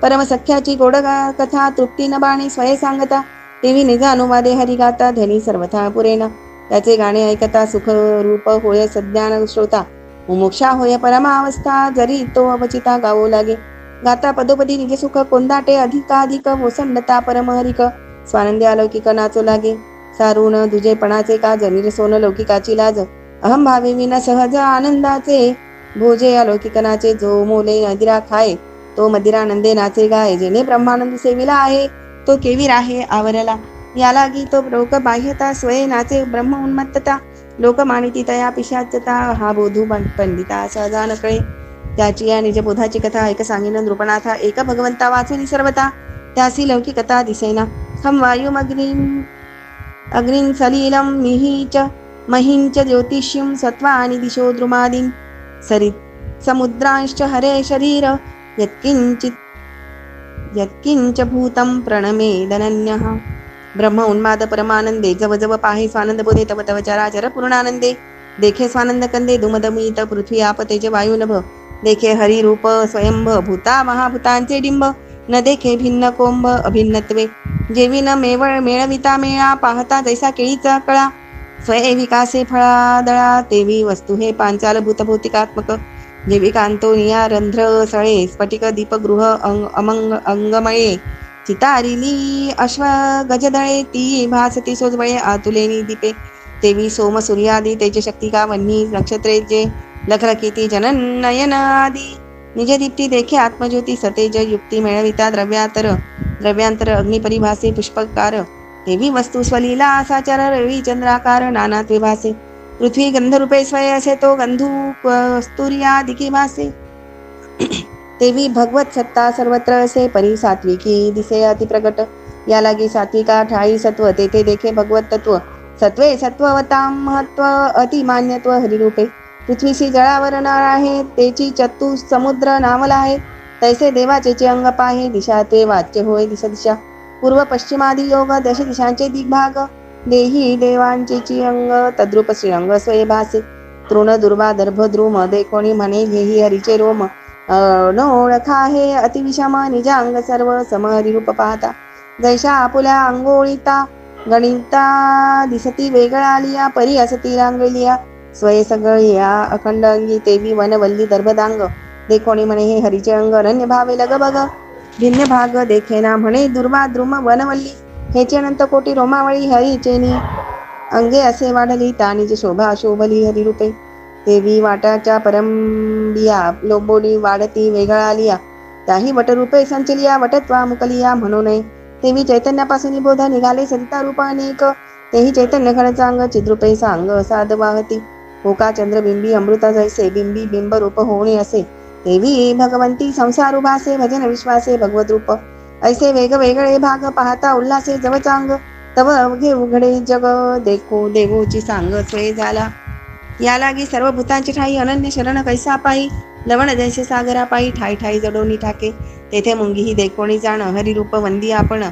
परमसख्याची गोड कथा. तृप्ती न बाणी स्वये सांगता, देवी निज अनुवादे हरिगाता. धनी सर्वथा पुरेना, त्याचे गाणे ऐकता. सुख रूप होय सज्ञान श्रोता, मुमुक्षा होय परमावस्था. जरी तो अवचिता गावो लागे, गाता पदोपदी निज सुख. कोंदाटे अधिकाधिक ओसंडता परमहरिक. स्वानंदी अलौकिक नाचो लागे, सारून दुजेपणाचे काज. निरसोन लौकिकाची लाज, अहम भावे विना सहज आनंदाचे. भोजे अलौकिक नाचे, जो मोले मदिरा खाये. तो मदिरानंदे नाचे गाये. जेणे ब्रह्मानंद सेविला आहे, तो केवीर आहे आवरला. या लागी तो लोक बाह्यता, स्वये नाचे ब्रह्म उन्मत्तता. लोक मानिती तया पिशाचता, हा बोधू पंडिता सहजा न कळे. त्याची या निजबोधाची कथा ऐक सांगिन नृपनाथा. एक भगवंता वाचून सर्वता, त्यासी लौकिकता दिसेना. हम अग्निं सलिलं मिहीच महींच ज्योतिष्यं सत्वा आणि दिशो द्रुमादीन. सरित समुद्रांश्च हरे शरीर, यत्किंच भूतं प्रणमेदनन्यः. ब्रह्म उन्माद परमानंदे, जव जव पाहे स्वानंद बोधे. तव तव चराचर पूर्णानंदे, देखे स्वानंद कंदे. दुमदमीत पृथ्वी आप तेज वायू नभ, देखे हरी रूप स्वयंभ. भूता महाभूतांचे डिंब, न देखे भिन्न कोंब अभिन्नत्वे. जेवी न मेळविता मेळा, पाहता जैसा केळीचा कळा. स्वये विकासे फळादळा, तेवी वस्तू हे पांचाल भूत भौतिकात्मक. जेवी कांतो निया रंध्र सळे, स्फटिक दीपगृह अंगमळे. चितारिली अश्व गजदळे, ती भासती सोजवळे आतुलेनी दीपे. तेवी सोम सूर्यादी तेजशक्ती का वन्ही. नक्षत्रे जे लखलखिती जनन नयन आदी. निज दीप्ती देखे आत्मज्योती, सतेज युक्ती मेळविता द्रव्यांतर अग्निपरिभासे पुष्पकार. देवी वस्तू स्वलीला साचार, रवी चंद्राकार नानात्वे भासे. पृथ्वी गंधरूपे स्वय असे, तो गंधू कस्तुर्यादिकी भासे. देवी भगवत सत्ता सर्वत्र असे, परी सात्विकी दिसे अति प्रगट. या लागी सात्विका ठाई सत्व, तेथे देखे भगवत तत्व. सत्वे सत्ववतां महत्व, अतिमान्यत्व हरिरूपे. पृथ्वीशी जळावर नाळ आहे, तेची चतु समुद्र नावला आहे. तैसे देवाचे अंग पाहे, दिशा ते वाच्य होय दिशा दिशा. पूर्व पश्चिमादी योग, दश दिशांचे दिग्भाग. देही देवांचेची अंग, तद्रूप श्रीअंग स्वये भासे. तृण दुर्वा दर्भ द्रुम, देखोणी म्हणे घेही हरीचे रोम. न ओळखा हे अतिविषम, निज अंग सर्व समहरिरूप पाहता. जैशा आपुल्या अंगोळीता, गणिता दिसती वेगळा लिया. परी असती रांगलिया, स्वये सगळिया अखंड अंगी. तेवी वनवल्ली दर्भदांग, देखोणी म्हणे हे हरीचे अंग. अनन्य भावे लगबग, भिन्न भाग देखेना म्हणे दुर्वा द्रुम वनवल्ली. हेचे अनंत कोटी रोमावळी, हरीचेनी अंगे असे वाढली. तानिज शोभा शोभली हरिरूपे. देवी वाटाच्या परंबिया, लोंबोली वाढती वेगळा लिया. त्याही वटरूपे संचलिया, वटत्वा मुकलिया म्हणू नये. देवी चैतन्यापासून बोध निघाले सरिता रूप अनेक. तेही चैतन्य घनचा अंग, चिद्रूपे सांग साध वाहती. होका चंद्रबिंबी अमृता जैसे, बिंबी बिंब रूप होणे असे. देवी भगवंती संसार उभासे, भजन विश्वासे भगवत रूप. ऐसे वेगवेगळे भाग, पाहता उल्हासे जवचांग. तव अवघे उघडे जग, देखो देवोची सांग स्वय झाला. या लागी सर्व भूतांची ठाई, अनन्य शरण कैसा पायी. लवण जैसे सागरा पायी, ठाई ठाई जडोनी ठाके. तेथे मुंगीही देखोणी जाण, हरिरूप वंदी आपण.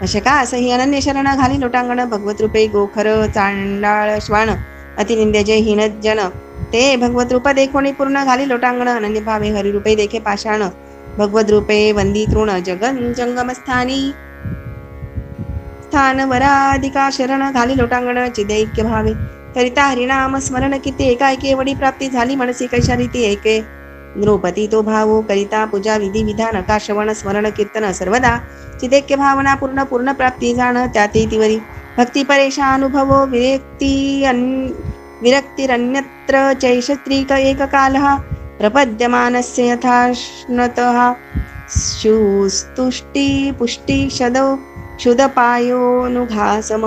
अशका असही अनन्य शरण, घाली लोटांगण. भगवत रूपे गोखर चांडाळ श्वान, अतिनिंद्य हीन जन. ते भगवत रूप देखोणी पूर्ण, घाली लोटांगण. अनन्य भावे हरिरूपे देखे पाषाण. भगवत रूपे वंदी तृण, जगन जंगम स्थानी. स्थान वराधिका शरण, घाली लोटांगण. चिदैक्य भावे करिता हरिनाम स्मरण. किती एकाएकी एवढी प्राप्ती झाली, मनसी कैशा रीती ऐके. नृपती तो भावो, करिता पूजा विधी विधान. का श्रवण स्मरण कीर्तन सर्वदा. चिदैक्य भावना पूर्ण पूर्ण प्राप्ती जाण. त्याते तिवरी भक्ती परेशा अनुभवो. विरक्तिरन्यत्र चैषत्रिक एककालः. प्रपद्यमानस्य यथाश्नतः. शुस्तुष्टि पुष्टि क्षुद पायोनुघासम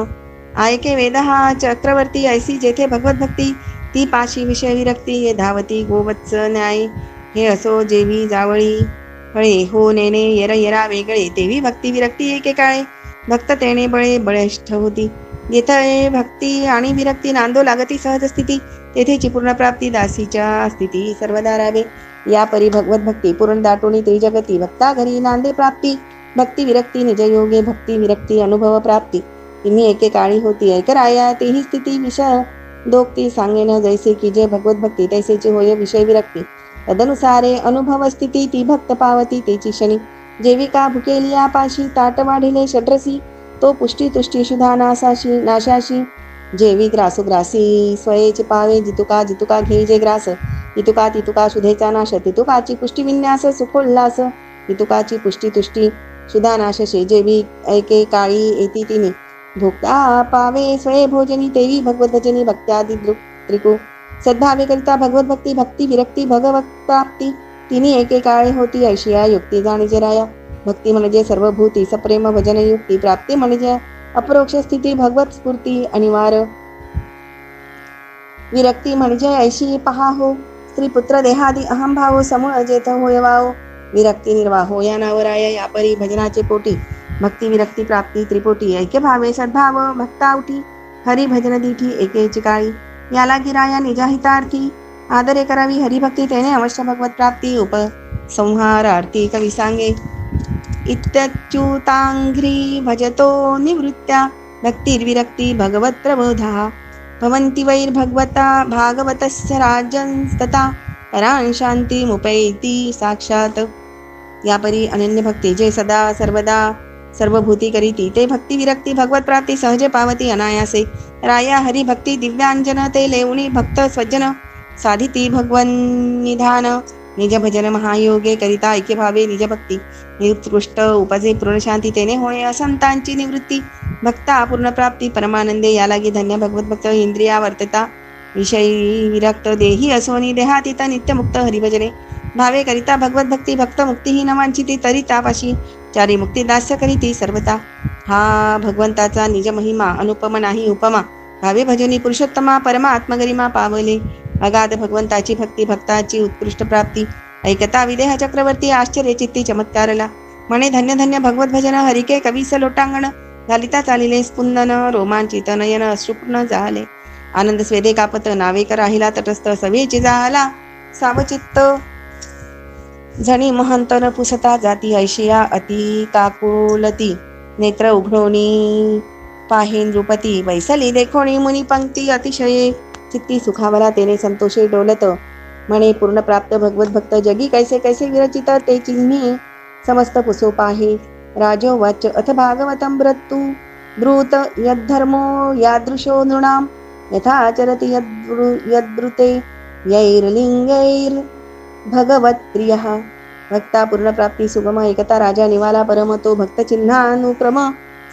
ऐके वेद हा चक्रवर्ती ऐसी जेथे भगवत भक्ती ती पाशी विषय विरक्ती हे धावती गोवत्स न्याय हे असो जेवी जावळी फळे हो नेने येर येरा वेगळे तेवी भक्ती विरक्ती एके काळे भक्त तेणे बळे बळेष्ठ होती जेथे भक्ती आणि विरक्ती नांदो लागती सहज स्थिती तेथेची पूर्ण प्राप्ती दासीच्या स्थिती सर्वदा राहावे या परी भगवत भक्ती पूर्ण दाटोणी त्रिजगती भक्ता घरी नांदे प्राप्ती भक्ती विरक्ती निजयोगे भक्ती विरक्ती अनुभव प्राप्ती तुम्ही एके काळी होती ऐकराया तेही स्थिती विषय दोक्ती सांगेन जैसे की जे भगवत भक्ती तैसेची होय विषय विरक्ती तदनुसारे अनुभव स्थिती ती भक्त पावती तेची क्षणी जेविका भुकेली आपाशी ताट वाढिले षड्रसी तो पुष्टी तुष्टी शुधा नासाशी नाशाशी जेवी ग्रासोग्रासी स्वयेचे पावे जितुका जितुका घे जे ग्रास तितुका तितुका शुधेचा नाश तितुकाची पुष्टी विन्यास सुखोल्लास तितुकाची पुष्टी तुष्टी शुधा नाशशे जेवी ऐके काळी येती तिने भोक्ता पावे स्वये भोजनी तेवी भगवत भजनी भक्त्यादी त्रिकू सद्भावे करिता भगवत भक्ती भक्ती विरक्ती भगवत प्राप्ती तिने एके काळे होती ऐशिया युक्ती जाणीजे राया भक्ती म्हणजे सर्वभूती सप्रेम भजन युक्ती प्राप्ती म्हणजे अपरोक्ष स्थिती भगवत स्फूर्ती अनिवार्य विरक्ती म्हणजे ऐशी पहा हो स्त्री पुत्र देहादी अहंभाव समूळ जेथ होय वाव विरक्ती निर्वाहो या नावराया या परी भजनाचे पोटी भक्ती विरक्ती प्राप्ती त्रिपोटी ऐक्य भावे सद्भाव भक्तावठी हरी भजन दिठी एकेची काळी याला गिराया निजाहितार्थी आदरे करावी हरिभक्ती तेने अवश्य भगवत प्राप्ती उपसंहार आरती कवी सांगे इत्युतांघ्री भजतो निवृत्त्या भक्तिर्विरक्ती भगवत प्रबोधा भवन्ति वैर्भगवता भागवतस्य राजंस्तता परां शांतिमुपैति साक्षात यापरी अनन्य भक्ती जे सदा सर्वदा सर्वभूती करीती ते भक्ती विरक्ती भगवत प्राप्ती सहजे पावती अनायासे राया हरी भक्ती दिव्यांजन ते लेवणी भक्त स्वजन साधिती भगवन निधान निज भजन महायोगे करिता ऐक्य भावे निज भक्ती निरुत्कृष्ट उपजे पूर्ण शांती तेने होय असंतांची निवृत्ती भक्ता पूर्ण प्राप्ती परमानंदे या लागी धन्य भगवत भक्त इंद्रिया वर्तता विषयी विरक्त देही असोनी देहातीत नित्यमुक्त हरिभजने भावे करिता भगवत भक्ती भक्त मुक्ती ही न वांछिती तरी तापाशी चारी मुक्ती दास्य करीती सर्वता हा भगवंताचा निज महिमा अनुपम नाही उपमा भावे भजनी पुरुषोत्तमा परमा आत्मगरिमा पावले अगाध भगवंताची भक्ती भक्ताची उत्कृष्ट प्राप्ती ऐकता विदेह चक्रवर्ती आश्चर्यचित्ती चमत्कारला म्हणे धन्य धन्य भगवत भजन हरिके कवीस लोटांगण घालिता चालिले स्पुंदन रोमांचित नयन अश्रुपूर्ण झाले आनंद स्वेदे कापत नावेक राहिला तटस्थ सवेची झाला सावचित्त झणी महंतन पुसता जाती ऐशिया अति काकुलती नेत्र उघडोनी पाहीन नृपती वैसली देखोणी मुनी पंक्ती अतिशये चित्ती सुखावला तेने संतोषे डोलत म्हणे पूर्ण प्राप्त भगवत भक्त जगी कैसे कैसे विरचित ते चिन्ही समस्त पुसो पाहे राजोवाच अथ भागवतं ब्रूत यद्धर्मो यादृशो नृणां यथाचरति यद्ब्रूते यैर्लिंगैर् भगवत्प्रियः भक्ता पूर्ण प्राप्ती सुगम एकता राजा निवाला परम तो भक्त चिन्हानुक्रम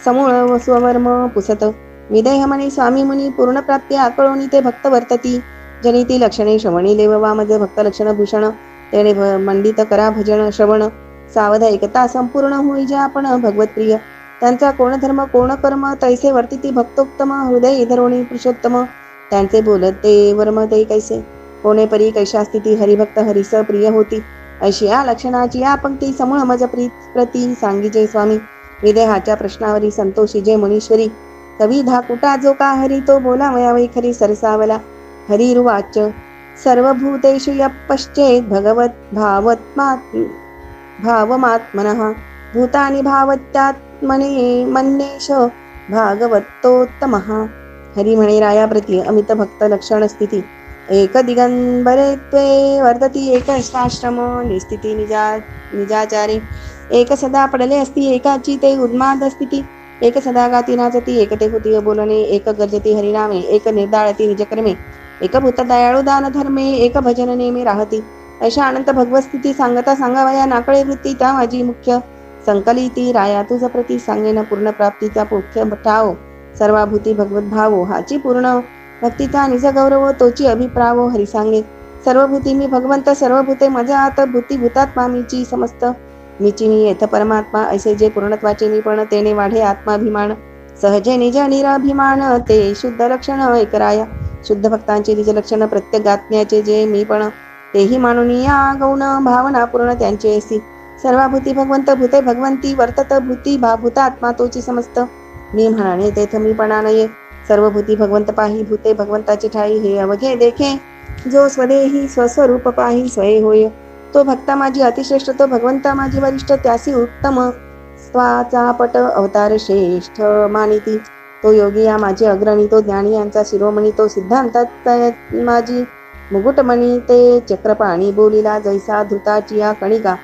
समूळ स्ववर्म पुसत विदेह म्हणे स्वामी मुनी पूर्ण प्राप्ती आकळोनी ते भक्त वर्तती जनिती लक्षणे श्रवणी देववा मज भक्त लक्षण भूषण तेणे मंडित करा भजन श्रवण सावध एकता संपूर्ण होई जे आपण भगवतप्रिय त्यांचा कोण धर्म कोण कर्म तैसे वर्तिती भक्तोत्तम हृदय धरोणी पुरुषोत्तम त्यांचे बोलते वर्म ते कैसे कोणे परी कैशा स्थिती हरिभक्त हरिस प्रिय होती अशी या लक्षणाची या पंक्ती समूळ मज प्रती सांगीजे स्वामी विदेहाच्या प्रश्नावरी संतोषी जे मुनीश्वरी कवी धाकुटा जो का हरी तो बोला वयावै खरी सरसावला हरिरुवाच सर्वभूतेषु यः पश्चेत् भगवत भावमात्मनः भूतानि भावत्यात्मने मन्येश भागवतोत्तमः हरी म्हणे रायाप्रती अमित भक्त लक्षण स्थिती एक दिगंबरे त्वे वर्तती एक स्वाश्रम निस्थिती निजाचारे एक सदा पडले असती एकाची ते उन्माद स्थिती एक सदा गाती नाचती एक ते होती बोलणे एक गर्जती हरिनामे एक निर्दाळती निजकर्मे एक भूत दयाळू दान धर्मे एक भजन नेमे राहती अशा अनंत भगवत स्थिती सांगता सांगावया नाकळे वृत्ती त्या माझी मुख्य संकलिती राया तुझ प्रती सांगेन पूर्ण प्राप्तीचा मुख्य ठाव सर्वाभूती भगवत भावो हाची पूर्ण भक्तीचा निज गौरव तोची अभिप्रावो हरी सांगे सर्वभूती मी भगवंत सर्वभूते मजा आत भूती भूतात्मा मीची समस्त मीची मी येथ परमात्मा ऐसे जे पूर्णत्वाचे निपण तेने वाढे आत्माभिमान सहजे निज निराभिमान ते शुद्ध लक्षण ऐकराया शुद्ध भक्तांचे निज लक्षण प्रत्येक आत्म्याचे जे मीपण तेही मानून या गौण भावना पूर्ण त्यांचे असी सर्वाभूती भगवंत भूते भगवंती वर्तत भूती भूतात्मा तोची समस्त मी म्हणाने तेथ मीपणा नये सर्व भूती भगवंत पाही भूते भगवंताची ठाई हे अवघे देखे जो स्वदेही स्वस्वरूप पाही स्वये होय तो भक्ता माझी अतिश्रेष्ठ तो भगवंता माझी वरिष्ठ त्यासी उत्तम स्वाचा पट अवतार श्रेष्ठ मानिती तो योगी या माझे अग्रणी तो ज्ञानी यांचा शिरोमणी तो सिद्धांतात माझी मुकुटमणी ते चक्रपाणी बोलिला जैसा धृताची या कणिका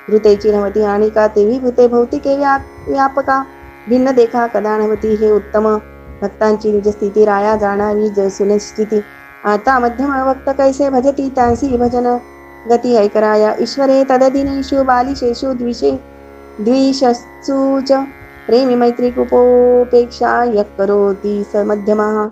धृतेची नवती आणि का तेवी भूते भौतिके व्यापका भिन्न देखा कदा नवती हे उत्तम भक्तांची निजस्थिती राया जाणावी सुनिश्चिती आता मध्यम वक्त कैसे भजती त्यांसी भजन गती ऐकराया ईश्वरे तददिनेषु बालिशेषु द्विषस्तु च प्रेमी मैत्री कृपोपेक्षा यः करोति स मध्यमः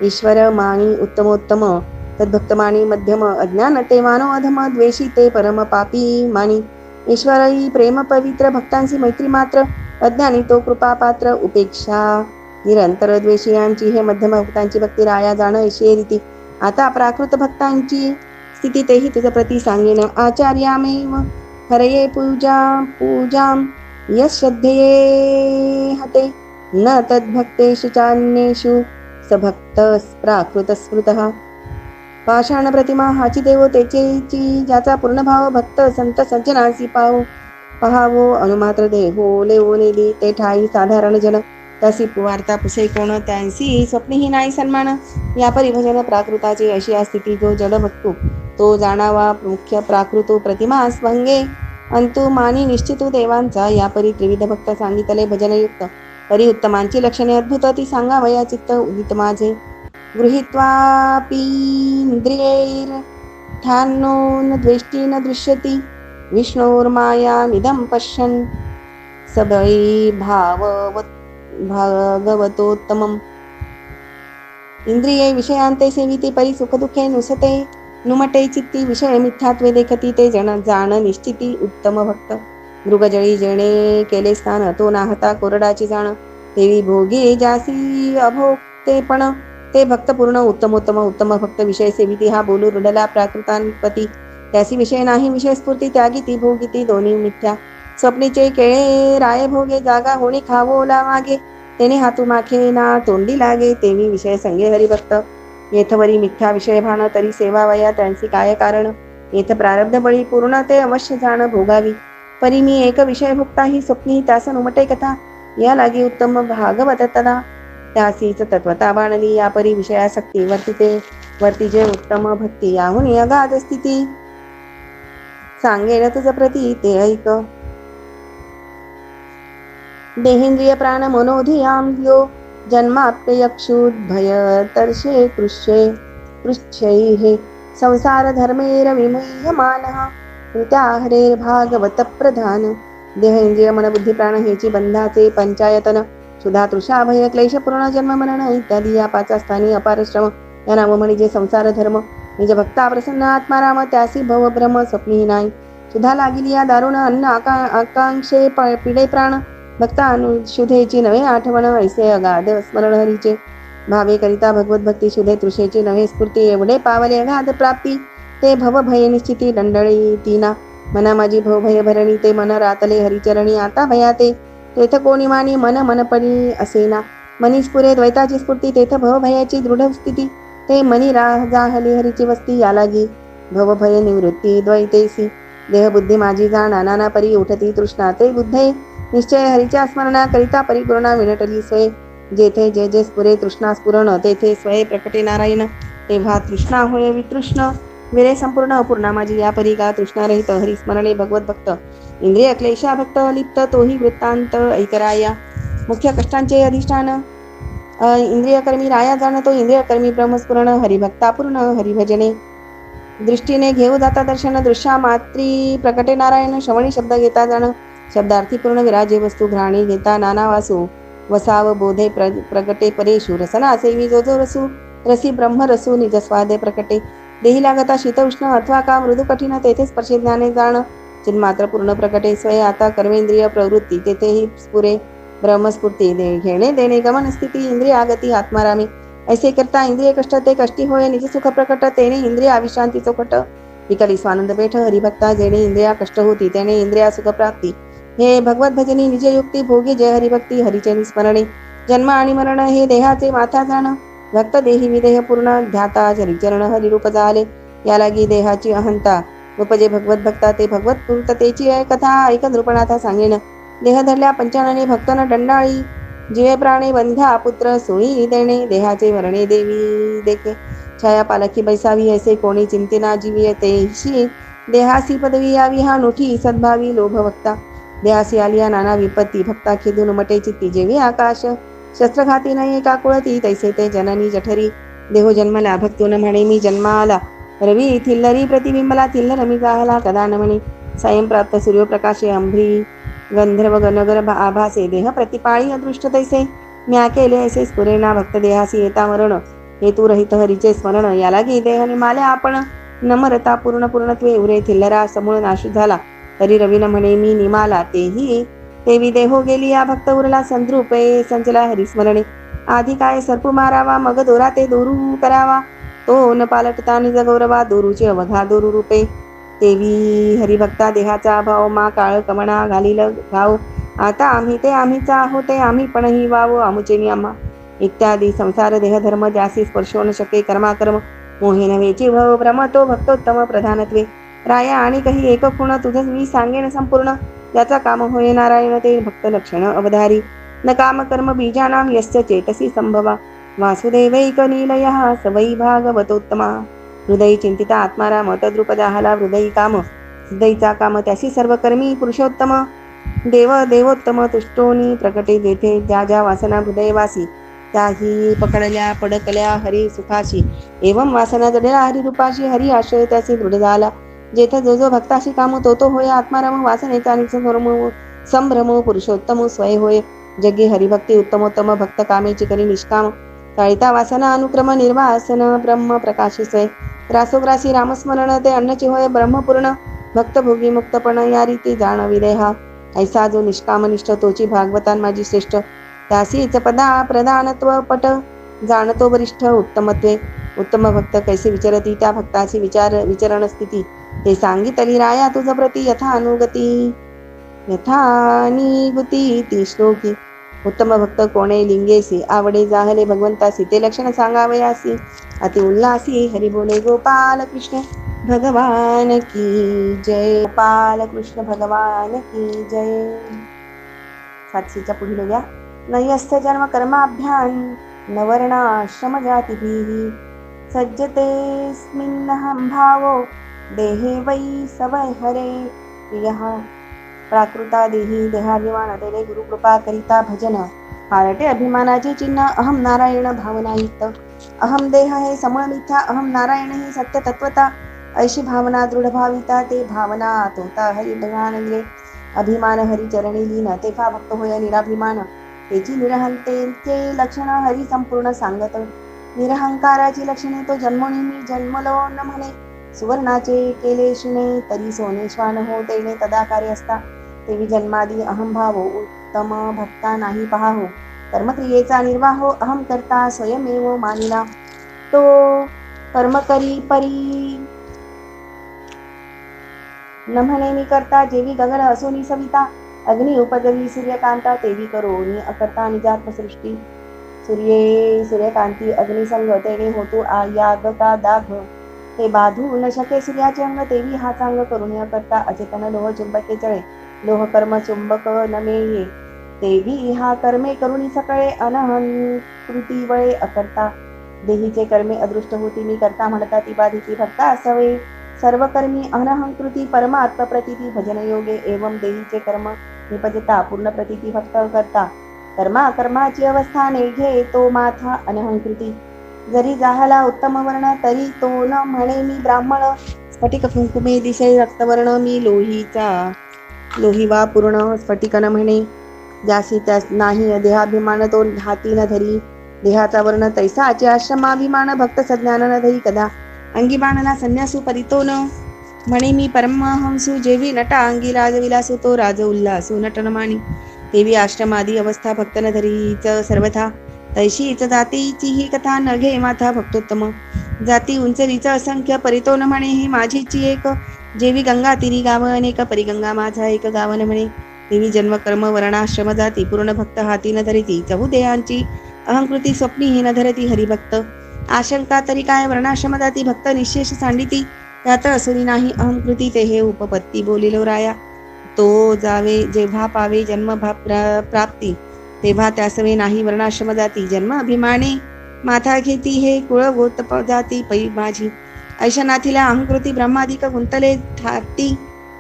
ईश्वर मानी उत्तमोत्तम तद्भक्तमानी मध्यम अज्ञानते मानो अधम द्वेषी ते परम पापी मानी ईश्वरही प्रेम पवित्र भक्तांची मैत्री मात्र अज्ञानी तो कृपापात्र उपेक्षा निरंतर द्वेषियांची हे मध्यम भक्तांची भक्ती राया जाणं ऐशी रीती आता प्राकृत भक्तांची स्थिती तेही तुझ प्रती सांगेन आचार्यामेव हरये पूजां यश श्रद्धेये हते न तद्भक्तेषु चान्येषु स भक्त प्राकृत स्मृतः पाषाण प्रतिमा हाची देवो तेचेची ज्याचा पूर्ण भाव भक्त संत सज्जनासी पहावो अनुमात्र देहो लेवो नेली ते ठाई साधारण जन तशी वार्ता पुसे कोण त्यांसी स्वप्नीही नाही सन्मान या परिभजन प्राकृताची अशी स्थिती जो जड भक्तो तो जाणावा मुख्य प्राकृतो प्रतिमा स्वंगे अंतु मानी निश्चितू देवांचा या परी त्रिविध भक्त सांगितले भजनयुक्त परी उत्तमांची लक्षणे अद्भुत ती सांगावया चित्त उदित माझे गृहीत्वापीन्द्रियैर्ठान्नो न द्वेष्टी न दृश्यति विष्णोर्मायामिदं पश्यन् सबळी भागवतोत्तमम् इंद्रिये विषयांते सेविते परी सुखदुःखे नुसते नुमटे चित्ती विषय मिथ्यात्वे देखती ते जाण निश्चिती उत्तम भक्त मृगजळी जेणे केले स्नान तो नाहता कोरडाची जाण देवी भोगी जासी अभोगते पण ते भक्त पूर्ण उत्तम भक्त विषय सेविती हा बोलू रुडला प्राकृतांपती त्यासी विषय नाही विषय स्फूर्ती त्यागी ती भोगी ती दोन्ही मिथ्या स्वप्नीचे केळे राये भोगे जागा होणी खावोला मागे तेने हातू माखे ना तोंडी लागे तेवी विषय संगे हरिभक्त येथवरी मिथ्या विषय भान तरी सेवा वया त्यांची काय कारण येथ प्रारब्ध बळी पूर्ण ते अवश्य जाण भोगावी परी मी एक विषय भुक्ता ही स्वप्नी त्यास नुमटे कथा या लागी उत्तम भागवत तदा त्यासीच तत्वता बाणली या परी विषयासक्ती वर्ती जे उत्तम भक्ती याहून अगाध स्थिती सांगेन तुझ प्रती ते ऐक देहेंद्रिय प्राण मनोधियां यो जन्माप्ययक्षुद्भय तर्षे पृच्छैः संसार धर्मेर विमुह्यमानः कृत्या हरेर्भागवत प्रधान देहेंद्रिय मन बुद्धी प्राण हेची बंधाचे पंचायतन सुधा तृषा भय क्लेश पूर्ण जन्म मरण इत्यादी या पाचा स्थानी अपार श्रम या नाम म्हणजे संसार धर्म निज भक्ता प्रसन्न आत्माराम त्यासी भव ब्रह्म स्वप्नी नाही सुधा लागली या दारुण अन्न आकांक्षे पिडे प्राण भक्ता शुद्धेची नवे आठवण ऐसे अगाध स्मरण हरीचे भावे करिता भगवत भक्ती शुद्धे तृषेची नवे स्फूर्ती एवढे पावले अगाध प्राप्ती ते भव भय निश्चिती दंडळी तीना मना माझी भव भय भरणी ते मन रातले हरिचरणी आता भयाते तेथ कोणी मानी मन मनपणी असेना मनीस पुरे द्वैताची स्फूर्ती तेथ भव भयाची दृढ स्थिती ते मनी जाहली हरीची वस्ती यालागी भव भय निवृत्ती द्वैतेसी देह बुद्धी माझी जाणा नाना परी उठती तृष्णा ते बुद्धे निश्चय हरीच्या स्मरणा करिता परिपूर्णा विनटली स्वय जेथे जे जे स्फुरे तृष्णा स्फुरण तेथे स्वय प्रकटे नारायण तेव्हा तृष्णा होय वितृष्ण विरे संपूर्ण अपूर्णा माझी या परी का तृष्णा रहित हरिस्मरणे भगवत भक्त इंद्रिय क्लेशा भक्त लिप्त तोही वृत्तांत ऐकराया मुख्य कष्टांचे अधिष्ठान इंद्रिय कर्मी राया जाण तो इंद्रिय कर्मी ब्रह्मस्फुरण हरिभक्तापूर्ण हरिभजने दृष्टीने घेऊ जाता दर्शन दृश्या मात्री प्रकटे नारायण श्रवणी शब्द घेता जाण शब्दार्थी पूर्ण विराजे वस्तू घ्राणी घेता नाना वासू वसाव बोधे प्रगटे परेशु रसना सेवी जो जो रसू रसी ब्रह्म रसू निज स्वादे प्रकटे देही लागता शीत उष्ण अथवा का मृदू कठीण तेथे स्पर्शे ज्ञाने जाण चिन्मात्र पूर्ण प्रकटे स्वय आता कर्मेंद्रिय प्रवृत्ती तेथेही पुरे ब्रह्मस्फूर्ती घेणे देणे गमन स्थिती इंद्रिय आगती आत्मारामी ऐसे करता इंद्रिय कष्ट ते कष्टी होय निज सुख प्रकट तेने इंद्रिय अविश्रांती चोखट विकली स्वानंद पेठ हरिभक्ता जेणे इंद्रिया कष्ट होती त्याने इंद्रिया सुख प्राप्ती हे भगवत भजनी निज युक्ती भोगी जय हरिभक्ती हरिचनी स्मरणे जन्म आणि मरण हे देहाचे माथा जाण भक्त देही विदेह पूर्ण ध्याता चरिचरण हरिरूप झाले या लागी देहाची अहंता उपजे भगवत भक्ता ते भगवत पूर्ततेची कथा ऐक नृपनाथा सांगेन देह धरल्या पंचानने भक्तन दंडाळी जीवे प्राणे बंध्या पुत्र सोयी देणे देहाचे मरणे देवी देखे छाया पालखी बैसावी ऐसे कोणी चिंतेना जीवी येतेशी देहासी पदवी यावी हा नोठी सद्भावी लोभ भक्ता देहासी आलिया नाना विपत्ती भक्ता खेदून मटे चित्ती जेवी आकाश शस्त्रघाती नाही एका कुळती तैसे ते जननी जठरी देहो जन्मला भक्तून म्हणे मी जन्माला रवी थिल्लरी प्रतिबिंबला थिल्लर मी जाहला कदा न म्हणे सायं प्राप्त सूर्यप्रकाशे अंभ्री गंधर्व नगर आभासे देह प्रतिपाळी अदृष्ट तैसे म्या केले ऐसे स्फुरेना भक्त देहासी येता मरण हेतू रहित हरीचे स्मरण याला गी देह निमाले आपण नमरता पूर्ण पूर्णत्वे उरे थिल्लरा समूळ नाश झाला तरी रवीन म्हणे मी निमाला तेही तेवी देहो गेली या भक्त उरला संद्रुपे संचला हरिस्मरणे आधी काय सर्पू मारावा मग दोरा ते दोरू करावा तो न पालटता निज गौरवा दोरूचे अवघा दोरू रूपे तेवी हरिभक्ता देहाचा भाव मा काळ कमणा घालील घाव आता आम्ही ते आम्हीचा आहो ते आम्ही पणही वाव आमुचे आम्हा इत्यादी संसार देहधर्म ज्यासी स्पर्शो न शके कर्माकर्म मोहे नव्हेची भव भ्रम तो भक्तोत्तम प्रधानत्वे राया आणि काही एक खुण तुझं मी सांगेन संपूर्ण ज्याचा काम होय नारायण ते भक्त लक्षण अवधारी न काम कर्म बीजानाम यस्य चेतसी संभवा वासुदेवैक नीलयः सवै भागवतोत्तमा हृदयी चिंतिता आत्माराम तद्रुपदा हला हृदयी काम हृदयीचा काम त्याशी सर्व कर्मी पुरुषोत्तम देव देवोत्तम तुष्टोनी प्रकटे जेथे ज्या ज्या वासना हृदयवासी त्याही पकडल्या पडकल्या हरी सुखाशी एवं वासना जडल्या हरिरूपाशी हरी आश्रय त्याचे दृढ झाला जेथे जो जो भक्ताशी काम तो होय आत्माराम वासनेचा संभ्रम पुरुषोत्तम स्वय होय जगे हरिभक्ती उत्तमोत्तम भक्त कामेची करी निष्काम काळिता वासना अनुक्रम निर्वासन ब्रह्म प्रकाशी स्वय ग्रासोग्रासी रामस्मरण ते अन्नची होय ब्रह्मपूर्ण भक्त भोगी मुक्तपण या रीती जाण विदेहा ऐसा जो निष्काम निष्ठ तोची भागवतान माझी श्रेष्ठ त्यासीच पदा प्रधानत्व पट जाणतो वरिष्ठ उत्तमत्वे उत्तम भक्त कैसे विचरती त्या भक्ताची विचरण स्थिती ते सांगितली राया तुझ प्रती यथानुगती यथानिगुती ती श्लोकी उत्तम भक्त कोणे लिंगेसी आवडे जाहले भगवंतासी ते लक्षण सांगावयासी अति उल्लासी हरि बोले गोपाल कृष्ण भगवान की जय गोपाल कृष्ण भगवान की जय. सातशेच्या पुढील घ्या. नयस्य जन्म कर्माभ्यां न वर्णाश्रम जातिभिः सज्जतेऽस्मिन्नहं भावो देहे वै सवै हरे प्रियः प्राकृता देही देहाभिमान तेने गुरुकृपा करिता भजन हारटे अभिमानाचे चिन्ह अहम नारायण भावनायुक्त अहम देह हे समळ मिथ्या अहम नारायण हे सत्य तत्वता ऐशी भावना दृढ भाविता ते भावना तोता हरि भगवान अभिमान हरी चरणी लीन तेफा भक्त होय निराभिमान त्याची निरहंतेचे लक्षण हरी संपूर्ण सांगत निरहंकाराची लक्षणे तो जन्मोनी मी जन्मलो न म्हणे सुवर्णाचे केले शिणे तरी सोने श्वान हो तेने तदाकारे असता तेवी जन्मादी अहंभावो उत्तम भक्ता नाही पहाहो कर्मक्रियेचा निर्वाहो अहम करता स्वयमेव मानिला तो कर्म करी परी न म्हणे मी करता जेवी गगन असोनी सविता अग्नी उपजवी सूर्यकांता तेवी करोनी अकर्ता निजात्मसृष्टी सूर्यकांती अग्निसंग तेने होतो याग का दाग ते बाधू न शके सूर्याचे अंग तेवी हा चांग करून अकर्ता अचेतन लोह चुंबके चळे लोह कर्म चुंबक न मेये तेवी हा कर्मे करुणी सकळे अनहंकृती वळे अकर्ता देहीचे कर्मे अदृष्ट होती मी करता म्हणता ती बाधिती भक्ता असावे सर्व कर्मी अनहंकृती परमात्म प्रतीती भजन योगे एवं देहीचे कर्म निपजता पूर्ण प्रतीती भक्त करता कर्माची अवस्था नेघे तो माथा अनहंकृती जरी जाहला उत्तम वर्ण तरी तो न म्हणे मी ब्राह्मण स्फटिक कुंकुमे दिशे रक्तवर्ण मी लोही वा पूर्ण स्फटिक न म्हणे ज्यासी त्यास नाही देहाभिमान तो हाती न धरी देहाचा वर्ण तैसाचे आश्रमाभिमान भक्त सज्ञान न धरी कदा अंगी बाणला संन्यासू परितो न म्हणे मी परमहंसू जेवी नटा अंगी राजविलासू तो राज उल्हासू नटनमाणी देवी आश्रमादी अवस्था भक्त न धरीच सर्वथा तैशीच जातीची ही कथा न घे माथा भक्तोत्तम जाती उंचरीच असंख्य परितो न म्हणे ही माझीची एक जेवी गंगा तिरी गाव अनेक परिगंगा माझा एक गाव न म्हणे देवी जन्म कर्म वर्णाश्रम जाती पूर्ण भक्त हाती न धरिती चहुदेहांची अहंकृती स्वप्नी ही न धरती हरिभक्त आशंका तरी काय वर्णाश्रम जाती भक्त निशेष सांडिती त्यात असुरी नाही अहंकृती ते हे उपपत्ती बोलिलो राया तो जावे जेव्हा पावे जन्म प्राप्ती तेव्हा त्यासवे नाही वर्णाश्रम जाती जन्म अभिमाने माथा घेती हे कुळ गोत जाती पै माझी ऐशनाथीला अहंकृती ब्रह्मादिक गुंतले ठाती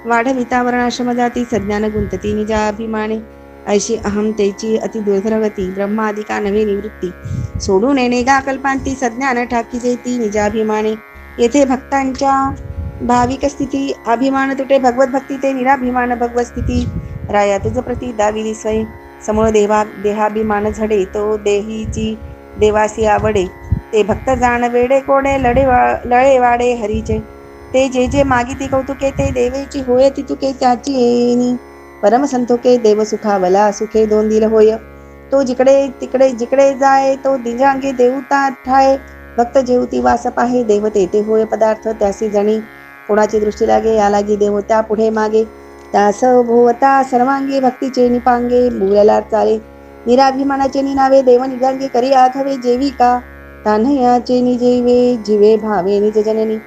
वाढविता वर्णाश्रम जाती सज्ञान गुंतती निजाभिमाने ऐशी अहमतेची अति दुर्धरगती ब्रह्मादिका नवे निवृत्ती सोडून येणे गा कल्पांती सज्ञान ठाकी देती निजाभिमाने येथे भक्तांच्या भाविक स्थिती अभिमान तुटे भगवत भक्ती ते निराभिमान भगवत स्थिती राया तुझ प्रती दाविली स्वय समूळ देहाभिमान झडे तो देहीची देवासी आवडे ते भक्त जाण वेडे कोडे लळे वाडे हरीचे ते जे जे मागिती कौतुके ते देवेची होय ती तुके त्याची येणी परम संतोके देव सुखावला सुखे दोन दिल होय तो जिकडे तिकडे जिकडे जाय तो दिजांगे देवता ठाय भक्त जेवती वास पाहे देवते ते होय पदार्थ त्यासी जणी कोणाची दृष्टी लागे या लागी देव त्या पुढे मागे त्यास भोवता सर्वांगी भक्तीचे निपांगे बोलायला चाले निराभिमानाचे निनावे देव निजांगे करी आठवे जेवी का तान्हयाचे निजेवे जीवे भावे निज जननी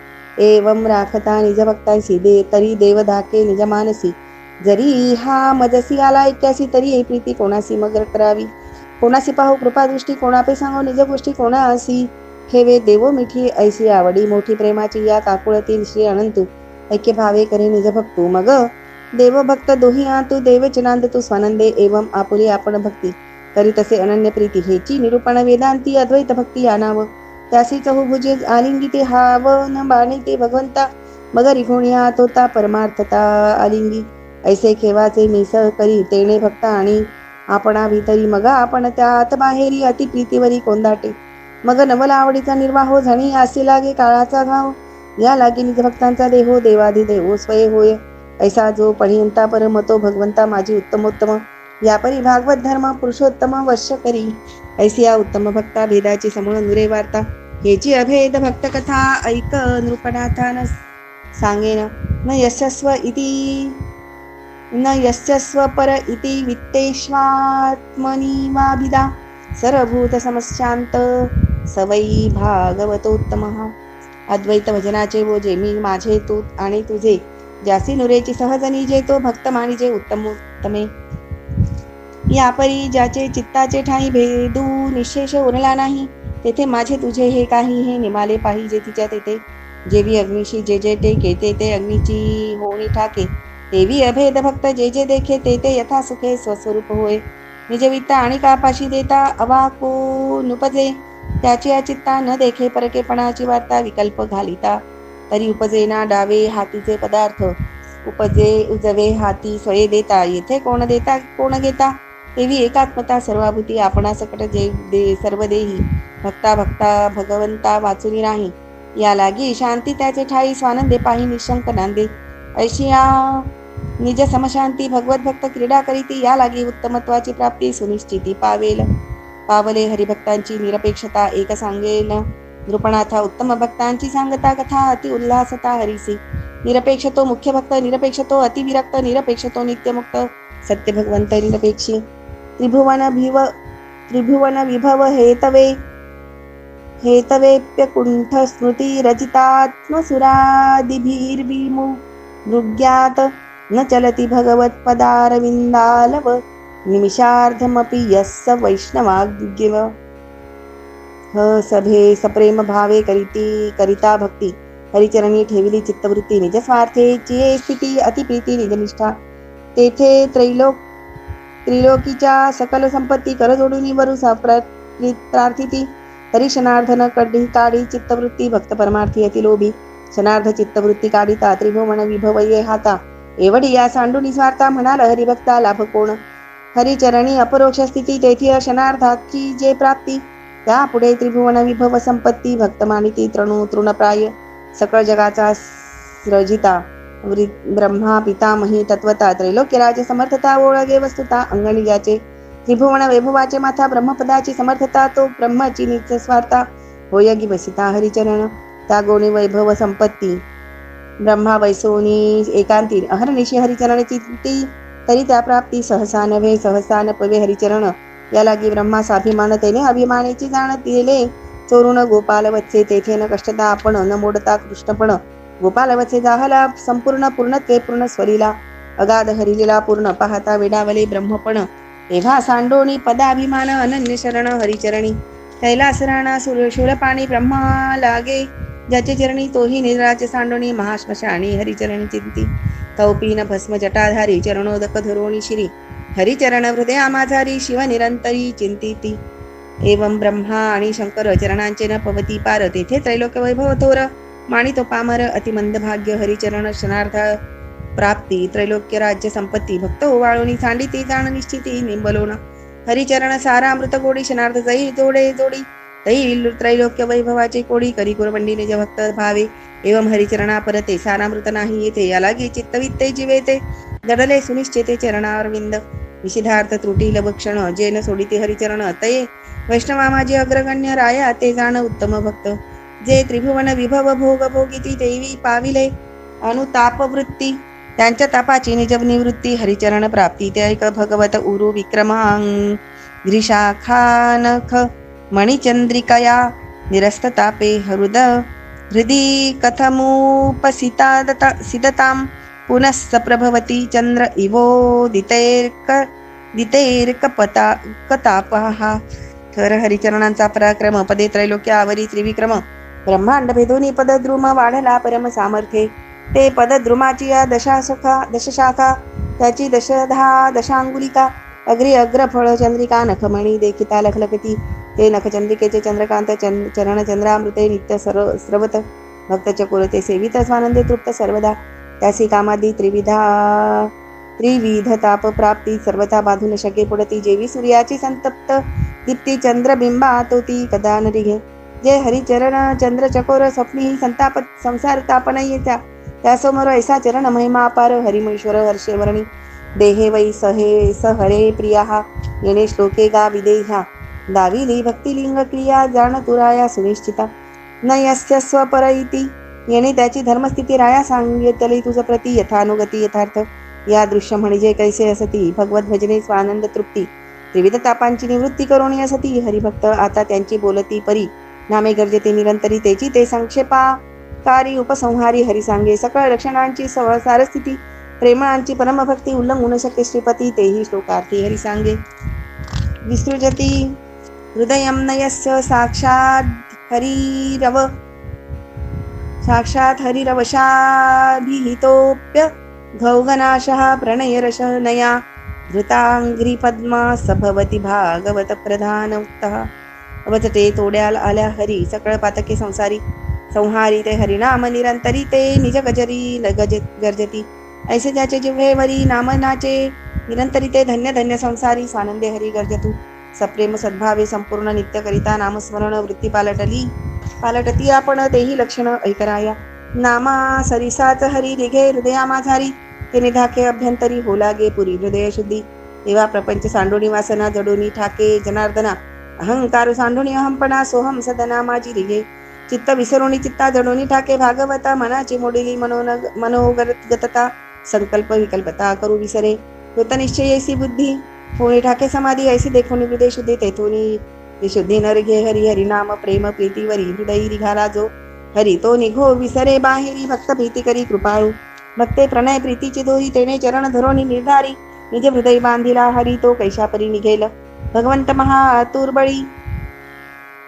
एवं राखता निज भक्तांसी दे तरी देव धाके निज मानसी जरी हा मजसी आला ऐक्यासी तरी हे प्रीती कोणासी मग करावी कोणासी पाहू कृपा दृष्टी कोणापे सांगो निज गोष्टी कोणासी ठेवे देवो मिठी ऐसी आवडी मोठी प्रेमाची या काकुळतील श्री अनंतू ऐक्य भावे करे निज भक्तू मग देव भक्त दोही तू देवचनांद तू स्वानंदे एवं आपुले आपण भक्ती तरी तसे अनन्य प्रीती हेची निरूपण वेदांती अद्वैत भक्ती या नाव त्यासी चहुभुजे आलिंगी ते हाव न बाणे ते भगवंता मग रिघोणिया तोता परमार्थता आलिंगी ऐसे खेवाचे मिस करी तेणे भक्त आणि आपणा भीतरी मग आपण त्यात बाहेरी अति प्रीतीवरी कोंदाटे मग नवला आवडीचा निर्वाह झणी असे लागे काळाचा घाव या लागे निज भक्तांचा देहो देवाधिदेव स्वय होय ऐसा जो पणियंता परमतो भगवंता माझी उत्तमोत्तम यापरी भागवत धर्म पुरुषोत्तम वश्य करी ऐसी या उत्तम भक्ता भेदाची समूळ नुरे वार्ता हेची अभेद भक्त कथा ऐक नृपनाथान सांगेन न यशस्व इति न यस्यस्व पर इति वित्तेष्वात्मनि वाभिदा सरभूत समशांत सवै भागवतोत्तमः अद्वैत भजनाचे बोजे मी माझे तू आणि तुझे ज्यासी नुरेची सहजनी जे तो भक्त मानिजे उत्तम उत्तमे यापरी ज्याचे चित्ताचे ठाई भेदू निशेष उरला नाही तेथे माझे तुझे हे काही हे निमाले पाहिजे तिच्या तेथे जेवी अग्निशी जे जे टेके ते अग्नीची होणी ठाके तेवी अभेद भक्त जे जे देखे ते यथा सुखे स्वस्वरूप होय निजवित्ता आणि कापाशी देता अवाको नुपजे त्याची या चित्ता न देखे परकेपणाची वार्ता विकल्प घालिता तरी उपजेना डावे हातीचे पदार्थ उपजे उजवे हाती स्वये देता येथे कोण देता कोण घेता तेवी एकात्मता सर्वाभूती आपणा सकट जे सर्व देही भक्ता भक्ता भगवंता वाचुनी नाही या लागी शांती त्याचे ठाई स्वानंदे पाही निशंक नांदे ऐशिया निज समशांती भगवत भक्त क्रीडा करीती या लागी उत्तमत्वाची प्राप्ती सुनिश्चिती पावले हरिभक्तांची निरपेक्षता एक सांगेल नृपनाथा उत्तम भक्तांची सांगता कथा अति उल्हासता हरिसी निरपेक्षतो मुख्य भक्त निरपेक्षतो अतिविरक्त निरपेक्षतो नित्यमुक्त सत्य भगवंत निरपेक्षी त्रिभुवन विभव हेतवेप्यकुंठ स्मृती रचितात्मसुरादिभिर्विमु मृग्यात न चलति भगवत्पदारविंदालव निमिषार्धमपि यस्य वैष्णवाग्यव सभे सप्रेम भावे करिता भक्ती हरिचरणी ठेविली चित्तवृत्ती निज स्वार्थेची स्थिती अतिप्रीती निजनिष्ठा तेथे त्रिलोकीच्या सकल संपत्ती कर जोडून वरू प्रार्थिती तरी क्षणार्धन काढी चित्तवृत्ती भक्त परमार्थी अतिलोभी क्षणार्ध चित्तवृत्ती काढिता त्रिभुवन विभव ये हाता एवढी या सांडून स्वार्था म्हणाल हरिभक्ता लाभ कोण हरिचरणी अपरोक्ष स्थिती तेथी क्षणार्धाची जे प्राप्ती त्यापुढे त्रिभुवन विभव संपत्ती भक्त मानिती तृणप्राय सकळ जगाचा सृजिता ब्रह्मा पितामही तत्वता त्रैलोक्यराज समर्थता ओळगे वस्तुता अंगणी ज्याचे त्रिभुवन वैभवाचे माथा ब्रह्मपदाची समर्थता तो ब्रह्माची निस्वार्था होयगी बसिता हरिचरण त्या गोणी वैभव संपत्ती ब्रह्मा वैसोनी एकांती अहर्निशी हरिचरण चिंती तरी त्या प्राप्ती सहसा नव्हे सहसा न पवे हरिचरण या लागी ब्रह्मासाभिमान तेने अभिमानाची जाण दिले चोरून गोपाल वत्से तेथे न कष्टता आपण न मोडता कृष्णपण गोपाल वत्से जाहला संपूर्ण पूर्णत्वे पूर्ण स्वरीला अगाध हरिलीला पूर्ण पाहता वेडावले ब्रह्मपण तेव्हा सांडोणी पदाभिमान अनन्य शरण हरिचरणी कैलास राणा शूळपाणी ब्रह्मा लागे ज्याचे चरणी तोही निराचे सांडोणी महाश्मशानी हरिचरणी चिंती तौपीन भस्म जटाधारी चरणोदक धरोणी शिरी हरिचरण हृदया माझारी शिव निरंतरी चिंतिती एवं ब्रह्मा आणि शंकर चरणांचे न पवती पार तेथे त्रैलोक्य वैभव थोर माणी तो पामर अतिमंद भाग्य हरिचरण क्षणार्थ प्राप्ती त्रैलोक्य राज्य संपत्ती भक्त ओवाळूनी सांडिती जाण निश्चिती निंबलोन हरिचरण सारा अमृत गोडी क्षणार्थ जई जोडे जोडी तई त्रैलोक्य वैभवाचे कोडी करी कुरबंडी निज भक्त भावे एवं हरिचरणा परते सारामृत नाही येते या लागी चित्तवित्ते जीवेते दडले सुनिश्चिते चरणारविंद निषिधार्थ त्रुटी लभक्षण जे न सोडिते हरिचरण तये वैष्णवा माझे अग्रगण्य राया ते जाण उत्तम भक्त जे त्रिभुवन विभव भोग भोगिती देवी पाविले अनुताप वृत्ती त्यांच्या तापाची निज निवृत्ती हरिचरण प्राप्ती ते ऐक भगवत उरु विक्रमांग ग्रीशाखानख मणिचंद्रिकया निरस्ततापे हृदि कथमुपसितां पुनः प्रभवती चंद्र कतापः थर हरिचरणांचा पराक्रम पदे त्रैलोक्य आवरी त्रिविक्रम ब्रह्मांड भेदोनी पदद्रुम वाढला परम सामर्थ्ये ते पदद्रुमाची या दशशाखा त्याची दशांगुलिका अग्री अग्रफळ चंद्रिका नखमणी देखिता लखलखती ते नखचंद्रिकेचे चंद्रकांत चरण चंद्रामृते नित्य स्रवत भक्त चकोरते सेवित स्वानंदे तृप्त सर्वदा त्यासी कामादी त्रिविध ताप प्राप्ती सर्वथा बाधू न शके पुढती जेवी सूर्याची संतप्त दीप्ती चंद्रबिंबा तोती कदा न रिघे जे हरिचरण चंद्र चकोर स्वप्नी संताप संसार तापन येत्या त्यासमोर ऐसा चरण महिमा अपार हरिमेश्वर हर्षेवर्णी देहे वै सहरे प्रिया येणे श्लोके गा विदेह्या दाविली भक्तिलिंग क्रिया जाण तुराया सुनिश्चिता न यस्य स्वपर इति येणे त्याची धर्मस्थिती राया सांगितली तुझ प्रती यथानुगती यथार्थ या दृश्य म्हणजे कैसे असती भगवत भजने स्वानंद तृप्ती त्रिविध तापांची निवृत्ती करून असती हरिभक्त आता त्यांची बोलती परी नामे गरजेते निरंतरी तेची ते संक्षेपाकारी उपसंहारी हरी सांगे सकळ लक्षणांची सारस्थिती प्रेमळांची परमभक्ती उल्लंघून शक्य श्रीपती तेही श्लोकार्थी हरी सांगे विसृजती हृदयं नयस्य साक्षात् हरिरवशाभिहितोऽप्य घौगनाशः प्रणयरशनया धृतांग्री पद्मा सभवती भागवत प्रधान उक्तः अवचते तोड्याल आल्या हरी सकळ पातके संहारी ते हरिनाम निरंतरी ते निज गजरी गर्जती ऐसे ज्याचे जिव्हेवरी नामनाचे निरंतरी ते धन्य धन्य संसारी स्वानंदे हरी गर्जतू सप्रेम सद्भावे संपूर्ण नित्य करिता नामस्मरण वृत्ती पालटती आपण तेही लक्षण ऐकराया नामा सरिसाच हरी निघे हृदया माझारी ते निधाके अभ्यंतरी हो लागे पुरी हृदय शुद्धी तेव्हा प्रपंच सांडोणी वासना जडोनी ठाके जनार्दना अहंकार सांडोणी अहंपणा सोहम सदना माझी रिघे चित्त विसरोणी चित्ता जडोनी ठाके भागवता मनाची मोडिली मनोगतता संकल्प विकल्पता करू विसरे कृतनिश्चय ऐसी बुद्धी होणी ठाके समाधी ऐसी देखोनी हृदय शुद्धी तेथोनी विशुद्धी नर घे हरी हरी नाम प्रेम प्रीतीवरी हृदयी निघाला जो हरी तो निघो विसरे बाहेरी भक्त प्रीती करी कृपाळू भक्ते प्रणय प्रीतीची दोही तेने चरण धरोनी निर्धारी निज हृदय बांधिला हरी तो कैशापरी निघेल भगवंत महातुर्बळी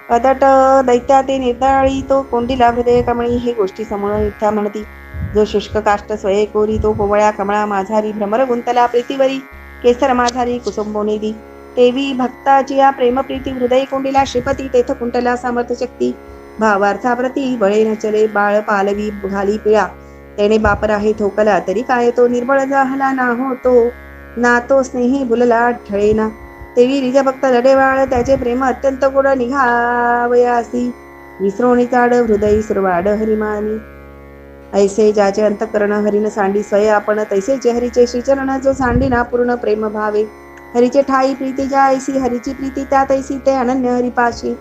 अदट दैत्या ते निर्दळी तो कोंडीला हृदय कमळी हे गोष्टी समूळ मिथ्या म्हणती जो शुष्क काष्ट स्वये कोरी तो कोवळ्या कमळा माझारी भ्रमर गुंतला प्रीतीवरी केसर माझारी कुसुंबोनिधी तेवी भक्ताची या प्रेमप्रीती हृदय कोंडीला श्रीपती तेथ कुंटला सामर्थ्य शक्ती भावार्थाप्रती बळे न चले बाळ पालवी घाली पिळा त्याने बापर आहे ठोकला तरी काय तो निर्बळ जाहला ना हो तो ना तो स्नेही बुलला ठळेना तेवी निज भक्त लढेवाळ त्याचे प्रेम अत्यंत गोड निघावयासी विसरोणी चाड हृदय सुरवाड हरिमानी ऐसे ज्याचे अंतकरण हरिन सांडी स्वय आपण तैसेचे हरीचे श्रीचरण जो सांडिना पूर्ण प्रेम भावे हरीचे ठाई प्रीती ज्या ऐसी हरीची प्रीती त्या तैसी ते अनन्य हरिपाशी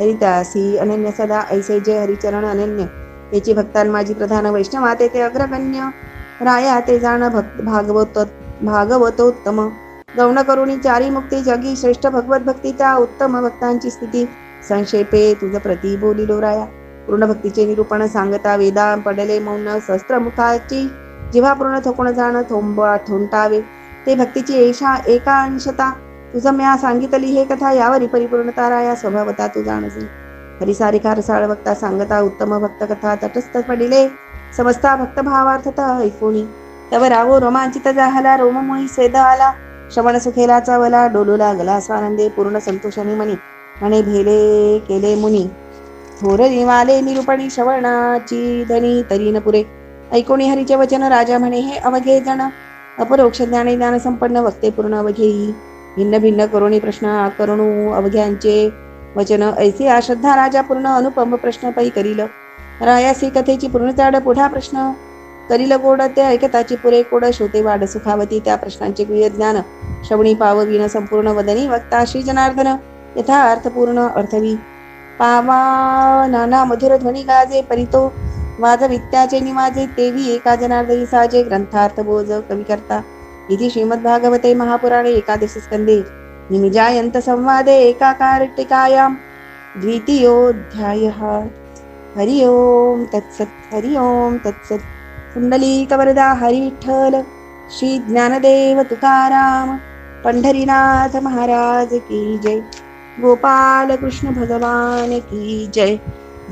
हरितासी अनन्य सदा ऐसे जे हरिचरण अनन्य त्याची भक्तान माझी प्रधान वैष्णवा ते अग्रगण्य राया ते जाण भक्त भागवतोत्तम गौण करुणी चारी मुक्ती जगी श्रेष्ठ भगवत भक्ती त्या उत्तम भक्तांची स्थिती संक्षेपे तुझ प्रती बोलिलो राया पूर्ण भक्तीचे निरूपण सांगता वेदा पडले मौन सहस्त्रमुखाची जिव्हा पूर्ण थोकून जाण थोंबा ठोंटावे ते भक्तीची एकांशता तुझं म्या सांगितली हे कथा यावरी परिपूर्णता राया स्वभावता तू जाणसी हरिसारिका रसाळ भक्ता सांगता उत्तम भक्त कथा तटस्थ पडिले समजता भक्त भावार्थता ऐकोनी तव रावो रोमांचित जाहला रोममुळी स्वेद आला श्रवण सुखेला चावला डोलू लागला स्वानंदे पूर्ण संतोषाने मनी म्हणे भेले केले मुनी थोर निवाले निरूपणी श्रवणाची धनी तरी न पुरे ऐकोणी हरीचे वचन राजा म्हणे हे अवघे जण अपरोक्ष ज्ञाने ज्ञान संपन्न वक्ते पूर्ण अवघेई भिन्न भिन्न करुणी प्रश्न करणू अवघ्यांचे वचन ऐसे अश्रद्धा राजा पूर्ण अनुपम प्रश्न पै करील रायासी कथेची पूर्णताड पुढा प्रश्न करील गोड ते ऐकताची पुरे कोड श्रोते वाढ सुखावती त्या प्रश्नांचे गुह्य ज्ञान श्रवणी पावविन संपूर्ण वदनी वक्ता श्री जनार्दन यथा अर्थपूर्ण अर्थवी पावा नाना मधुर ध्वनी गाजे परितो वादवित्याचे निवाजे तेवी एका जनार्दनी साजे ग्रंथार्थ बोज कवी करता इति श्रीमद्भागवते महापुराणे एकादश स्कंदे निमिजायंत संवादे एकाकारिकायां द्वितीयोऽध्यायः हरि ओम तत्सत् कुंडलीकवरदा हरि विठ्ठल श्री ज्ञानदेव तुकाराम पंढरीनाथ महाराज की जय गोपाल कृष्ण भगवान की जय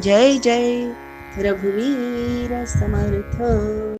जय जय रघुवीर समर्थ।